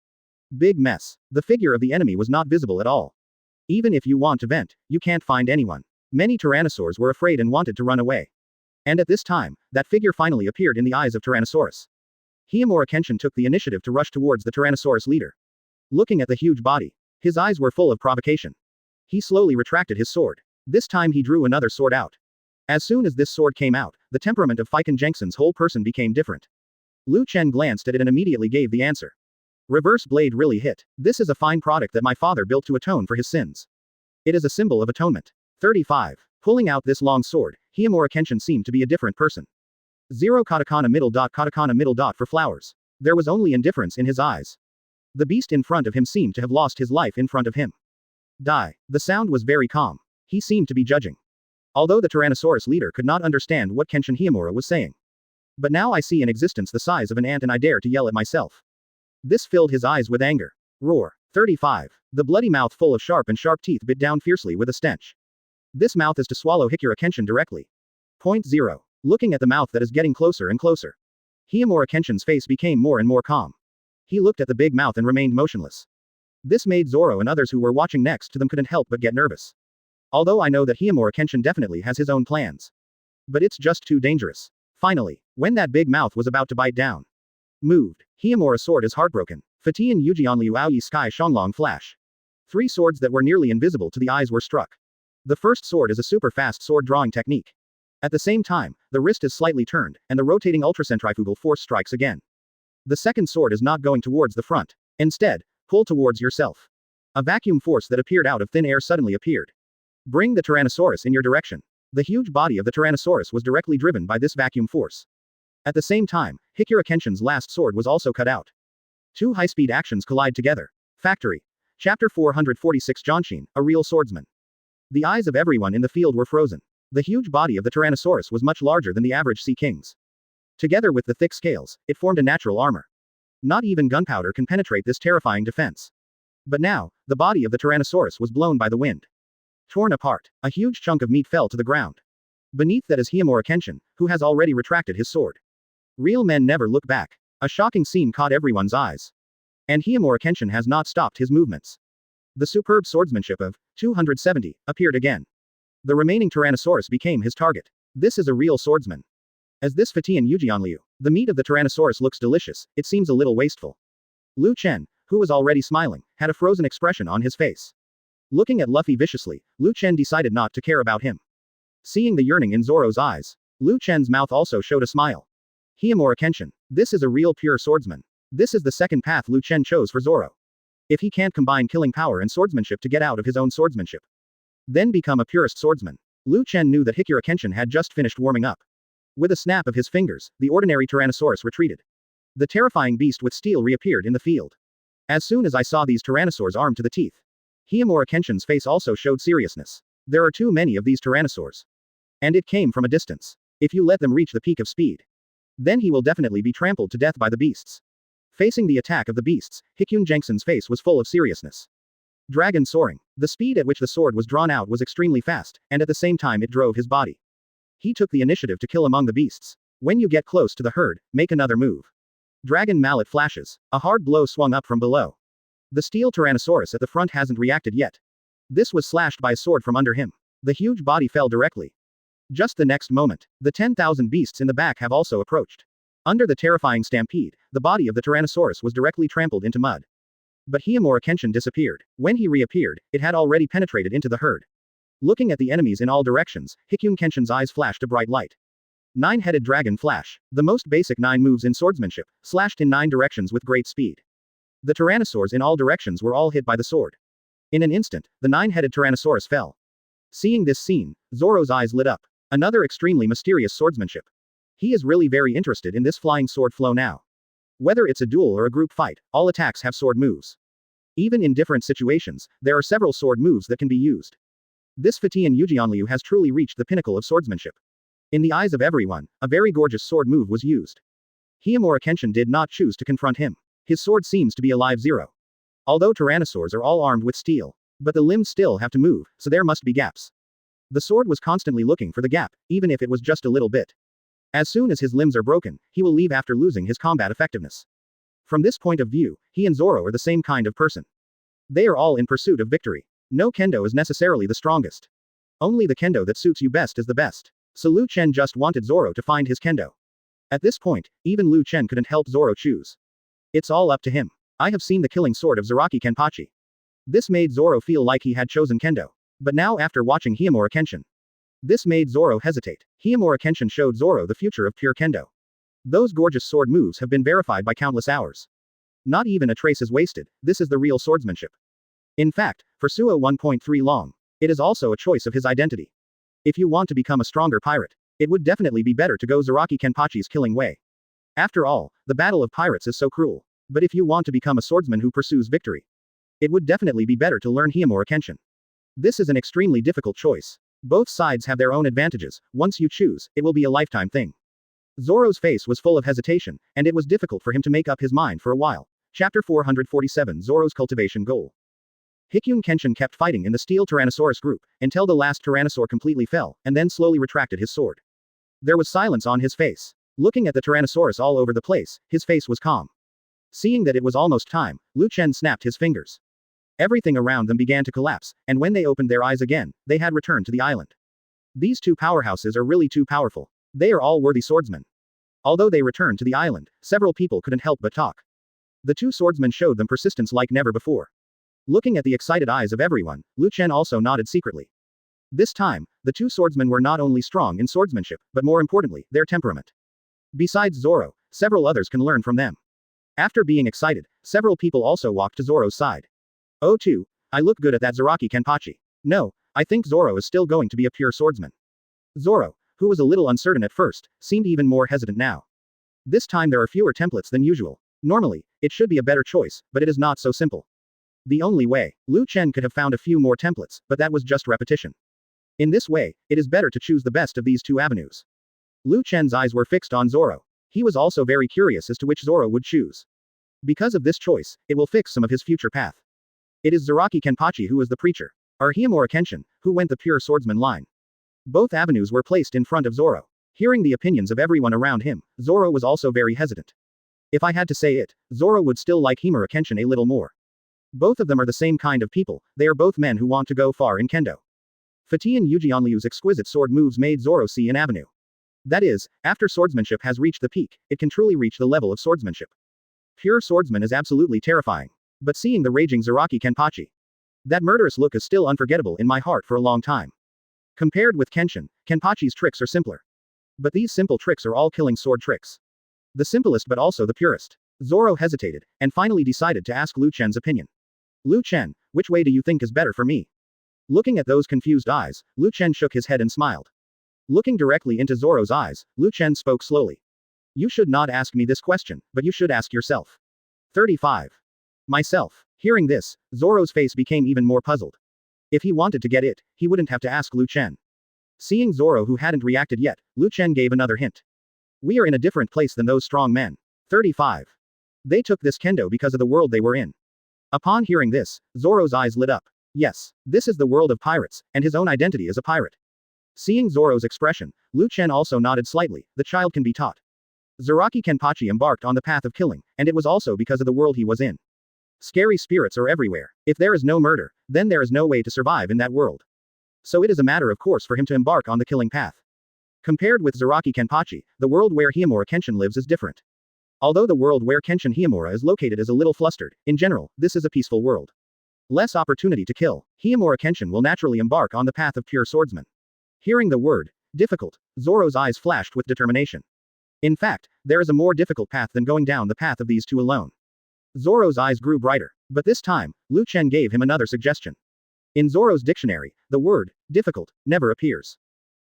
Big mess. The figure of the enemy was not visible at all. Even if you want to vent, you can't find anyone. Many Tyrannosaurs were afraid and wanted to run away. And at this time, that figure finally appeared in the eyes of Tyrannosaurus. Hyamura Kenshin took the initiative to rush towards the Tyrannosaurus leader. Looking at the huge body, his eyes were full of provocation. He slowly retracted his sword. This time he drew another sword out. As soon as this sword came out, the temperament of Feiken Jenkson's whole person became different. Lu Chen glanced at it and immediately gave the answer. Reverse blade really hit. This is a fine product that my father built to atone for his sins. It is a symbol of atonement. 35. Pulling out this long sword, Hiyamura Kenshin seemed to be a different person. 0 katakana middle dot for flowers. There was only indifference in his eyes. The beast in front of him seemed to have lost his life in front of him. Die. The sound was very calm. He seemed to be judging. Although the Tyrannosaurus leader could not understand what Kenshin Hiyamura was saying. But now I see an existence the size of an ant and I dare to yell at myself. This filled his eyes with anger. Roar. 35. The bloody mouth full of sharp teeth bit down fiercely with a stench. This mouth is to swallow Hikura Kenshin directly. Point 0. Looking at the mouth that is getting closer and closer. Hiyamura Kenshin's face became more and more calm. He looked at the big mouth and remained motionless. This made Zoro and others who were watching next to them couldn't help but get nervous. Although I know that Hiyamura Kenshin definitely has his own plans. But it's just too dangerous. Finally, when that big mouth was about to bite down. Moved. Hiyamura's sword is heartbroken. Fatian Yujianliu Aoyi Sky Shanglong Flash. 3 swords that were nearly invisible to the eyes were struck. The first sword is a super fast sword drawing technique. At the same time, the wrist is slightly turned, and the rotating ultracentrifugal force strikes again. The second sword is not going towards the front. Instead, pull towards yourself. A vacuum force that appeared out of thin air suddenly appeared. Bring the Tyrannosaurus in your direction. The huge body of the Tyrannosaurus was directly driven by this vacuum force. At the same time, Hikura Kenshin's last sword was also cut out. 2 high-speed actions collide together. Factory. Chapter 446 Jonshin, a real swordsman. The eyes of everyone in the field were frozen. The huge body of the Tyrannosaurus was much larger than the average sea king's. Together with the thick scales, it formed a natural armor. Not even gunpowder can penetrate this terrifying defense. But now, the body of the Tyrannosaurus was blown by the wind. Torn apart, a huge chunk of meat fell to the ground. Beneath that is Hiyamura Kenshin, who has already retracted his sword. Real men never look back. A shocking scene caught everyone's eyes. And Hiyamura Kenshin has not stopped his movements. The superb swordsmanship of 270 appeared again. The remaining Tyrannosaurus became his target. This is a real swordsman. As this Fatian Yujianliu, the meat of the Tyrannosaurus looks delicious, it seems a little wasteful. Lu Chen, who was already smiling, had a frozen expression on his face. Looking at Luffy viciously, Lu Chen decided not to care about him. Seeing the yearning in Zoro's eyes, Lu Chen's mouth also showed a smile. Hiyamura Kenshin, this is a real pure swordsman. This is the second path Lu Chen chose for Zoro. If he can't combine killing power and swordsmanship to get out of his own swordsmanship, then become a purist swordsman. Lu Chen knew that Hikura Kenshin had just finished warming up. With a snap of his fingers, the ordinary Tyrannosaurus retreated. The terrifying beast with steel reappeared in the field. As soon as I saw these Tyrannosaurs armed to the teeth, Hiyamura Kenshin's face also showed seriousness. There are too many of these Tyrannosaurs. And it came from a distance. If you let them reach the peak of speed, then he will definitely be trampled to death by the beasts. Facing the attack of the beasts, Hikun Jenkson's face was full of seriousness. Dragon soaring. The speed at which the sword was drawn out was extremely fast, and at the same time it drove his body. He took the initiative to kill among the beasts. When you get close to the herd, make another move. Dragon mallet flashes. A hard blow swung up from below. The steel Tyrannosaurus at the front hasn't reacted yet. This was slashed by a sword from under him. The huge body fell directly. Just the next moment, the 10,000 beasts in the back have also approached. Under the terrifying stampede, the body of the Tyrannosaurus was directly trampled into mud. But Hiyamura Kenshin disappeared. When he reappeared, it had already penetrated into the herd. Looking at the enemies in all directions, Hikun Kenshin's eyes flashed a bright light. 9-headed dragon flash. The most basic 9 moves in swordsmanship, slashed in 9 directions with great speed. The Tyrannosaurs in all directions were all hit by the sword. In an instant, the 9-headed Tyrannosaurus fell. Seeing this scene, Zoro's eyes lit up. Another extremely mysterious swordsmanship. He is really very interested in this flying sword flow now. Whether it's a duel or a group fight, all attacks have sword moves. Even in different situations, there are several sword moves that can be used. This Fatian Yujianliu has truly reached the pinnacle of swordsmanship. In the eyes of everyone, a very gorgeous sword move was used. Hiyamura Kenshin did not choose to confront him. His sword seems to be a live zero. Although Tyrannosaurs are all armed with steel, but the limbs still have to move, so there must be gaps. The sword was constantly looking for the gap, even if it was just a little bit. As soon as his limbs are broken, he will leave after losing his combat effectiveness. From this point of view, he and Zoro are the same kind of person. They are all in pursuit of victory. No kendo is necessarily the strongest. Only the kendo that suits you best is the best. So Lu Chen just wanted Zoro to find his kendo. At this point, even Lu Chen couldn't help Zoro choose. It's all up to him. I have seen the killing sword of Zaraki Kenpachi. This made Zoro feel like he had chosen kendo. But now after watching Hiyamura Kenshin, This made Zoro hesitate. Himura Kenshin showed Zoro the future of pure kendo. Those gorgeous sword moves have been verified by countless hours. Not even a trace is wasted. This is the real swordsmanship. In fact, for Suo 1.3 long, it is also a choice of his identity. If you want to become a stronger pirate, it would definitely be better to go Zaraki Kenpachi's killing way. After all, the battle of pirates is so cruel. But if you want to become a swordsman who pursues victory, it would definitely be better to learn Himura Kenshin. This is an extremely difficult choice. Both sides have their own advantages. Once you choose, it will be a lifetime thing. Zoro's face was full of hesitation, and it was difficult for him to make up his mind for a while. Chapter 447 Zoro's Cultivation Goal. Hikkyun Kenshin kept fighting in the Steel Tyrannosaurus group, until the last Tyrannosaur completely fell, and then slowly retracted his sword. There was silence on his face. Looking at the Tyrannosaurus all over the place, his face was calm. Seeing that it was almost time, Chen snapped his fingers. Everything around them began to collapse, and when they opened their eyes again, they had returned to the island. These two powerhouses are really too powerful. They are all worthy swordsmen. Although they returned to the island, several people couldn't help but talk. The two swordsmen showed them persistence like never before. Looking at the excited eyes of everyone, Chen also nodded secretly. This time, the two swordsmen were not only strong in swordsmanship, but more importantly, their temperament. Besides Zoro, several others can learn from them. After being excited, several people also walked to Zoro's side. Oh too, I look good at that Zaraki Kenpachi. No, I think Zoro is still going to be a pure swordsman. Zoro, who was a little uncertain at first, seemed even more hesitant now. This time there are fewer templates than usual. Normally, it should be a better choice, but it is not so simple. The only way, Chen could have found a few more templates, but that was just repetition. In this way, it is better to choose the best of these two avenues. Chen's eyes were fixed on Zoro. He was also very curious as to which Zoro would choose. Because of this choice, it will fix some of his future path. It is Zaraki Kenpachi who is the preacher, or Himura Kenshin, who went the pure swordsman line. Both avenues were placed in front of Zoro. Hearing the opinions of everyone around him, Zoro was also very hesitant. If I had to say it, Zoro would still like Himura Kenshin a little more. Both of them are the same kind of people, they are both men who want to go far in kendo. Fatian Yugionliu's exquisite sword moves made Zoro see an avenue. That is, after swordsmanship has reached the peak, it can truly reach the level of swordsmanship. Pure swordsman is absolutely terrifying. But seeing the raging Zaraki Kenpachi, that murderous look is still unforgettable in my heart for a long time. Compared with Kenshin, Kenpachi's tricks are simpler. But these simple tricks are all killing sword tricks. The simplest but also the purest. Zoro hesitated, and finally decided to ask Chen's opinion. Chen, which way do you think is better for me? Looking at those confused eyes, Chen shook his head and smiled. Looking directly into Zoro's eyes, Chen spoke slowly. You should not ask me this question, but you should ask yourself. 35. Myself. Hearing this, Zoro's face became even more puzzled. If he wanted to get it, he wouldn't have to ask Chen. Seeing Zoro who hadn't reacted yet, Chen gave another hint. We are in a different place than those strong men. 35. They took this kendo because of the world they were in. Upon hearing this, Zoro's eyes lit up. Yes, this is the world of pirates, and his own identity is a pirate. Seeing Zoro's expression, Chen also nodded slightly. The child can be taught. Zaraki Kenpachi embarked on the path of killing, and it was also because of the world he was in. Scary spirits are everywhere. If there is no murder, then there is no way to survive in that world. So it is a matter of course for him to embark on the killing path. Compared with Zaraki Kenpachi, the world where Himura Kenshin lives is different. Although the world where Kenshin Himura is located is a little flustered, in general, this is a peaceful world. Less opportunity to kill, Himura Kenshin will naturally embark on the path of pure swordsman. Hearing the word, difficult, Zoro's eyes flashed with determination. In fact, there is a more difficult path than going down the path of these two alone. Zoro's eyes grew brighter, but this time, Chen gave him another suggestion. In Zoro's dictionary, the word, difficult, never appears.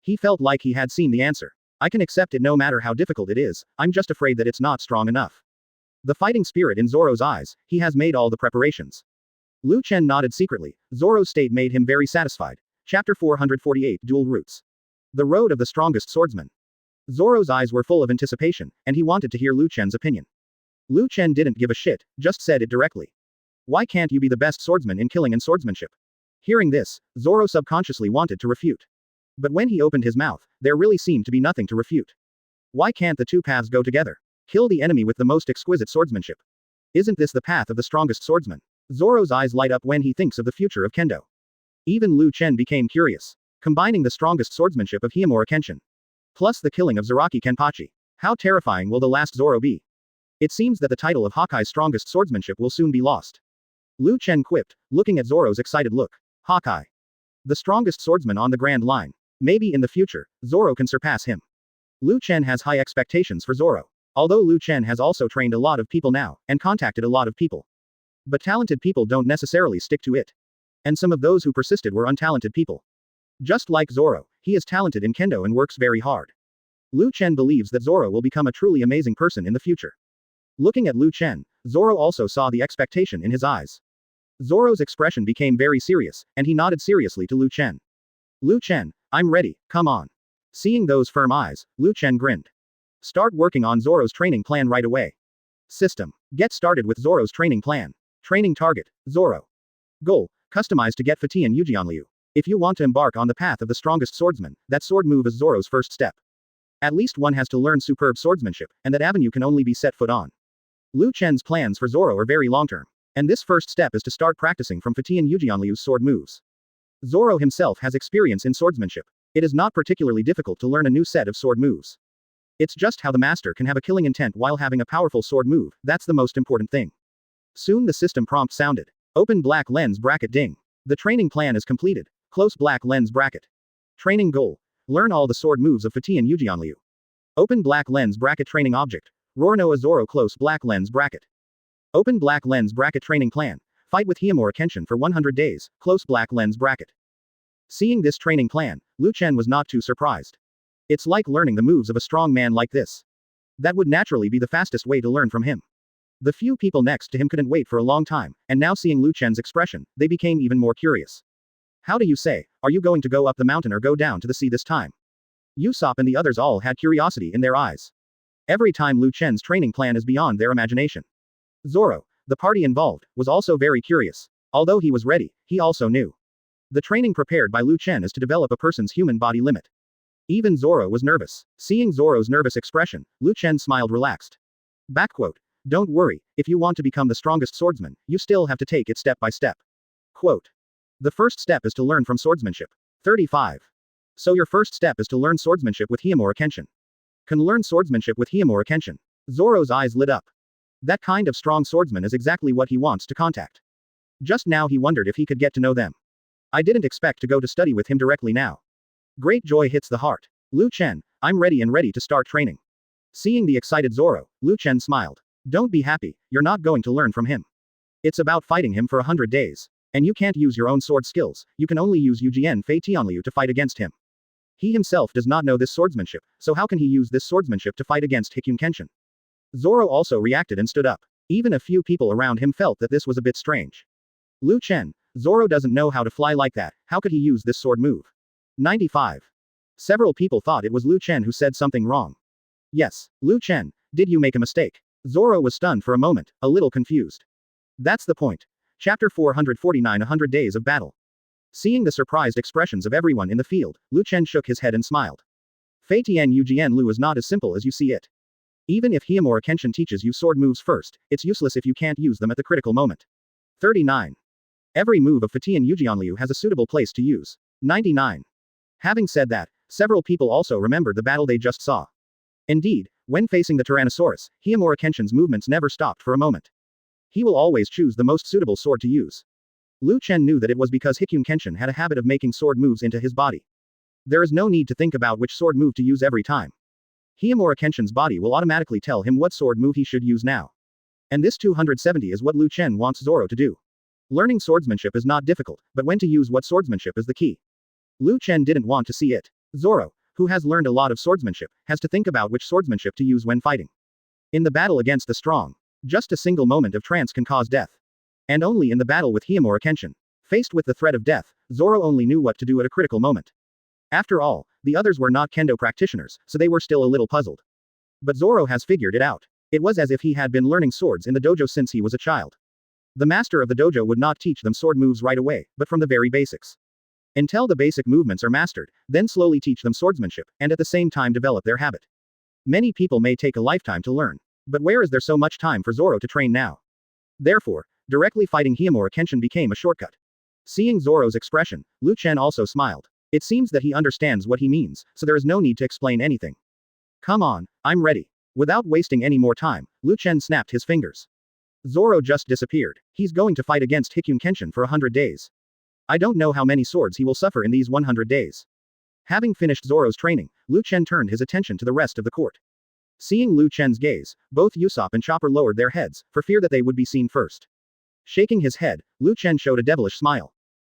He felt like he had seen the answer. I can accept it no matter how difficult it is, I'm just afraid that it's not strong enough. The fighting spirit in Zoro's eyes, he has made all the preparations. Chen nodded secretly. Zoro's state made him very satisfied. Chapter 448 Dual Roots. The Road of the Strongest Swordsman. Zoro's eyes were full of anticipation, and he wanted to hear Chen's opinion. Chen didn't give a shit, just said it directly. Why can't you be the best swordsman in killing and swordsmanship? Hearing this, Zoro subconsciously wanted to refute. But when he opened his mouth, there really seemed to be nothing to refute. Why can't the two paths go together? Kill the enemy with the most exquisite swordsmanship. Isn't this the path of the strongest swordsman? Zoro's eyes light up when he thinks of the future of kendo. Even Chen became curious. Combining the strongest swordsmanship of Himura Kenshin, plus the killing of Zaraki Kenpachi. How terrifying will the last Zoro be? It seems that the title of Hawkeye's strongest swordsmanship will soon be lost. Chen quipped, looking at Zoro's excited look. Hawkeye. The strongest swordsman on the Grand Line. Maybe in the future, Zoro can surpass him. Lu Chen has high expectations for Zoro. Although Lu Chen has also trained a lot of people now, and contacted a lot of people. But talented people don't necessarily stick to it. And some of those who persisted were untalented people. Just like Zoro, he is talented in kendo and works very hard. Lu Chen believes that Zoro will become a truly amazing person in the future. Looking at Lu Chen, Zoro also saw the expectation in his eyes. Zoro's expression became very serious, and he nodded seriously to Lu Chen. Lu Chen, I'm ready, come on. Seeing those firm eyes, Lu Chen grinned. Start working on Zoro's training plan right away. System. Get started with Zoro's training plan. Training target, Zoro. Goal, customize to get Fatian Yujianliu. If you want to embark on the path of the strongest swordsman, that sword move is Zoro's first step. At least one has to learn superb swordsmanship, and that avenue can only be set foot on. Lu Chen's plans for Zoro are very long-term, and this first step is to start practicing from Fatian Yujianliu's sword moves. Zoro himself has experience in swordsmanship. It is not particularly difficult to learn a new set of sword moves. It's just how the master can have a killing intent while having a powerful sword move, that's the most important thing. Soon the system prompt sounded. Open black lens bracket ding. The training plan is completed. Close black lens bracket. Training goal. Learn all the sword moves of Fatian Yujianliu. Open black lens bracket training object. Rornoa Zoro close black lens bracket. Open black lens bracket training plan. Fight with Hiyamura Kenshin for 100 days, close black lens bracket. Seeing this training plan, Lu Chen was not too surprised. It's like learning the moves of a strong man like this. That would naturally be the fastest way to learn from him. The few people next to him couldn't wait for a long time, and now seeing Lu Chen's expression, they became even more curious. How do you say, are you going to go up the mountain or go down to the sea this time? Usopp and the others all had curiosity in their eyes. Every time Lu Chen's training plan is beyond their imagination. Zoro, the party involved, was also very curious. Although he was ready, he also knew. The training prepared by Lu Chen is to develop a person's human body limit. Even Zoro was nervous. Seeing Zoro's nervous expression, Lu Chen smiled relaxed. Backquote. Don't worry, if you want to become the strongest swordsman, you still have to take it step by step. Quote. The first step is to learn from swordsmanship. 35. So your first step is to learn swordsmanship with Hiyamura Kenshin. Can learn swordsmanship with Hiyamura Kenshin. Zoro's eyes lit up. That kind of strong swordsman is exactly what he wants to contact. Just now he wondered if he could get to know them. I didn't expect to go to study with him directly now. Great joy hits the heart. Lu Chen, I'm ready and ready to start training. Seeing the excited Zoro, Lu Chen smiled. Don't be happy, you're not going to learn from him. It's about fighting him for 100 days. And you can't use your own sword skills, you can only use Yujian Fei Tianliu to fight against him. He himself does not know this swordsmanship, so how can he use this swordsmanship to fight against Hikkyun Kenshin? Zoro also reacted and stood up. Even a few people around him felt that this was a bit strange. Lu Chen, Zoro doesn't know how to fly like that, how could he use this sword move? 95. Several people thought it was Lu Chen who said something wrong. Yes, Lu Chen, did you make a mistake? Zoro was stunned for a moment, a little confused. That's the point. Chapter 449 100 Days of Battle. Seeing the surprised expressions of everyone in the field, Lu Chen shook his head and smiled. Fei Tian Yujian Lu is not as simple as you see it. Even if Hiyamura Kenshin teaches you sword moves first, it's useless if you can't use them at the critical moment. 39. Every move of Fatian Yujianliu has a suitable place to use. 99. Having said that, several people also remembered the battle they just saw. Indeed, when facing the Tyrannosaurus, Hiyamura Kenshin's movements never stopped for a moment. He will always choose the most suitable sword to use. Lu Chen knew that it was because Hikkyun Kenshin had a habit of making sword moves into his body. There is no need to think about which sword move to use every time. Hiyamura Kenshin's body will automatically tell him what sword move he should use now. And this 270 is what Lu Chen wants Zoro to do. Learning swordsmanship is not difficult, but when to use what swordsmanship is the key. Lu Chen didn't want to see it. Zoro, who has learned a lot of swordsmanship, has to think about which swordsmanship to use when fighting. In the battle against the strong, just a single moment of trance can cause death. And only in the battle with Hiyamura Kenshin. Faced with the threat of death, Zoro only knew what to do at a critical moment. After all, the others were not kendo practitioners, so they were still a little puzzled. But Zoro has figured it out. It was as if he had been learning swords in the dojo since he was a child. The master of the dojo would not teach them sword moves right away, but from the very basics. Until the basic movements are mastered, then slowly teach them swordsmanship, and at the same time develop their habit. Many people may take a lifetime to learn. But where is there so much time for Zoro to train now? Therefore, directly fighting Hiyamura Kenshin became a shortcut. Seeing Zoro's expression, Lu Chen also smiled. It seems that he understands what he means, so there is no need to explain anything. Come on, I'm ready. Without wasting any more time, Lu Chen snapped his fingers. Zoro just disappeared. He's going to fight against Hikkyun Kenshin for 100 days. I don't know how many swords he will suffer in these 100 days. Having finished Zoro's training, Lu Chen turned his attention to the rest of the court. Seeing Lu Chen's gaze, both Usopp and Chopper lowered their heads, for fear that they would be seen first. Shaking his head, Lu Chen showed a devilish smile.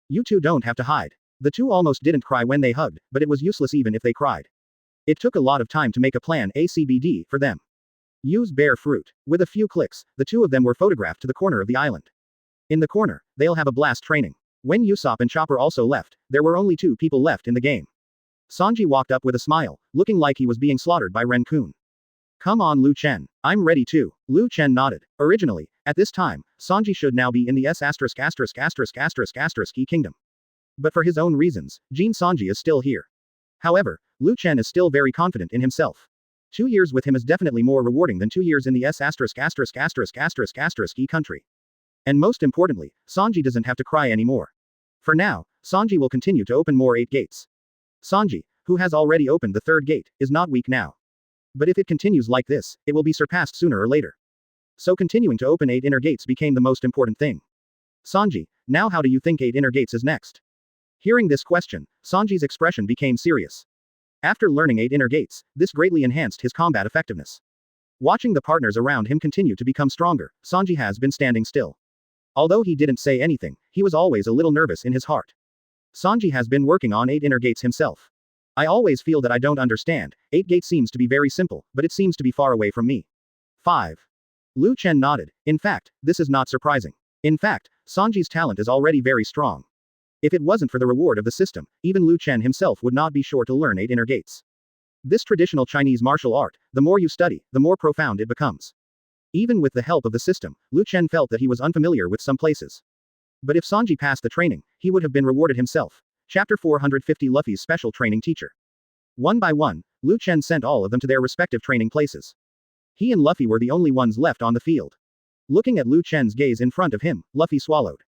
You two don't have to hide. The two almost didn't cry when they hugged, but it was useless even if they cried. It took a lot of time to make a plan ACBD for them. Use bear fruit. With a few clicks, the two of them were photographed to the corner of the island. In the corner, they'll have a blast training. When Usopp and Chopper also left, there were only 2 people left in the game. Sanji walked up with a smile, looking like he was being slaughtered by Ren-kun. Come on Lu Chen. I'm ready too. Lu Chen nodded. Originally, at this time, Sanji should now be in the S********** kingdom. But for his own reasons, Jin Sanji is still here. However, Lu Chen is still very confident in himself. 2 years with him is definitely more rewarding than 2 years in the S******** country. And most importantly, Sanji doesn't have to cry anymore. For now, Sanji will continue to open more 8 gates. Sanji, who has already opened the 3rd gate, is not weak now. But if it continues like this, it will be surpassed sooner or later. So continuing to open 8 inner gates became the most important thing. Sanji, now how do you think 8 inner gates is next? Hearing this question, Sanji's expression became serious. After learning 8 inner gates, this greatly enhanced his combat effectiveness. Watching the partners around him continue to become stronger, Sanji has been standing still. Although he didn't say anything, he was always a little nervous in his heart. Sanji has been working on 8 inner gates himself. I always feel that I don't understand, 8 gates seems to be very simple, but it seems to be far away from me. 5. Lu Chen nodded. In fact, this is not surprising. In fact, Sanji's talent is already very strong. If it wasn't for the reward of the system, even Lu Chen himself would not be sure to learn 8 inner gates. This traditional Chinese martial art, the more you study, the more profound it becomes. Even with the help of the system, Lu Chen felt that he was unfamiliar with some places. But if Sanji passed the training, he would have been rewarded himself. Chapter 450 Luffy's Special Training Teacher. One by one, Lu Chen sent all of them to their respective training places. He and Luffy were the only ones left on the field. Looking at Lu Chen's gaze in front of him, Luffy swallowed.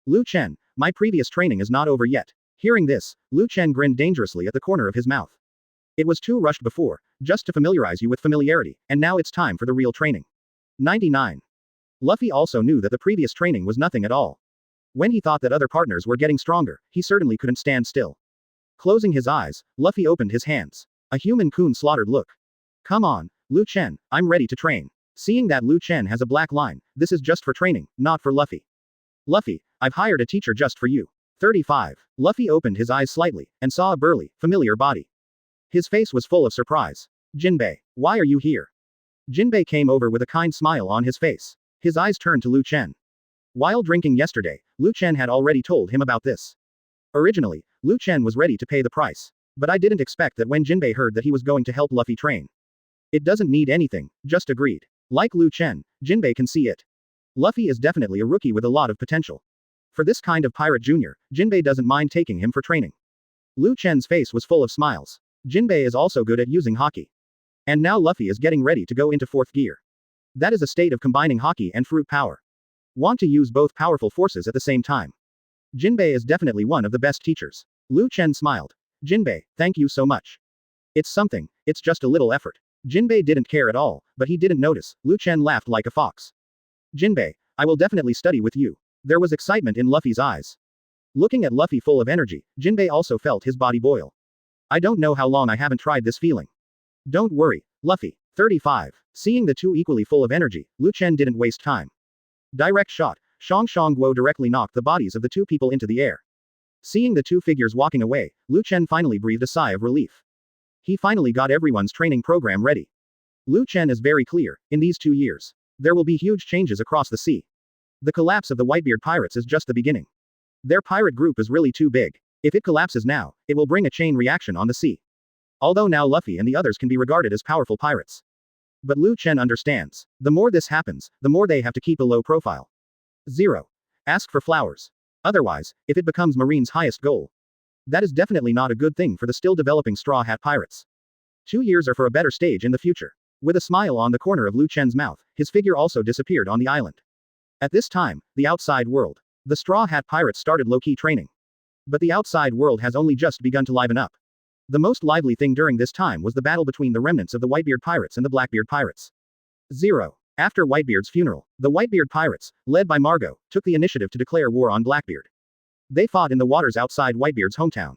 Lu Chen, my previous training is not over yet. Hearing this, Lu Chen grinned dangerously at the corner of his mouth. It was too rushed before, just to familiarize you with familiarity, and now it's time for the real training. 99. Luffy also knew that the previous training was nothing at all. When he thought that other partners were getting stronger, he certainly couldn't stand still. Closing his eyes, Luffy opened his hands. A human-kun slaughtered look. Come on, Lu Chen, I'm ready to train. Seeing that Lu Chen has a black line, this is just for training, not for Luffy. Luffy, I've hired a teacher just for you. 35. Luffy opened his eyes slightly, and saw a burly, familiar body. His face was full of surprise. Jinbei, why are you here? Jinbei came over with a kind smile on his face. His eyes turned to Lu Chen. While drinking yesterday, Lu Chen had already told him about this. Originally, Lu Chen was ready to pay the price. But I didn't expect that when Jinbei heard that he was going to help Luffy train. It doesn't need anything, just agreed. Like Lu Chen, Jinbei can see it. Luffy is definitely a rookie with a lot of potential. For this kind of pirate junior, Jinbei doesn't mind taking him for training. Lu Chen's face was full of smiles. Jinbei is also good at using haki. And now Luffy is getting ready to go into 4th gear. That is a state of combining haki and fruit power. Want to use both powerful forces at the same time. Jinbei is definitely one of the best teachers. Lu Chen smiled. Jinbei, thank you so much. It's something, it's just a little effort. Jinbei didn't care at all, but he didn't notice. Lu Chen laughed like a fox. Jinbei, I will definitely study with you. There was excitement in Luffy's eyes. Looking at Luffy full of energy, Jinbei also felt his body boil. I don't know how long I haven't tried this feeling. Don't worry, Luffy. 35. Seeing the two equally full of energy, Lu Chen didn't waste time. Direct shot, Shang Guo directly knocked the bodies of the 2 people into the air. Seeing the 2 figures walking away, Lu Chen finally breathed a sigh of relief. He finally got everyone's training program ready. Lu Chen is very clear, in these 2 years, there will be huge changes across the sea. The collapse of the Whitebeard pirates is just the beginning. Their pirate group is really too big. If it collapses now, it will bring a chain reaction on the sea. Although now Luffy and the others can be regarded as powerful pirates. But Lu Chen understands. The more this happens, the more they have to keep a low profile. 0. Ask for flowers. Otherwise, if it becomes Marine's highest goal, that is definitely not a good thing for the still developing Straw Hat Pirates. 2 years are for a better stage in the future. With a smile on the corner of Lu Chen's mouth, his figure also disappeared on the island. At this time, the outside world. The Straw Hat Pirates started low-key training. But the outside world has only just begun to liven up. The most lively thing during this time was the battle between the remnants of the Whitebeard Pirates and the Blackbeard Pirates. 0. After Whitebeard's funeral, the Whitebeard Pirates, led by Margot, took the initiative to declare war on Blackbeard. They fought in the waters outside Whitebeard's hometown.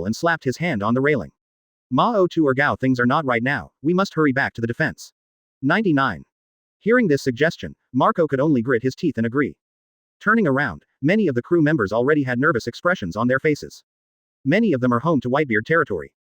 rifle and slapped his hand on the railing. Mao Tu or Gao, things are not right now, we must hurry back to the defense. 99. Hearing this suggestion, Marco could only grit his teeth and agree. Turning around, many of the crew members already had nervous expressions on their faces. Many of them are home to Whitebeard territory.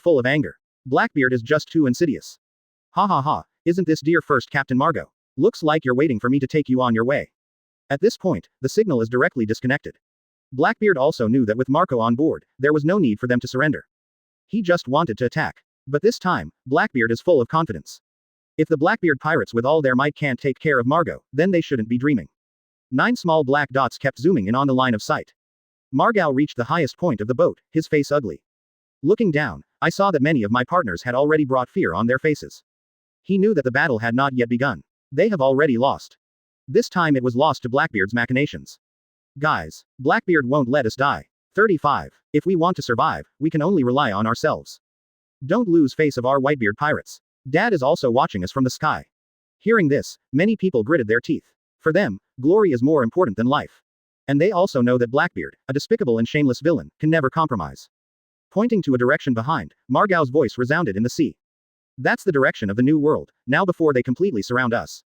were full of anger. Blackbeard is just too insidious. Ha ha ha, isn't this dear first Captain Margot? Looks like you're waiting for me to take you on your way. At this point, the signal is directly disconnected. Blackbeard also knew that with Marco on board, there was no need for them to surrender. He just wanted to attack. But this time, Blackbeard is full of confidence. If the Blackbeard pirates with all their might can't take care of Margot, then they shouldn't be dreaming. 9 small black dots kept zooming in on the line of sight. Margot reached the highest point of the boat, his face ugly. Looking down, I saw that many of my partners had already brought fear on their faces. He knew that the battle had not yet begun. They have already lost. This time it was lost to Blackbeard's machinations. Guys, Blackbeard won't let us die. 35. If we want to survive, we can only rely on ourselves. Don't lose face of our Whitebeard pirates. Dad is also watching us from the sky. Hearing this, many people gritted their teeth. For them, glory is more important than life. And they also know that Blackbeard, a despicable and shameless villain, can never compromise. Pointing to a direction behind, Margau's voice resounded in the sea. That's the direction of the new world, now before they completely surround us.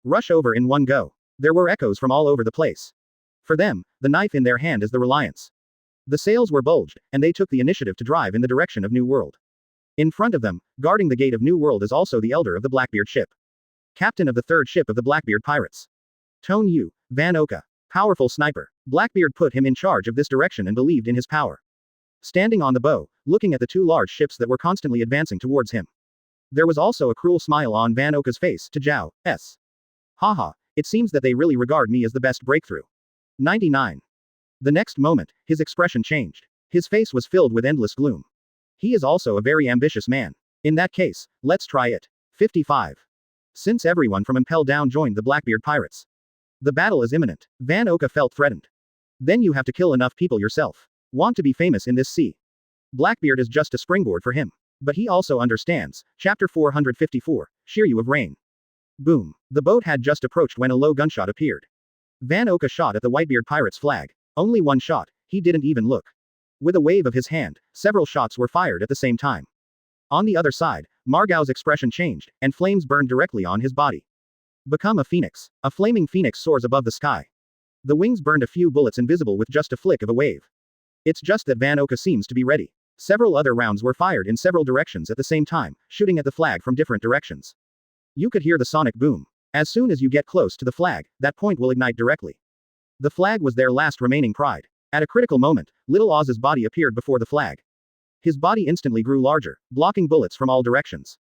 Rush over in one go. There were echoes from all over the place. For them, the knife in their hand is the reliance. The sails were bulged, and they took the initiative to drive in the direction of New World. In front of them, guarding the gate of New World is also the elder of the Blackbeard ship. Captain of the third ship of the Blackbeard pirates. Tone Yu, Van Oka. Powerful sniper. Blackbeard put him in charge of this direction and believed in his power. Standing on the bow, looking at the two large ships that were constantly advancing towards him. There was also a cruel smile on Van Oka's face to Zhao's. Haha, it seems that they really regard me as the best breakthrough. 99. The next moment, his expression changed. His face was filled with endless gloom. He is also a very ambitious man. In that case, let's try it. 55. Since everyone from Impel Down joined the Blackbeard pirates. The battle is imminent. Van Oka felt threatened. Then you have to kill enough people yourself. Want to be famous in this sea. Blackbeard is just a springboard for him. But he also understands. Chapter 454, Shiryu of Rain. Boom. The boat had just approached when a low gunshot appeared. Van Oka shot at the Whitebeard pirate's flag. Only one shot, he didn't even look. With a wave of his hand, several shots were fired at the same time. On the other side, Margau's expression changed, and flames burned directly on his body. Become a phoenix. A flaming phoenix soars above the sky. The wings burned a few bullets invisible with just a flick of a wave. It's just that Van Oka seems to be ready. Several other rounds were fired in several directions at the same time, shooting at the flag from different directions. You could hear the sonic boom. As soon as you get close to the flag, that point will ignite directly. The flag was their last remaining pride. At a critical moment, Little Oz's body appeared before the flag. His body instantly grew larger, blocking bullets from all directions.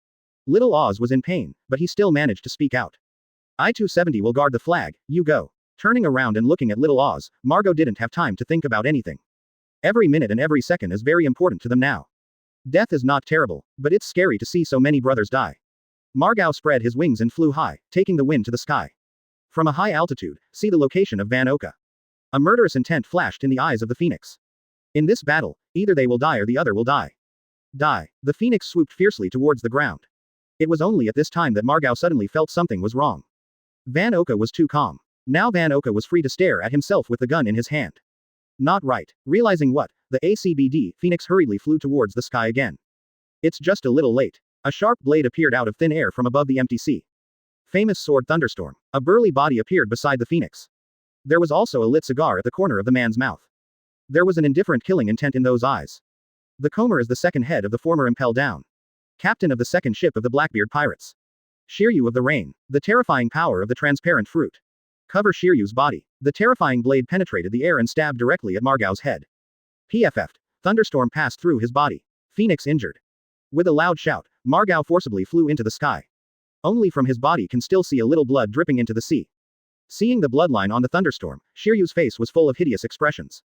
Little Oz was in pain, but he still managed to speak out. I-270 will guard the flag, you go. Turning around and looking at Little Oz, Margot didn't have time to think about anything. Every minute and every second is very important to them now. Death is not terrible, but it's scary to see so many brothers die. Margau spread his wings and flew high, taking the wind to the sky. From a high altitude, see the location of Van Oka. A murderous intent flashed in the eyes of the Phoenix. In this battle, either they will die or the other will die. Die. The Phoenix swooped fiercely towards the ground. It was only at this time that Margau suddenly felt something was wrong. Van Oka was too calm. Now Van Oka was free to stare at himself with the gun in his hand. Not right. Realizing what, the ACBD Phoenix hurriedly flew towards the sky again. It's just a little late. A sharp blade appeared out of thin air from above the empty sea. Famous sword thunderstorm. A burly body appeared beside the Phoenix. There was also a lit cigar at the corner of the man's mouth. There was an indifferent killing intent in those eyes. The Comer is the second head of the former Impel Down. Captain of the second ship of the Blackbeard pirates. Shiryu of the Rain. The terrifying power of the transparent fruit. Cover Shiryu's body. The terrifying blade penetrated the air and stabbed directly at Margau's head. PFF'd. Thunderstorm passed through his body. Phoenix injured. With a loud shout, Margau forcibly flew into the sky. Only from his body can still see a little blood dripping into the sea. Seeing the bloodline on the thunderstorm, Shiryu's face was full of hideous expressions.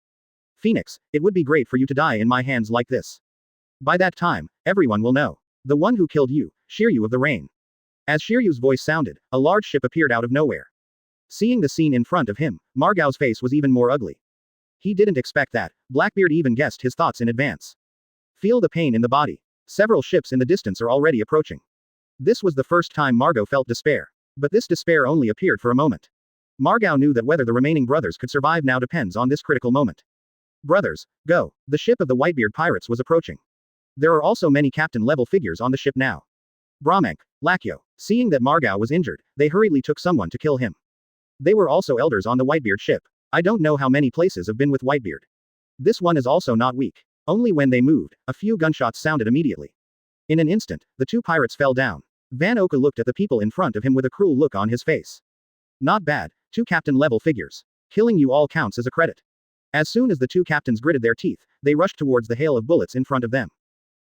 Phoenix, it would be great for you to die in my hands like this. By that time, everyone will know. The one who killed you, Shiryu of the Rain. As Shiryu's voice sounded, a large ship appeared out of nowhere. Seeing the scene in front of him, Margau's face was even more ugly. He didn't expect that. Blackbeard even guessed his thoughts in advance. Feel the pain in the body. Several ships in the distance are already approaching. This was the first time Margot felt despair. But this despair only appeared for a moment. Margau knew that whether the remaining brothers could survive now depends on this critical moment. Brothers, go. The ship of the Whitebeard pirates was approaching. There are also many captain-level figures on the ship now. Brahmank, Lakyo. Seeing that Margau was injured, they hurriedly took someone to kill him. They were also elders on the Whitebeard ship. I don't know how many places have been with Whitebeard. This one is also not weak. Only when they moved, a few gunshots sounded immediately. In an instant, the two pirates fell down. Van Oka looked at the people in front of him with a cruel look on his face. Not bad, two captain-level figures. Killing you all counts as a credit. As soon as the two captains gritted their teeth, they rushed towards the hail of bullets in front of them.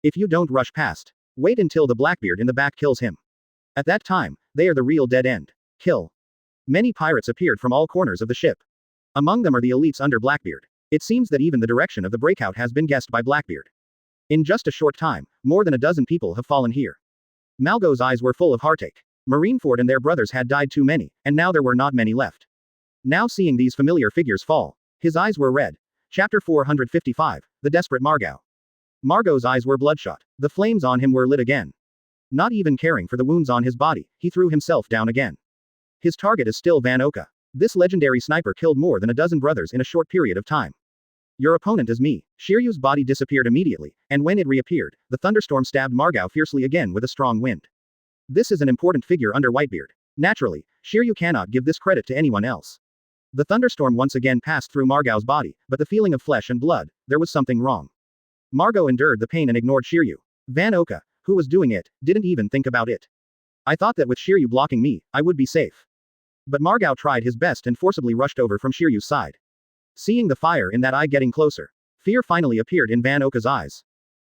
If you don't rush past, wait until the Blackbeard in the back kills him. At that time, they are the real dead end. Kill. Many pirates appeared from all corners of the ship. Among them are the elites under Blackbeard. It seems that even the direction of the breakout has been guessed by Blackbeard. In just a short time, more than a dozen people have fallen here. Malgo's eyes were full of heartache. Marineford and their brothers had died too many, and now there were not many left. Now seeing these familiar figures fall, his eyes were red. Chapter 455, The Desperate Margau. Margot's eyes were bloodshot. The flames on him were lit again. Not even caring for the wounds on his body, he threw himself down again. His target is still Van Oka. This legendary sniper killed more than a dozen brothers in a short period of time. Your opponent is me. Shiryu's body disappeared immediately, and when it reappeared, the thunderstorm stabbed Margao fiercely again with a strong wind. This is an important figure under Whitebeard. Naturally, Shiryu cannot give this credit to anyone else. The thunderstorm once again passed through Margao's body, but the feeling of flesh and blood, there was something wrong. Margao endured the pain and ignored Shiryu. Van Oka, who was doing it, didn't even think about it. I thought that with Shiryu blocking me, I would be safe. But Margao tried his best and forcibly rushed over from Shiryu's side. Seeing the fire in that eye getting closer, fear finally appeared in Van Oka's eyes.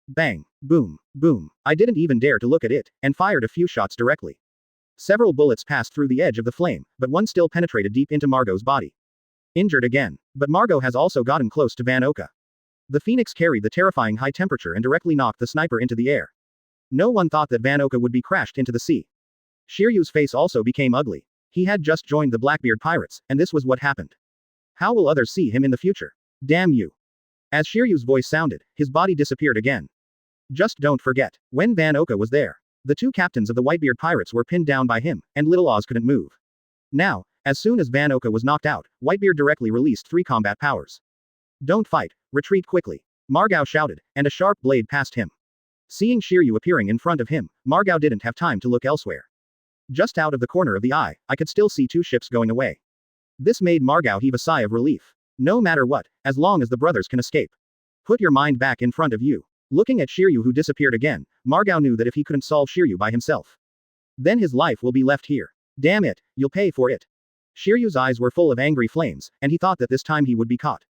Bang, boom, boom. I didn't even dare to look at it, and fired a few shots directly. Several bullets passed through the edge of the flame, but one still penetrated deep into Margau's body. Injured again. But Margao has also gotten close to Van Oka. The Phoenix carried the terrifying high temperature and directly knocked the sniper into the air. No one thought that Van Oka would be crashed into the sea. Shiryu's face also became ugly. He had just joined the Blackbeard pirates, and this was what happened. How will others see him in the future? Damn you. As Shiryu's voice sounded, his body disappeared again. Just don't forget, when Van Oka was there, the two captains of the Whitebeard pirates were pinned down by him, and Little Oz couldn't move. Now, as soon as Van Oka was knocked out, Whitebeard directly released 3 combat powers. Don't fight, retreat quickly. Margao shouted, and a sharp blade passed him. Seeing Shiryu appearing in front of him, Margao didn't have time to look elsewhere. Just out of the corner of the eye, I could still see 2 ships going away. This made Margao heave a sigh of relief. No matter what, as long as the brothers can escape. Put your mind back in front of you. Looking at Shiryu who disappeared again, Margao knew that if he couldn't solve Shiryu by himself, then his life will be left here. Damn it, you'll pay for it. Shiryu's eyes were full of angry flames, and he thought that this time he would be caught.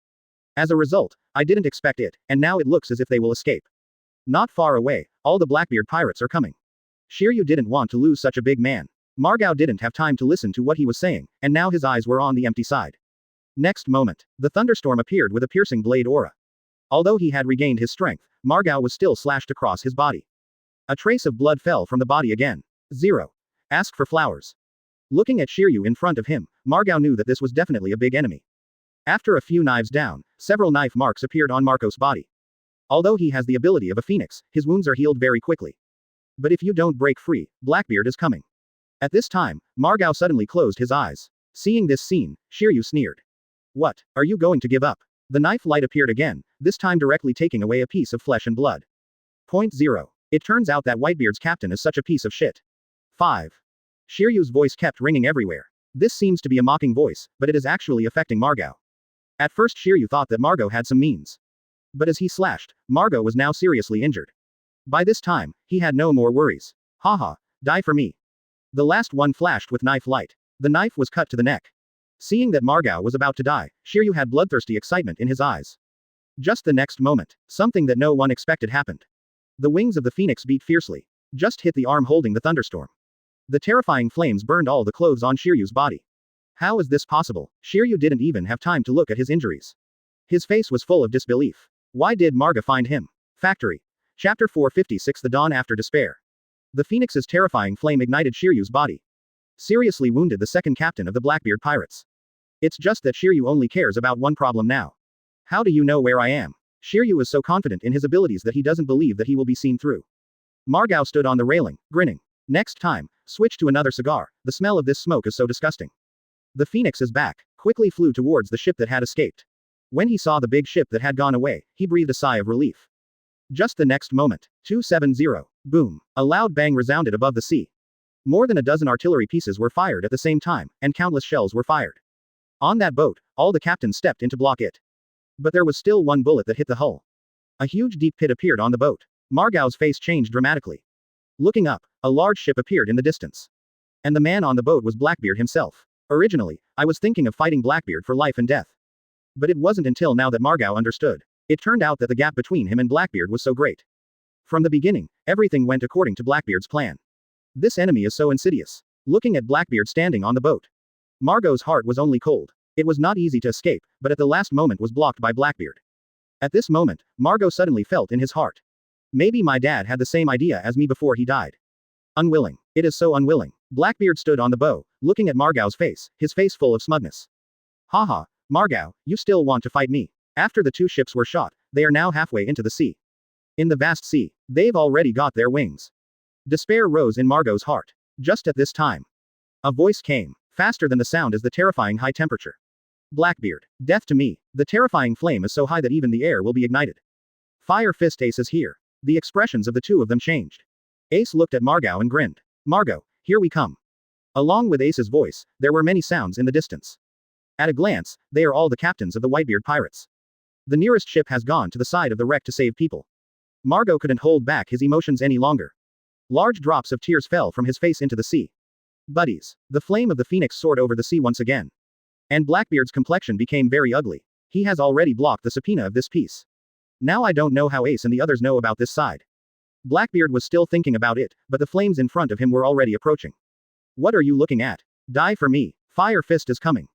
As a result, I didn't expect it, and now it looks as if they will escape. Not far away, all the Blackbeard pirates are coming. Shiryu didn't want to lose such a big man. Margao didn't have time to listen to what he was saying, and now his eyes were on the empty side. Next moment, the thunderstorm appeared with a piercing blade aura. Although he had regained his strength, Margao was still slashed across his body. A trace of blood fell from the body again. Zero. Ask for flowers. Looking at Shiryu in front of him, Margao knew that this was definitely a big enemy. After a few knives down, several knife marks appeared on Marco's body. Although he has the ability of a phoenix, his wounds are healed very quickly. But if you don't break free, Blackbeard is coming. At this time, Margao suddenly closed his eyes. Seeing this scene, Shiryu sneered. What, are you going to give up? The knife light appeared again, this time directly taking away a piece of flesh and blood. Point 0. It turns out that Whitebeard's captain is such a piece of shit. 5. Shiryu's voice kept ringing everywhere. This seems to be a mocking voice, but it is actually affecting Margao. At first Shiryu thought that Margao had some means. But as he slashed, Margao was now seriously injured. By this time, he had no more worries. Haha, die for me. The last one flashed with knife light. The knife was cut to the neck. Seeing that Margao was about to die, Shiryu had bloodthirsty excitement in his eyes. Just the next moment, something that no one expected happened. The wings of the phoenix beat fiercely. Just hit the arm holding the thunderstorm. The terrifying flames burned all the clothes on Shiryu's body. How is this possible? Shiryu didn't even have time to look at his injuries. His face was full of disbelief. Why did Marga find him? Factory. Chapter 456 The Dawn After Despair. The phoenix's terrifying flame ignited Shiryu's body. Seriously wounded the second captain of the Blackbeard pirates. It's just that Shiryu only cares about one problem now. How do you know where I am? Shiryu is so confident in his abilities that he doesn't believe that he will be seen through. Margao stood on the railing, grinning. Next time, switch to another cigar, the smell of this smoke is so disgusting. The phoenix is back, quickly flew towards the ship that had escaped. When he saw the big ship that had gone away, he breathed a sigh of relief. Just the next moment, 270, boom, a loud bang resounded above the sea. More than a dozen artillery pieces were fired at the same time, and countless shells were fired. On that boat, all the captains stepped in to block it. But there was still one bullet that hit the hull. A huge deep pit appeared on the boat. Margao's face changed dramatically. Looking up, a large ship appeared in the distance. And the man on the boat was Blackbeard himself. Originally, I was thinking of fighting Blackbeard for life and death. But it wasn't until now that Margao understood. It turned out that the gap between him and Blackbeard was so great. From the beginning, everything went according to Blackbeard's plan. This enemy is so insidious. Looking at Blackbeard standing on the boat, Margot's heart was only cold. It was not easy to escape, but at the last moment was blocked by Blackbeard. At this moment, Margot suddenly felt in his heart. Maybe my dad had the same idea as me before he died. Unwilling. It is so unwilling. Blackbeard stood on the bow, looking at Margot's face, his face full of smugness. Haha, Margot, you still want to fight me? After the 2 ships were shot, they are now halfway into the sea. In the vast sea, they've already got their wings. Despair rose in Margot's heart. Just at this time, a voice came, faster than the sound as the terrifying high temperature. Blackbeard. Death to me. The terrifying flame is so high that even the air will be ignited. Fire Fist Ace is here. The expressions of the two of them changed. Ace looked at Margot and grinned. Margot, here we come. Along with Ace's voice, there were many sounds in the distance. At a glance, they are all the captains of the Whitebeard pirates. The nearest ship has gone to the side of the wreck to save people. Margot couldn't hold back his emotions any longer. Large drops of tears fell from his face into the sea. Buddies. The flame of the phoenix soared over the sea once again. And Blackbeard's complexion became very ugly. He has already blocked the subpoena of this piece. Now I don't know how Ace and the others know about this side. Blackbeard was still thinking about it, but the flames in front of him were already approaching. What are you looking at? Die for me. Fire Fist is coming.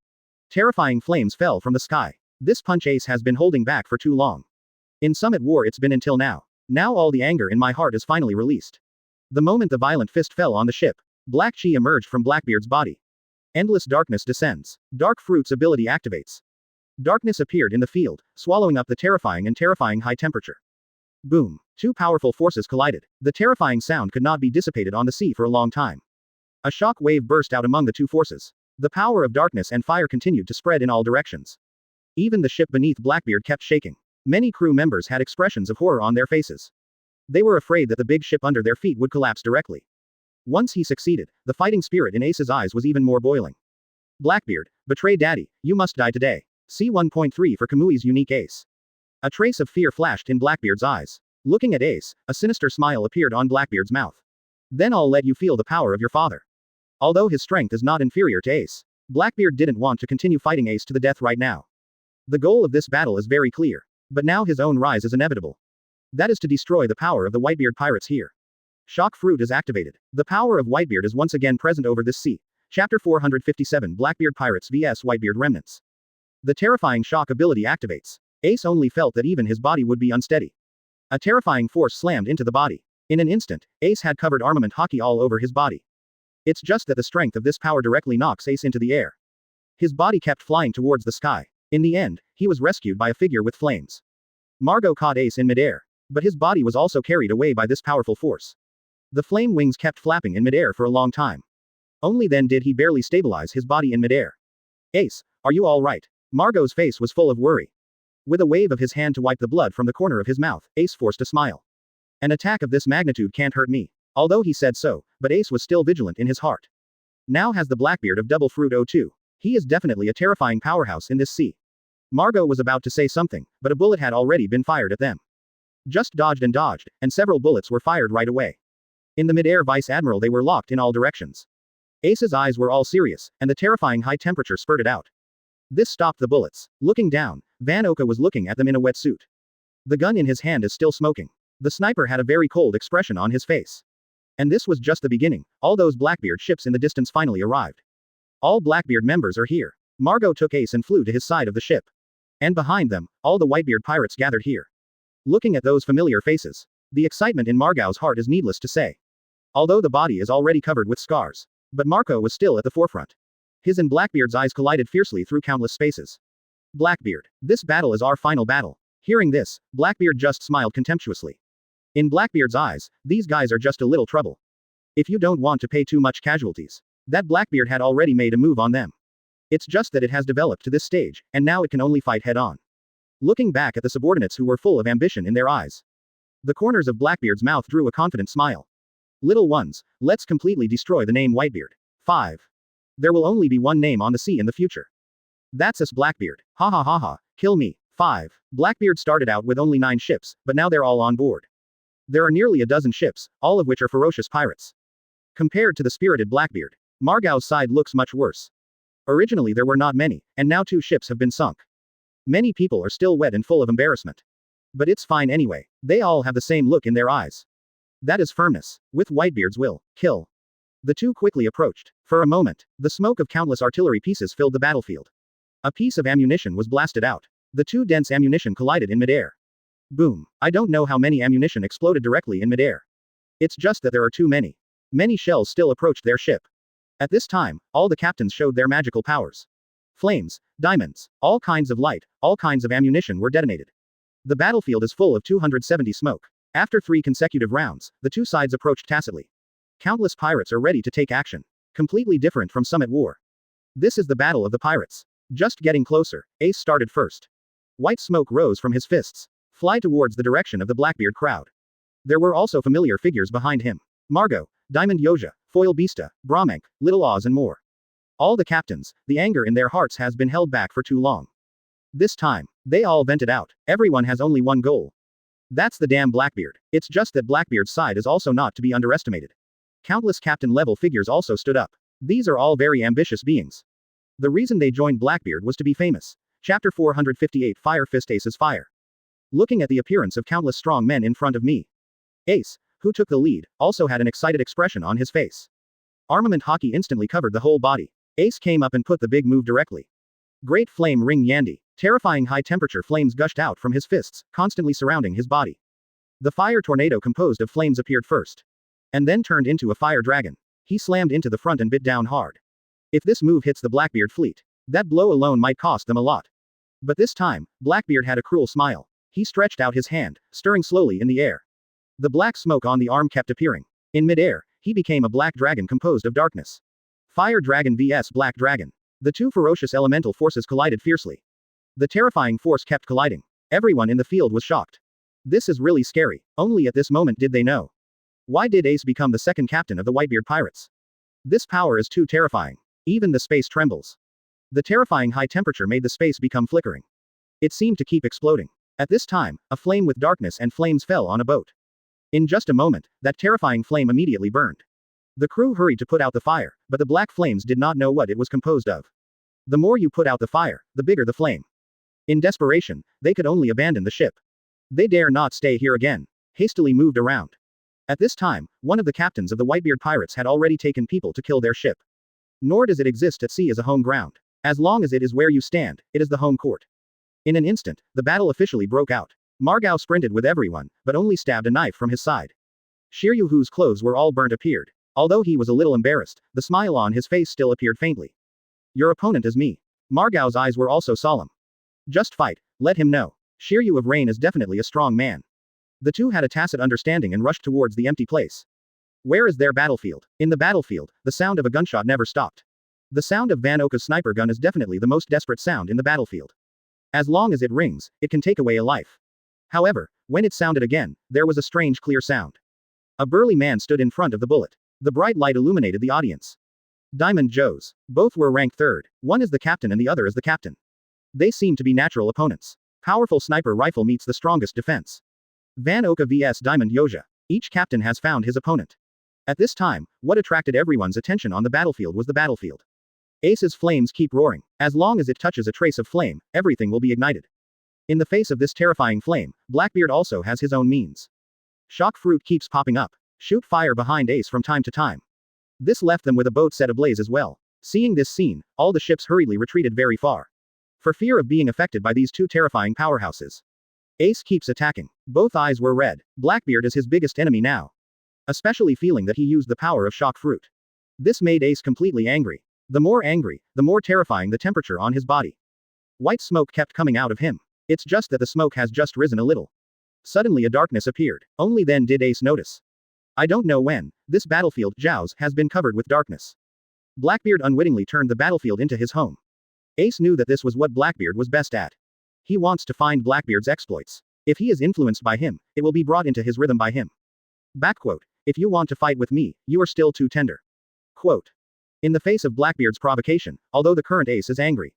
Terrifying flames fell from the sky. This punch Ace has been holding back for too long. In Summit War it's been until now. Now all the anger in my heart is finally released. The moment the violent fist fell on the ship, black chi emerged from Blackbeard's body. Endless darkness descends. Dark Fruit's ability activates. Darkness appeared in the field, swallowing up the terrifying high temperature. Boom. Two powerful forces collided. The terrifying sound could not be dissipated on the sea for a long time. A shock wave burst out among the two forces. The power of darkness and fire continued to spread in all directions. Even the ship beneath Blackbeard kept shaking. Many crew members had expressions of horror on their faces. They were afraid that the big ship under their feet would collapse directly. Once he succeeded, the fighting spirit in Ace's eyes was even more boiling. Blackbeard, betray Daddy, you must die today. See 1.3 for Kamui's unique ace. A trace of fear flashed in Blackbeard's eyes. Looking at Ace, a sinister smile appeared on Blackbeard's mouth. Then I'll let you feel the power of your father. Although his strength is not inferior to Ace, Blackbeard didn't want to continue fighting Ace to the death right now. The goal of this battle is very clear. But now his own rise is inevitable. That is to destroy the power of the Whitebeard pirates here. Shock Fruit is activated. The power of Whitebeard is once again present over this sea. Chapter 457 Blackbeard Pirates vs Whitebeard Remnants. The terrifying shock ability activates. Ace only felt that even his body would be unsteady. A terrifying force slammed into the body. In an instant, Ace had covered armament hockey all over his body. It's just that the strength of this power directly knocks Ace into the air. His body kept flying towards the sky. In the end, he was rescued by a figure with flames. Margot caught Ace in midair. But his body was also carried away by this powerful force. The flame wings kept flapping in midair for a long time. Only then did he barely stabilize his body in midair. Ace, are you all right? Margot's face was full of worry. With a wave of his hand to wipe the blood from the corner of his mouth, Ace forced a smile. An attack of this magnitude can't hurt me. Although he said so, but Ace was still vigilant in his heart. Now has the Blackbeard of Double Fruit 02. He is definitely a terrifying powerhouse in this sea. Margot was about to say something, but a bullet had already been fired at them. Just dodged, and several bullets were fired right away. In the mid-air Vice Admiral they were locked in all directions. Ace's eyes were all serious, and the terrifying high temperature spurted out. This stopped the bullets. Looking down, Van Oka was looking at them in a wetsuit. The gun in his hand is still smoking. The sniper had a very cold expression on his face. And this was just the beginning. All those Blackbeard ships in the distance finally arrived. All Blackbeard members are here. Margot took Ace and flew to his side of the ship. And behind them, all the Whitebeard pirates gathered here. Looking at those familiar faces, the excitement in Margot's heart is needless to say. Although the body is already covered with scars. But Marco was still at the forefront. His and Blackbeard's eyes collided fiercely through countless spaces. Blackbeard, this battle is our final battle. Hearing this, Blackbeard just smiled contemptuously. In Blackbeard's eyes, these guys are just a little trouble. If you don't want to pay too much casualties. That Blackbeard had already made a move on them. It's just that it has developed to this stage, and now it can only fight head-on. Looking back at the subordinates who were full of ambition in their eyes. The corners of Blackbeard's mouth drew a confident smile. Little ones, let's completely destroy the name Whitebeard. 5. There will only be one name on the sea in the future. That's us Blackbeard. Ha ha ha ha, kill me. 5. Blackbeard started out with only 9 ships, but now they're all on board. There are nearly a dozen ships, all of which are ferocious pirates. Compared to the spirited Blackbeard, Margot's side looks much worse. Originally there were not many, and now 2 ships have been sunk. Many people are still wet and full of embarrassment. But it's fine anyway, they all have the same look in their eyes. That is firmness. With Whitebeard's will, kill. The 2 quickly approached. For a moment, the smoke of countless artillery pieces filled the battlefield. A piece of ammunition was blasted out. The 2 dense ammunition collided in midair. Boom. I don't know how many ammunition exploded directly in midair. It's just that there are too many. Many shells still approached their ship. At this time, all the captains showed their magical powers. Flames, diamonds, all kinds of light, all kinds of ammunition were detonated. The battlefield is full of 270 smoke. After 3 consecutive rounds, the 2 sides approached tacitly. Countless pirates are ready to take action. Completely different from Summit War. This is the battle of the pirates. Just getting closer, Ace started first. White smoke rose from his fists. Fly towards the direction of the Blackbeard crowd. There were also familiar figures behind him. Margot, Diamond Yoja, Foil Beasta, Brahmank, Little Oz and more. All the captains, the anger in their hearts has been held back for too long. This time, they all vented out. Everyone has only one goal. That's the damn Blackbeard. It's just that Blackbeard's side is also not to be underestimated. Countless captain-level figures also stood up. These are all very ambitious beings. The reason they joined Blackbeard was to be famous. Chapter 458 Fire Fist Ace's Fire. Looking at the appearance of countless strong men in front of me. Ace, who took the lead, also had an excited expression on his face. Armament hockey instantly covered the whole body. Ace came up and put the big move directly. Great Flame Ring Yandy. Terrifying high-temperature flames gushed out from his fists, constantly surrounding his body. The fire tornado composed of flames appeared first. And then turned into a fire dragon. He slammed into the front and bit down hard. If this move hits the Blackbeard fleet, that blow alone might cost them a lot. But this time, Blackbeard had a cruel smile. He stretched out his hand, stirring slowly in the air. The black smoke on the arm kept appearing. In midair, he became a black dragon composed of darkness. Fire Dragon vs Black Dragon. The two ferocious elemental forces collided fiercely. The terrifying force kept colliding. Everyone in the field was shocked. This is really scary. Only at this moment did they know. Why did Ace become the second captain of the Whitebeard Pirates? This power is too terrifying. Even the space trembles. The terrifying high temperature made the space become flickering. It seemed to keep exploding. At this time, a flame with darkness and flames fell on a boat. In just a moment, that terrifying flame immediately burned. The crew hurried to put out the fire, but the black flames did not know what it was composed of. The more you put out the fire, the bigger the flame. In desperation, they could only abandon the ship. They dare not stay here again. Hastily moved around. At this time, one of the captains of the Whitebeard Pirates had already taken people to kill their ship. Nor does it exist at sea as a home ground. As long as it is where you stand, it is the home court. In an instant, the battle officially broke out. Margao sprinted with everyone, but only stabbed a knife from his side. Shiryu, whose clothes were all burnt, appeared. Although he was a little embarrassed, the smile on his face still appeared faintly. Your opponent is me. Margao's eyes were also solemn. Just fight, let him know. Shiryu of Rain is definitely a strong man. The two had a tacit understanding and rushed towards the empty place. Where is their battlefield? In the battlefield, the sound of a gunshot never stopped. The sound of Van Oka's sniper gun is definitely the most desperate sound in the battlefield. As long as it rings, it can take away a life. However, when it sounded again, there was a strange clear sound. A burly man stood in front of the bullet. The bright light illuminated the audience. Diamond Joes. Both were ranked third. One is the captain and the other is the captain. They seem to be natural opponents. Powerful sniper rifle meets the strongest defense. Van Oka vs Diamond Yoja. Each captain has found his opponent. At this time, what attracted everyone's attention on the battlefield was the battlefield. Ace's flames keep roaring. As long as it touches a trace of flame, everything will be ignited. In the face of this terrifying flame, Blackbeard also has his own means. Shock fruit keeps popping up. Shoot fire behind Ace from time to time. This left them with a boat set ablaze as well. Seeing this scene, all the ships hurriedly retreated very far. For fear of being affected by these two terrifying powerhouses. Ace keeps attacking. Both eyes were red. Blackbeard is his biggest enemy now. Especially feeling that he used the power of shock fruit. This made Ace completely angry. The more angry, the more terrifying the temperature on his body. White smoke kept coming out of him. It's just that the smoke has just risen a little. Suddenly a darkness appeared. Only then did Ace notice. I don't know when, this battlefield, Zhao's, has been covered with darkness. Blackbeard unwittingly turned the battlefield into his home. Ace knew that this was what Blackbeard was best at. He wants to find Blackbeard's exploits. If he is influenced by him, it will be brought into his rhythm by him. Backquote. If you want to fight with me, you are still too tender. Quote. In the face of Blackbeard's provocation, although the current Ace is angry.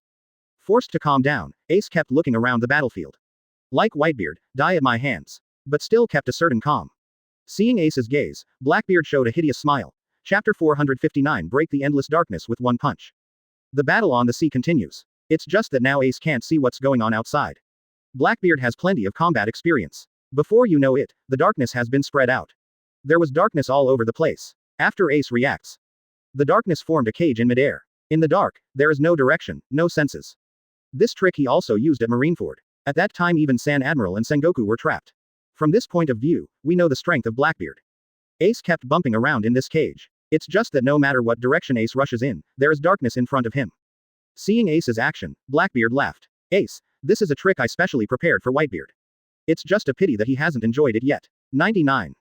Forced to calm down, Ace kept looking around the battlefield. Like Whitebeard, die at my hands. But still kept a certain calm. Seeing Ace's gaze, Blackbeard showed a hideous smile. Chapter 459 Break the endless darkness with one punch. The battle on the sea continues. It's just that now Ace can't see what's going on outside. Blackbeard has plenty of combat experience. Before you know it, the darkness has been spread out. There was darkness all over the place. After Ace reacts, the darkness formed a cage in midair. In the dark, there is no direction, no senses. This trick he also used at Marineford. At that time even San Admiral and Sengoku were trapped. From this point of view, we know the strength of Blackbeard. Ace kept bumping around in this cage. It's just that no matter what direction Ace rushes in, there is darkness in front of him. Seeing Ace's action, Blackbeard laughed. Ace, this is a trick I specially prepared for Whitebeard. It's just a pity that he hasn't enjoyed it yet. 99.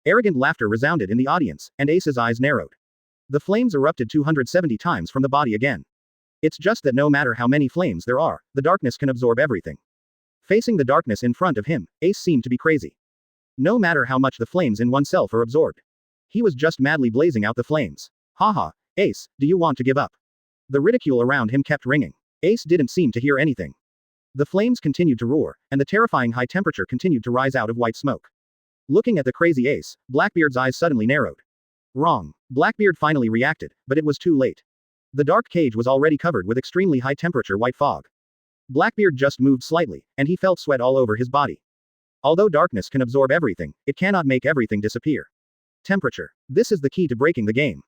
Arrogant laughter resounded in the audience, and Ace's eyes narrowed. The flames erupted 270 times from the body again. It's just that no matter how many flames there are, the darkness can absorb everything. Facing the darkness in front of him, Ace seemed to be crazy. No matter how much the flames in oneself are absorbed. He was just madly blazing out the flames. Haha, Ace, do you want to give up? The ridicule around him kept ringing. Ace didn't seem to hear anything. The flames continued to roar, and the terrifying high temperature continued to rise out of white smoke. Looking at the crazy Ace, Blackbeard's eyes suddenly narrowed. Wrong. Blackbeard finally reacted, but it was too late. The dark cage was already covered with extremely high temperature white fog. Blackbeard just moved slightly, and he felt sweat all over his body. Although darkness can absorb everything, it cannot make everything disappear. Temperature. This is the key to breaking the game.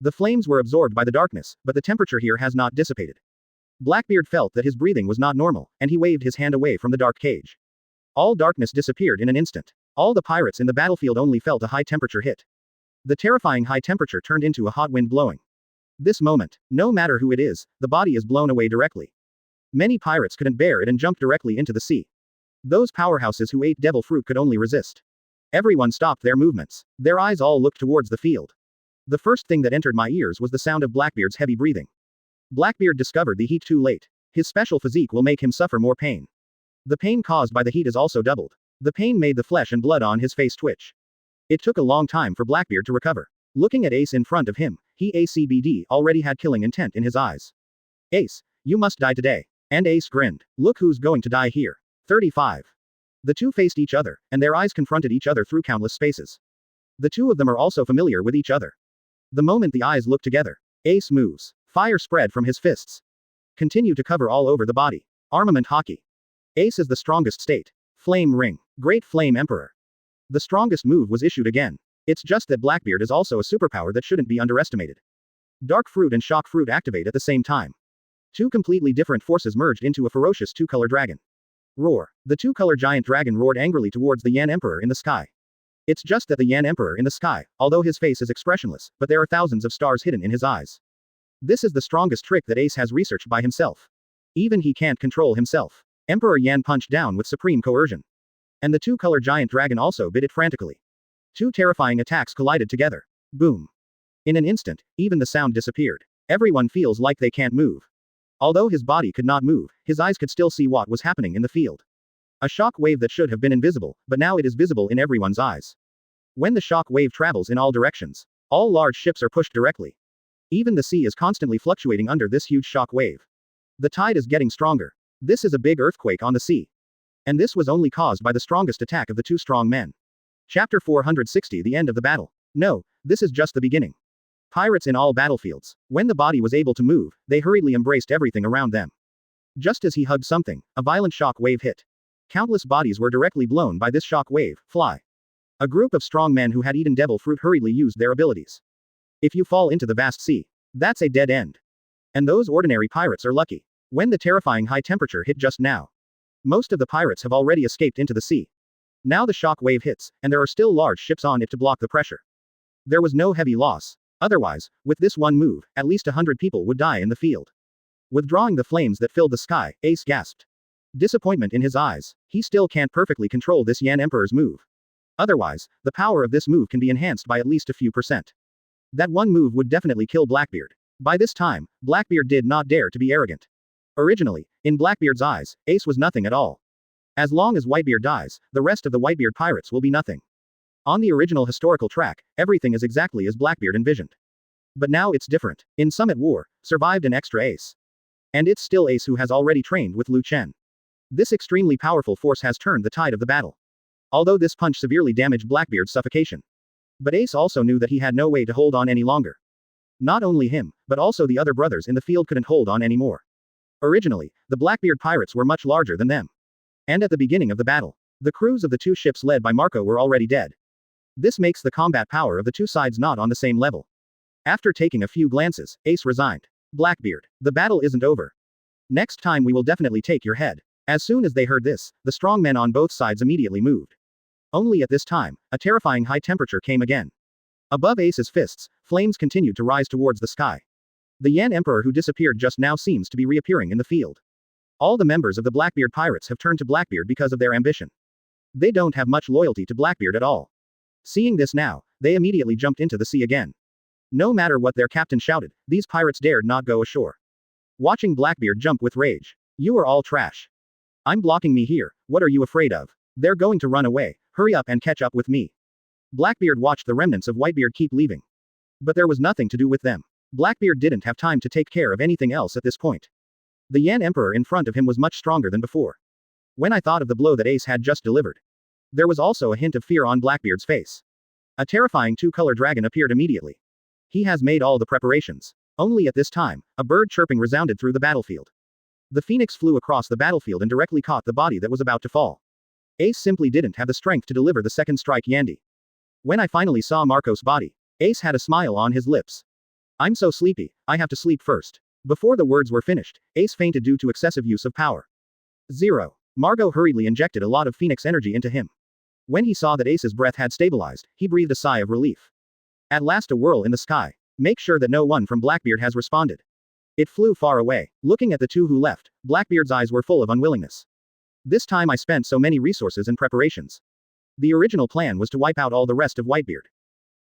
The flames were absorbed by the darkness, but the temperature here has not dissipated. Blackbeard felt that his breathing was not normal, and he waved his hand away from the dark cage. All darkness disappeared in an instant. All the pirates in the battlefield only felt a high temperature hit. The terrifying high temperature turned into a hot wind blowing. This moment, no matter who it is, the body is blown away directly. Many pirates couldn't bear it and jumped directly into the sea. Those powerhouses who ate devil fruit could only resist. Everyone stopped their movements. Their eyes all looked towards the field. The first thing that entered my ears was the sound of Blackbeard's heavy breathing. Blackbeard discovered the heat too late. His special physique will make him suffer more pain. The pain caused by the heat is also doubled. The pain made the flesh and blood on his face twitch. It took a long time for Blackbeard to recover. Looking at Ace in front of him, he already had killing intent in his eyes. Ace, you must die today. And Ace grinned. Look who's going to die here. 35. The two faced each other, and their eyes confronted each other through countless spaces. The two of them are also familiar with each other. The moment the eyes looked together, Ace moves. Fire spread from his fists. Continue to cover all over the body. Armament hockey. Ace is the strongest state. Flame ring. Great Flame Emperor. The strongest move was issued again. It's just that Blackbeard is also a superpower that shouldn't be underestimated. Dark Fruit and Shock Fruit activate at the same time. Two completely different forces merged into a ferocious two-color dragon. Roar. The two-color giant dragon roared angrily towards the Yan Emperor in the sky. It's just that the Yan Emperor in the sky, although his face is expressionless, but there are thousands of stars hidden in his eyes. This is the strongest trick that Ace has researched by himself. Even he can't control himself. Emperor Yan punched down with supreme coercion. And the two-color giant dragon also bit it frantically. Two terrifying attacks collided together. Boom. In an instant, even the sound disappeared. Everyone feels like they can't move. Although his body could not move, his eyes could still see what was happening in the field. A shock wave that should have been invisible, but now it is visible in everyone's eyes. When the shock wave travels in all directions, all large ships are pushed directly. Even the sea is constantly fluctuating under this huge shock wave. The tide is getting stronger. This is a big earthquake on the sea. And this was only caused by the strongest attack of the two strong men. Chapter 460 The End of the Battle. No, this is just the beginning. Pirates in all battlefields. When the body was able to move, they hurriedly embraced everything around them. Just as he hugged something, a violent shock wave hit. Countless bodies were directly blown by this shock wave. Fly. A group of strong men who had eaten devil fruit hurriedly used their abilities. If you fall into the vast sea, that's a dead end. And those ordinary pirates are lucky. When the terrifying high temperature hit just now, most of the pirates have already escaped into the sea. Now the shock wave hits, and there are still large ships on it to block the pressure. There was no heavy loss. Otherwise, with this one move, at least 100 people would die in the field. Withdrawing the flames that filled the sky, Ace gasped. Disappointment in his eyes. He still can't perfectly control this Yan Emperor's move. Otherwise, the power of this move can be enhanced by at least a few percent. That one move would definitely kill Blackbeard. By this time, Blackbeard did not dare to be arrogant. Originally, in Blackbeard's eyes, Ace was nothing at all. As long as Whitebeard dies, the rest of the Whitebeard pirates will be nothing. On the original historical track, everything is exactly as Blackbeard envisioned. But now it's different. In Summit War, survived an extra Ace. And it's still Ace who has already trained with Chen. This extremely powerful force has turned the tide of the battle. Although this punch severely damaged Blackbeard's suffocation. But Ace also knew that he had no way to hold on any longer. Not only him, but also the other brothers in the field couldn't hold on anymore. Originally, the Blackbeard pirates were much larger than them. And at the beginning of the battle, the crews of the two ships led by Marco were already dead. This makes the combat power of the two sides not on the same level. After taking a few glances, Ace resigned. Blackbeard, the battle isn't over. Next time we will definitely take your head. As soon as they heard this, the strong men on both sides immediately moved. Only at this time, a terrifying high temperature came again. Above Ace's fists, flames continued to rise towards the sky. The Yan Emperor who disappeared just now seems to be reappearing in the field. All the members of the Blackbeard pirates have turned to Blackbeard because of their ambition. They don't have much loyalty to Blackbeard at all. Seeing this now, they immediately jumped into the sea again. No matter what their captain shouted, these pirates dared not go ashore. watching Blackbeard jump with rage. You are all trash. I'm blocking me here, what are you afraid of? They're going to run away, hurry up and catch up with me. Blackbeard watched the remnants of Whitebeard keep leaving. But there was nothing to do with them. Blackbeard didn't have time to take care of anything else at this point. The Yan Emperor in front of him was much stronger than before. When I thought of the blow that Ace had just delivered, there was also a hint of fear on Blackbeard's face. A terrifying two-color dragon appeared immediately. He has made all the preparations. Only at this time, a bird chirping resounded through the battlefield. The phoenix flew across the battlefield and directly caught the body that was about to fall. Ace simply didn't have the strength to deliver the second strike Yandy. When I finally saw Marco's body, Ace had a smile on his lips. I'm so sleepy, I have to sleep first. Before the words were finished, Ace fainted due to excessive use of power. Zero. Marco hurriedly injected a lot of phoenix energy into him. When he saw that Ace's breath had stabilized, he breathed a sigh of relief. At last a whirl in the sky. Make sure that no one from Blackbeard has responded. It flew far away. Looking at the two who left, Blackbeard's eyes were full of unwillingness. This time I spent so many resources and preparations. The original plan was to wipe out all the rest of Whitebeard.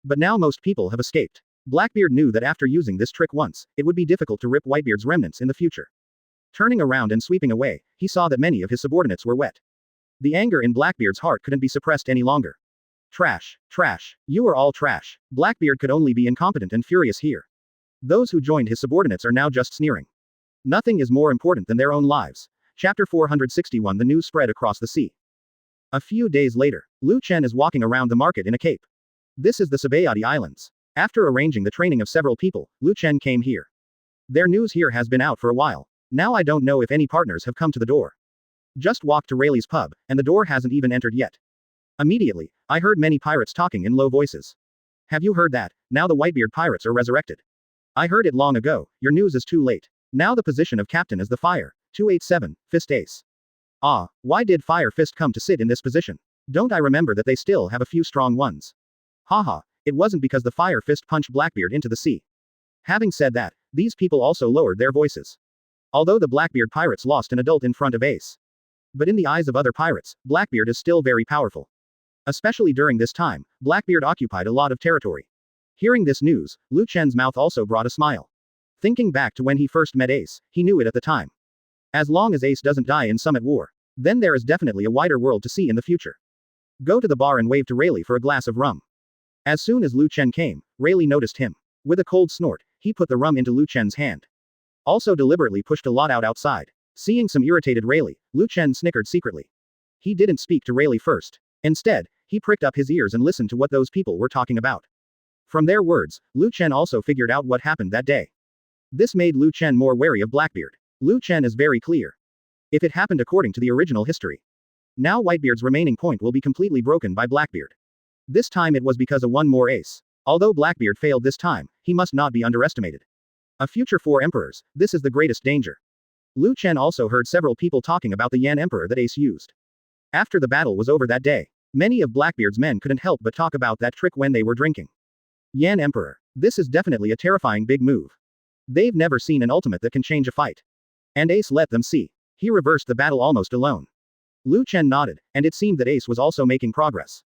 But now most people have escaped. Blackbeard knew that after using this trick once, it would be difficult to rip Whitebeard's remnants in the future. Turning around and sweeping away, he saw that many of his subordinates were wet. The anger in Blackbeard's heart couldn't be suppressed any longer. Trash, trash, you are all trash. Blackbeard could only be incompetent and furious here. Those who joined his subordinates are now just sneering. Nothing is more important than their own lives. Chapter 461. The news spread across the sea. A few days later, Chen is walking around the market in a cape. This is the Sabayati Islands. After arranging the training of several people, Chen came here. Their news here has been out for a while. Now I don't know if any partners have come to the door. Just walked to Rayleigh's pub, and the door hasn't even entered yet. Immediately, I heard many pirates talking in low voices. Have you heard that? Now the Whitebeard pirates are resurrected. I heard it long ago, your news is too late. Now the position of captain is the Fire. 287, Fist Ace. Ah, why did Fire Fist come to sit in this position? Don't I remember that they still have a few strong ones? Haha, it wasn't because the Fire Fist punched Blackbeard into the sea. Having said that, these people also lowered their voices. Although the Blackbeard pirates lost an adult in front of Ace. But in the eyes of other pirates, Blackbeard is still very powerful. Especially during this time, Blackbeard occupied a lot of territory. Hearing this news, Chen's mouth also brought a smile. Thinking back to when he first met Ace, he knew it at the time. As long as Ace doesn't die in Summit War, then there is definitely a wider world to see in the future. Go to the bar and wave to Rayleigh for a glass of rum. As soon as Chen came, Rayleigh noticed him. With a cold snort, he put the rum into Chen's hand. Also deliberately pushed a lot out outside. Seeing some irritated Rayleigh, Chen snickered secretly. He didn't speak to Rayleigh first. Instead, he pricked up his ears and listened to what those people were talking about. From their words, Chen also figured out what happened that day. This made Chen more wary of Blackbeard. Chen is very clear. If it happened according to the original history. Now Whitebeard's remaining point will be completely broken by Blackbeard. This time it was because of one more ace. Although Blackbeard failed this time, he must not be underestimated. A future 4 emperors, this is the greatest danger. Chen also heard several people talking about the Yan Emperor that Ace used. After the battle was over that day, many of Blackbeard's men couldn't help but talk about that trick when they were drinking. Yan Emperor. This is definitely a terrifying big move. They've never seen an ultimate that can change a fight. And Ace let them see. He reversed the battle almost alone. Chen nodded, and it seemed that Ace was also making progress.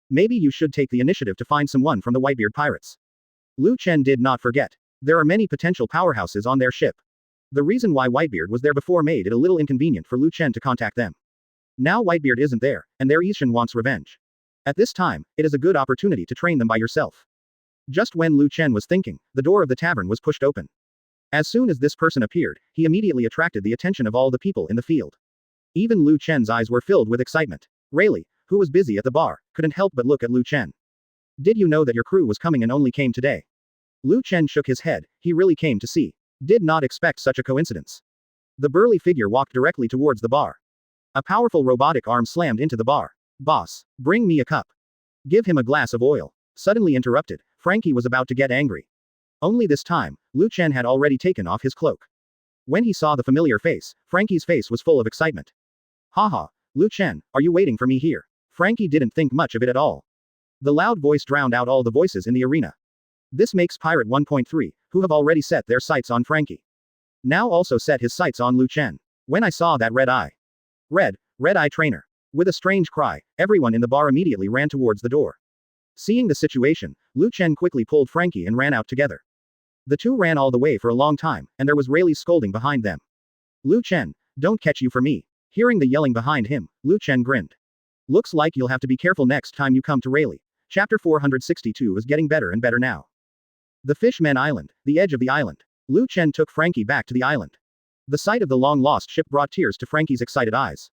Maybe you should take the initiative to find someone from the Whitebeard pirates. Chen did not forget. There are many potential powerhouses on their ship. The reason why Whitebeard was there before made it a little inconvenient for Chen to contact them. Now Whitebeard isn't there, and their Ishin wants revenge. At this time, it is a good opportunity to train them by yourself. Just when Chen was thinking, the door of the tavern was pushed open. As soon as this person appeared, he immediately attracted the attention of all the people in the field. Even Chen's eyes were filled with excitement. Rayleigh, who was busy at the bar, couldn't help but look at Chen. Did you know that your crew was coming and only came today? Chen shook his head, he really came to see. Did not expect such a coincidence. The burly figure walked directly towards the bar. A powerful robotic arm slammed into the bar. Boss, bring me a cup. Give him a glass of oil. Suddenly interrupted, Franky was about to get angry. Only this time, Chen had already taken off his cloak. When he saw the familiar face, Franky's face was full of excitement. Haha, Chen, are you waiting for me here? Franky didn't think much of it at all. The loud voice drowned out all the voices in the arena. This makes Pirate 1.3, who have already set their sights on Franky. Now also set his sights on Chen. When I saw that red eye trainer. With a strange cry, everyone in the bar immediately ran towards the door. Seeing the situation, Chen quickly pulled Franky and ran out together. The two ran all the way for a long time, and there was Rayleigh's scolding behind them. Lu Chen, don't catch you for me. Hearing the yelling behind him, Lu Chen grinned. Looks like you'll have to be careful next time you come to Rayleigh. Chapter 462 is getting better and better now. The Fishmen Island, the edge of the island. Lu Chen took Franky back to the island. The sight of the long-lost ship brought tears to Franky's excited eyes.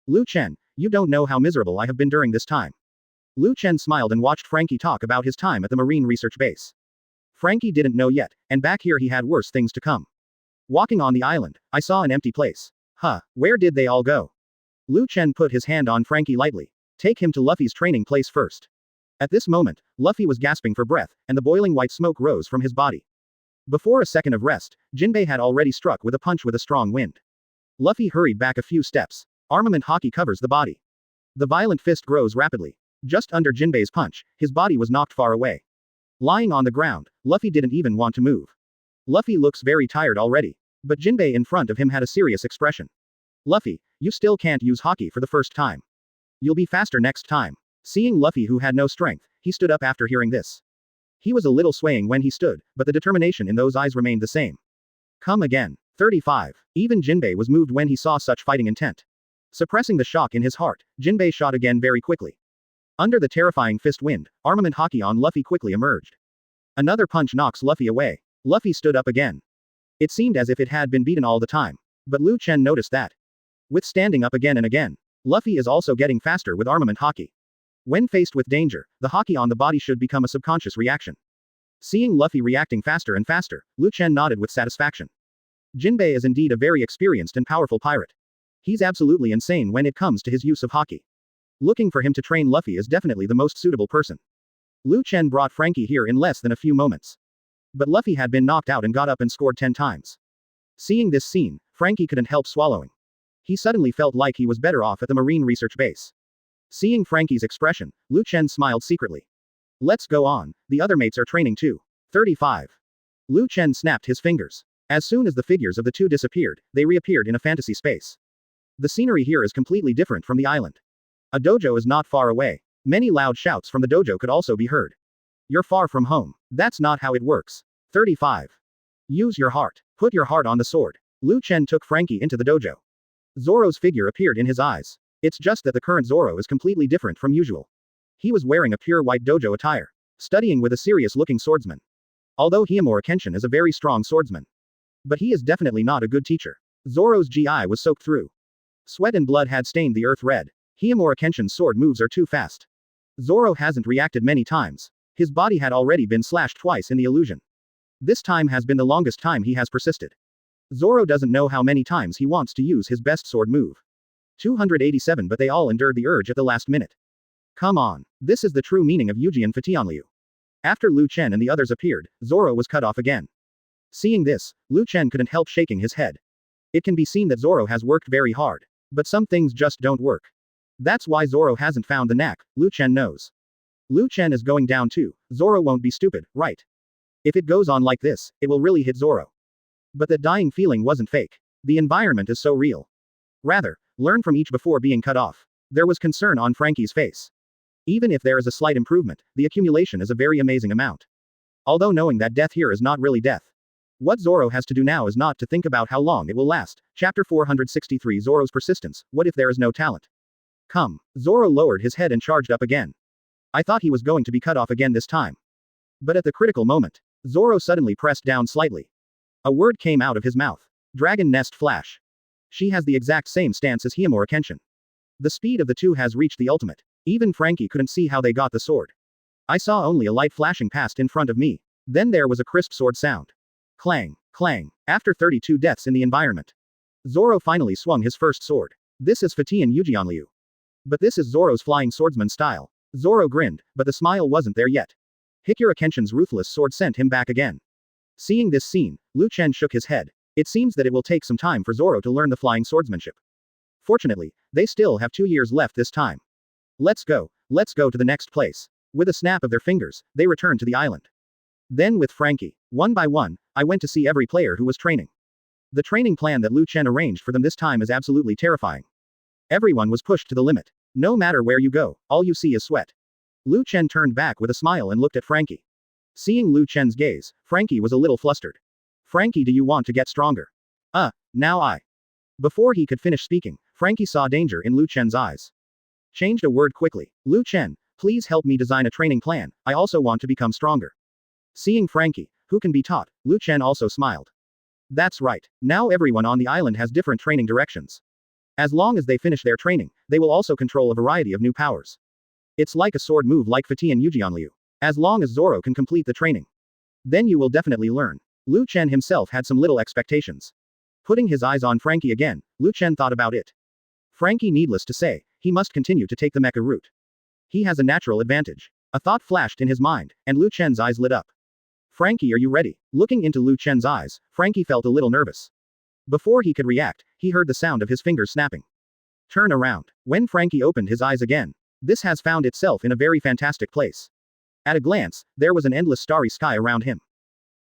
Lu Chen, you don't know how miserable I have been during this time. Lu Chen smiled and watched Franky talk about his time at the Marine Research Base. Franky didn't know yet, and back here he had worse things to come. Walking on the island, I saw an empty place. Huh, where did they all go? Lu Chen put his hand on Franky lightly. Take him to Luffy's training place first. At this moment, Luffy was gasping for breath, and the boiling white smoke rose from his body. Before a second of rest, Jinbei had already struck with a punch with a strong wind. Luffy hurried back a few steps. Armament hockey covers the body. The violent fist grows rapidly. Just under Jinbei's punch, his body was knocked far away. Lying on the ground, Luffy didn't even want to move. Luffy looks very tired already. But Jinbei in front of him had a serious expression. Luffy, you still can't use hockey for the first time. You'll be faster next time. Seeing Luffy who had no strength, he stood up after hearing this. He was a little swaying when he stood, but the determination in those eyes remained the same. Come again. 35. Even Jinbei was moved when he saw such fighting intent. Suppressing the shock in his heart, Jinbei shot again very quickly. Under the terrifying fist wind, armament hockey on Luffy quickly emerged. Another punch knocks Luffy away. Luffy stood up again. It seemed as if it had been beaten all the time. But Lu Chen noticed that. With standing up again and again, Luffy is also getting faster with armament hockey. When faced with danger, the hockey on the body should become a subconscious reaction. Seeing Luffy reacting faster and faster, Lu Chen nodded with satisfaction. Jinbei is indeed a very experienced and powerful pirate. He's absolutely insane when it comes to his use of hockey. Looking for him to train Luffy is definitely the most suitable person. Lu Chen brought Franky here in less than a few moments. But Luffy had been knocked out and got up and scored 10 times. Seeing this scene, Franky couldn't help swallowing. He suddenly felt like he was better off at the Marine Research Base. Seeing Franky's expression, Lu Chen smiled secretly. Let's go on, the other mates are training too. 35. Lu Chen snapped his fingers. As soon as the figures of the two disappeared, they reappeared in a fantasy space. The scenery here is completely different from the island. A dojo is not far away. Many loud shouts from the dojo could also be heard. You're far from home. That's not how it works. 35. Use your heart. Put your heart on the sword. Lu Chen took Franky into the dojo. Zoro's figure appeared in his eyes. It's just that the current Zoro is completely different from usual. He was wearing a pure white dojo attire, studying with a serious-looking swordsman. Although Hiyamura Kenshin is a very strong swordsman. But he is definitely not a good teacher. Zoro's GI was soaked through. Sweat and blood had stained the earth red. Hiyamura Kenshin's sword moves are too fast. Zoro hasn't reacted many times. His body had already been slashed twice in the illusion. This time has been the longest time he has persisted. Zoro doesn't know how many times he wants to use his best sword move. 287 but they all endured the urge at the last minute. Come on. This is the true meaning of Yuji and Fatianliu. After Lu Chen and the others appeared, Zoro was cut off again. Seeing this, Lu Chen couldn't help shaking his head. It can be seen that Zoro has worked very hard. But some things just don't work. That's why Zoro hasn't found the knack, Lu Chen knows. Lu Chen is going down too. Zoro won't be stupid, right? If it goes on like this, it will really hit Zoro. But that dying feeling wasn't fake. The environment is so real. Rather, learn from each before being cut off. There was concern on Franky's face. Even if there is a slight improvement, the accumulation is a very amazing amount. Although knowing that death here is not really death. What Zoro has to do now is not to think about how long it will last. Chapter 463 Zoro's persistence, what if there is no talent? Come. Zoro lowered his head and charged up again. I thought he was going to be cut off again this time. But at the critical moment, Zoro suddenly pressed down slightly. A word came out of his mouth. Dragon Nest Flash. She has the exact same stance as Hiyamura Kenshin. The speed of the two has reached the ultimate. Even Franky couldn't see how they got the sword. I saw only a light flashing past in front of me. Then there was a crisp sword sound. Clang, clang. After 32 deaths in the environment, Zoro finally swung his first sword. This is Fatian Yujianliu. But this is Zoro's flying swordsman style. Zoro grinned, but the smile wasn't there yet. Hikura Kenshin's ruthless sword sent him back again. Seeing this scene, Lu Chen shook his head. It seems that it will take some time for Zoro to learn the flying swordsmanship. Fortunately, they still have 2 years left this time. Let's go to the next place. With a snap of their fingers, they returned to the island. Then with Franky, one by one, I went to see every player who was training. The training plan that Lu Chen arranged for them this time is absolutely terrifying. Everyone was pushed to the limit. No matter where you go, all you see is sweat. Lu Chen turned back with a smile and looked at Franky. Seeing Lu Chen's gaze, Franky was a little flustered. Franky, do you want to get stronger? Now I. Before he could finish speaking, Franky saw danger in Lu Chen's eyes. Changed a word quickly. Lu Chen, please help me design a training plan, I also want to become stronger. Seeing Franky, who can be taught, Lu Chen also smiled. That's right, now everyone on the island has different training directions. As long as they finish their training, they will also control a variety of new powers. It's like a sword move like Fatian Yujianliu. As long as Zoro can complete the training, then you will definitely learn. Lu Chen himself had some little expectations. Putting his eyes on Franky again, Lu Chen thought about it. Franky, needless to say, he must continue to take the mecha route. He has a natural advantage. A thought flashed in his mind, and Lu Chen's eyes lit up. Franky, are you ready? Looking into Lu Chen's eyes, Franky felt a little nervous. Before he could react, he heard the sound of his fingers snapping. Turn around. When Franky opened his eyes again, this has found itself in a very fantastic place. At a glance, there was an endless starry sky around him.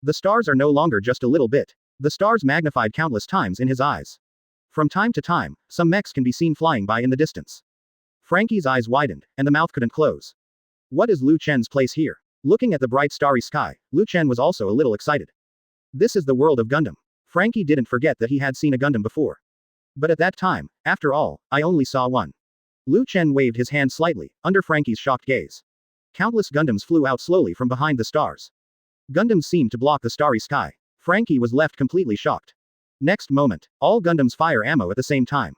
The stars are no longer just a little bit. The stars magnified countless times in his eyes. From time to time, some mechs can be seen flying by in the distance. Franky's eyes widened, and the mouth couldn't close. What is Lu Chen's place here? Looking at the bright starry sky, Lu Chen was also a little excited. This is the world of Gundam. Franky didn't forget that he had seen a Gundam before. But at that time, after all, I only saw one. Lu Chen waved his hand slightly, under Franky's shocked gaze. Countless Gundams flew out slowly from behind the stars. Gundams seemed to block the starry sky. Franky was left completely shocked. Next moment, all Gundams fire ammo at the same time.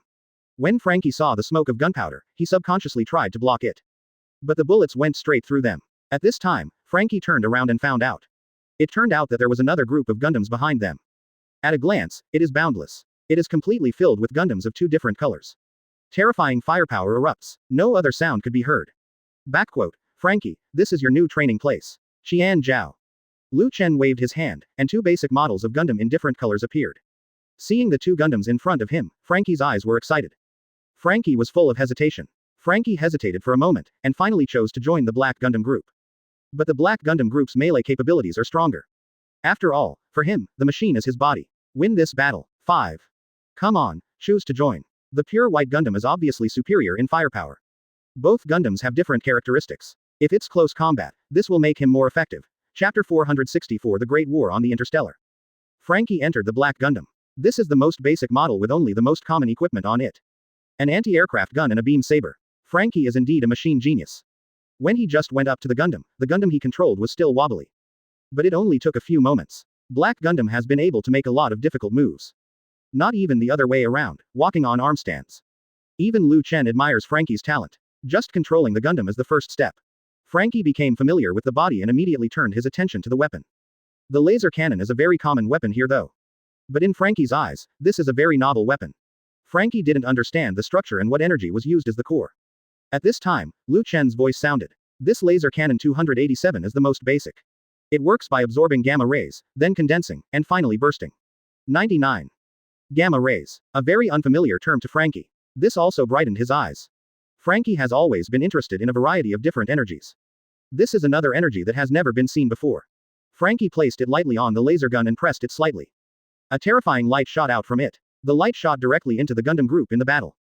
When Franky saw the smoke of gunpowder, he subconsciously tried to block it. But the bullets went straight through them. At this time, Franky turned around and found out. It turned out that there was another group of Gundams behind them. At a glance, it is boundless. It is completely filled with Gundams of two different colors. Terrifying firepower erupts. No other sound could be heard. Backquote. Franky, this is your new training place. Qian Zhao. Lu Chen waved his hand, and two basic models of Gundam in different colors appeared. Seeing the two Gundams in front of him, Franky's eyes were excited. Franky was full of hesitation. Franky hesitated for a moment, and finally chose to join the Black Gundam group. But the Black Gundam group's melee capabilities are stronger. After all, for him, the machine is his body. Win this battle. 5. Come on, choose to join. The pure white Gundam is obviously superior in firepower. Both Gundams have different characteristics. If it's close combat, this will make him more effective. Chapter 464 The Great War on the Interstellar. Franky entered the Black Gundam. This is the most basic model with only the most common equipment on it. An anti-aircraft gun and a beam saber. Franky is indeed a machine genius. When he just went up to the Gundam he controlled was still wobbly. But it only took a few moments. Black Gundam has been able to make a lot of difficult moves. Not even the other way around, walking on arm stands. Even Lu Chen admires Franky's talent. Just controlling the Gundam is the first step. Franky became familiar with the body and immediately turned his attention to the weapon. The laser cannon is a very common weapon here though. But in Franky's eyes, this is a very novel weapon. Franky didn't understand the structure and what energy was used as the core. At this time, Lu Chen's voice sounded. This laser cannon 287 is the most basic. It works by absorbing gamma rays, then condensing, and finally bursting. 99. Gamma rays. A very unfamiliar term to Franky. This also brightened his eyes. Franky has always been interested in a variety of different energies. This is another energy that has never been seen before. Franky placed it lightly on the laser gun and pressed it slightly. A terrifying light shot out from it. The light shot directly into the Gundam group in the battle.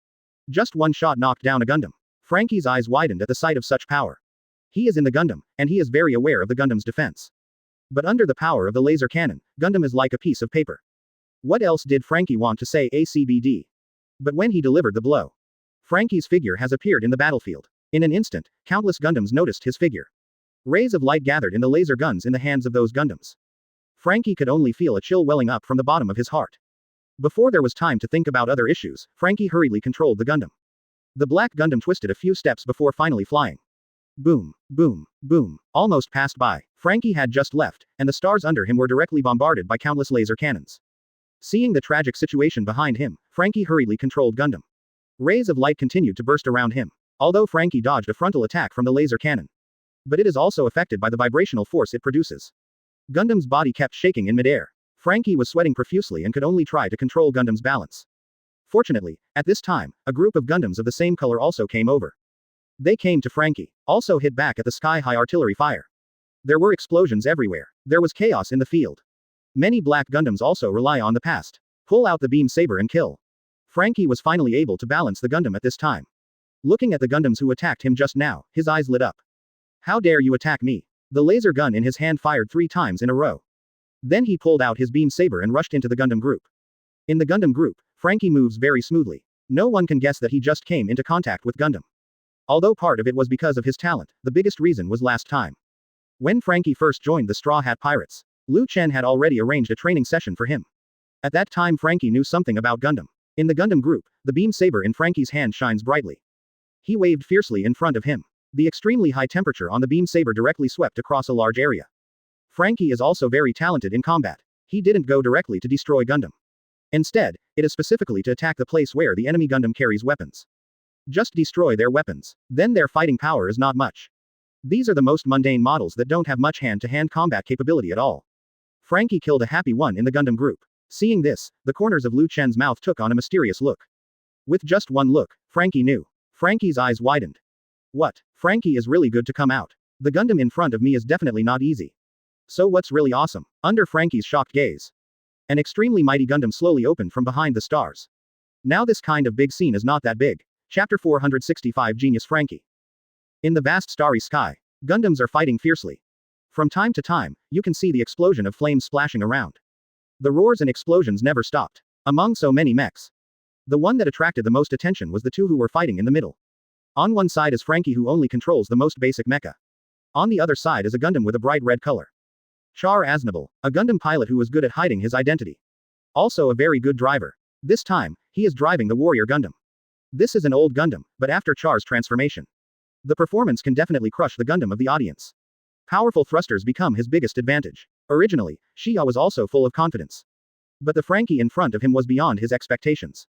Just one shot knocked down a Gundam. Franky's eyes widened at the sight of such power. He is in the Gundam, and he is very aware of the Gundam's defense. But under the power of the laser cannon, Gundam is like a piece of paper. What else did Franky want to say ACBD? But when he delivered the blow, Franky's figure has appeared in the battlefield. In an instant, countless Gundams noticed his figure. Rays of light gathered in the laser guns in the hands of those Gundams. Franky could only feel a chill welling up from the bottom of his heart. Before there was time to think about other issues, Franky hurriedly controlled the Gundam. The Black Gundam twisted a few steps before finally flying. Boom, boom, boom, almost passed by. Franky had just left, and the stars under him were directly bombarded by countless laser cannons. Seeing the tragic situation behind him, Franky hurriedly controlled Gundam. Rays of light continued to burst around him. Although Franky dodged a frontal attack from the laser cannon. But it is also affected by the vibrational force it produces. Gundam's body kept shaking in midair. Franky was sweating profusely and could only try to control Gundam's balance. Fortunately, at this time, a group of Gundams of the same color also came over. They came to Franky, also hit back at the sky-high artillery fire. There were explosions everywhere. There was chaos in the field. Many Black Gundams also rely on the past. Pull out the beam saber and kill. Franky was finally able to balance the Gundam at this time. Looking at the Gundams who attacked him just now, his eyes lit up. How dare you attack me? The laser gun in his hand fired 3 times in a row. Then he pulled out his beam saber and rushed into the Gundam group. In the Gundam group, Franky moves very smoothly. No one can guess that he just came into contact with Gundam. Although part of it was because of his talent, the biggest reason was last time. When Franky first joined the Straw Hat Pirates, Chen had already arranged a training session for him. At that time Franky knew something about Gundam. In the Gundam group, the beam saber in Franky's hand shines brightly. He waved fiercely in front of him. The extremely high temperature on the beam saber directly swept across a large area. Franky is also very talented in combat. He didn't go directly to destroy Gundam. Instead, it is specifically to attack the place where the enemy Gundam carries weapons. Just destroy their weapons. Then their fighting power is not much. These are the most mundane models that don't have much hand-to-hand combat capability at all. Franky killed a happy one in the Gundam group. Seeing this, the corners of Chen's mouth took on a mysterious look. With just one look, Franky knew. Franky's eyes widened. What? Franky is really good to come out. The Gundam in front of me is definitely not easy. So what's really awesome? Under Franky's shocked gaze, an extremely mighty Gundam slowly opened from behind the stars. Now this kind of big scene is not that big. Chapter 465 Genius Franky. In the vast starry sky, Gundams are fighting fiercely. From time to time, you can see the explosion of flames splashing around. The roars and explosions never stopped. Among so many mechs, the one that attracted the most attention was the two who were fighting in the middle. On one side is Franky, who only controls the most basic mecha. On the other side is a Gundam with a bright red color. Char Aznable, a Gundam pilot who was good at hiding his identity. Also a very good driver. This time, he is driving the Warrior Gundam. This is an old Gundam, but after Char's transformation, the performance can definitely crush the Gundam of the audience. Powerful thrusters become his biggest advantage. Originally, Shia was also full of confidence. But the Franky in front of him was beyond his expectations.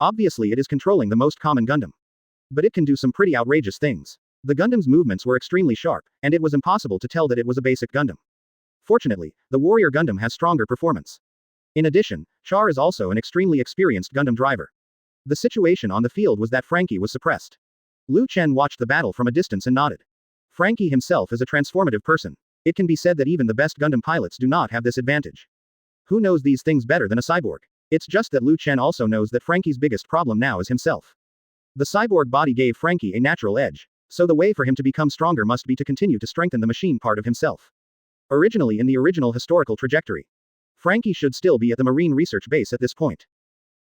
Obviously it is controlling the most common Gundam. But it can do some pretty outrageous things. The Gundam's movements were extremely sharp, and it was impossible to tell that it was a basic Gundam. Fortunately, the Warrior Gundam has stronger performance. In addition, Char is also an extremely experienced Gundam driver. The situation on the field was that Franky was suppressed. Chen watched the battle from a distance and nodded. Franky himself is a transformative person. It can be said that even the best Gundam pilots do not have this advantage. Who knows these things better than a cyborg? It's just that Chen also knows that Franky's biggest problem now is himself. The cyborg body gave Franky a natural edge, so the way for him to become stronger must be to continue to strengthen the machine part of himself. Originally in the original historical trajectory, Franky should still be at the Marine Research Base at this point.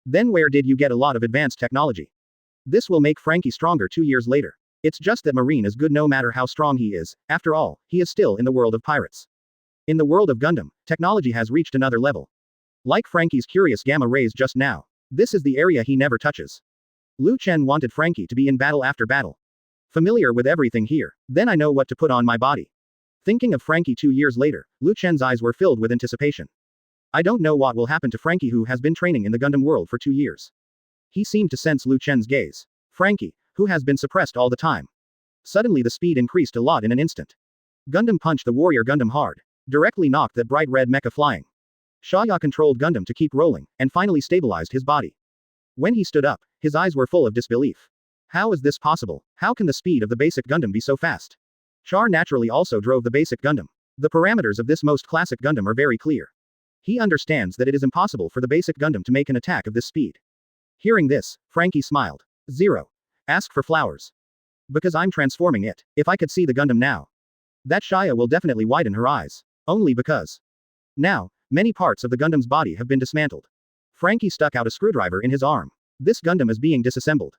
Then where did you get a lot of advanced technology? This will make Franky stronger 2 years later. It's just that Marine is good no matter how strong he is. After all, he is still in the world of pirates. In the world of Gundam, technology has reached another level. Like Franky's curious gamma rays just now. This is the area he never touches. Chen wanted Franky to be in battle after battle. Familiar with everything here. Then I know what to put on my body. Thinking of Franky 2 years later, Chen's eyes were filled with anticipation. I don't know what will happen to Franky, who has been training in the Gundam world for 2 years. He seemed to sense Chen's gaze. Franky, who has been suppressed all the time. Suddenly the speed increased a lot in an instant. Gundam punched the Warrior Gundam hard. Directly knocked that bright red mecha flying. Shaya controlled Gundam to keep rolling, and finally stabilized his body. When he stood up, his eyes were full of disbelief. How is this possible? How can the speed of the basic Gundam be so fast? Char naturally also drove the basic Gundam. The parameters of this most classic Gundam are very clear. He understands that it is impossible for the basic Gundam to make an attack of this speed. Hearing this, Franky smiled. Zero. Ask for flowers. Because I'm transforming it. If I could see the Gundam now, that Shia will definitely widen her eyes. Only because now, many parts of the Gundam's body have been dismantled. Franky stuck out a screwdriver in his arm. This Gundam is being disassembled.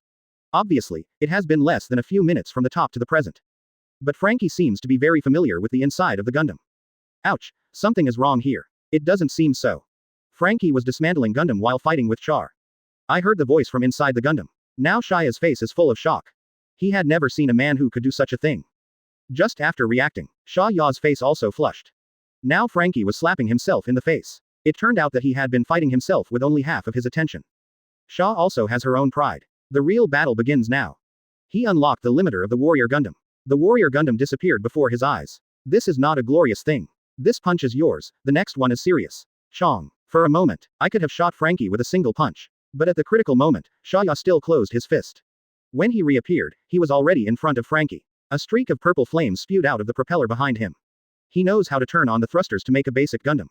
Obviously, it has been less than a few minutes from the top to the present. But Franky seems to be very familiar with the inside of the Gundam. Ouch, something is wrong here. It doesn't seem so. Franky was dismantling Gundam while fighting with Char. I heard the voice from inside the Gundam. Now Shia's face is full of shock. He had never seen a man who could do such a thing. Just after reacting, Shaya's face also flushed. Now Franky was slapping himself in the face. It turned out that he had been fighting himself with only half of his attention. Sha also has her own pride. The real battle begins now. He unlocked the limiter of the Warrior Gundam. The Warrior Gundam disappeared before his eyes. This is not a glorious thing. This punch is yours, the next one is serious. Chong. For a moment, I could have shot Franky with a single punch. But at the critical moment, Shaya still closed his fist. When he reappeared, he was already in front of Franky. A streak of purple flames spewed out of the propeller behind him. He knows how to turn on the thrusters to make a basic Gundam.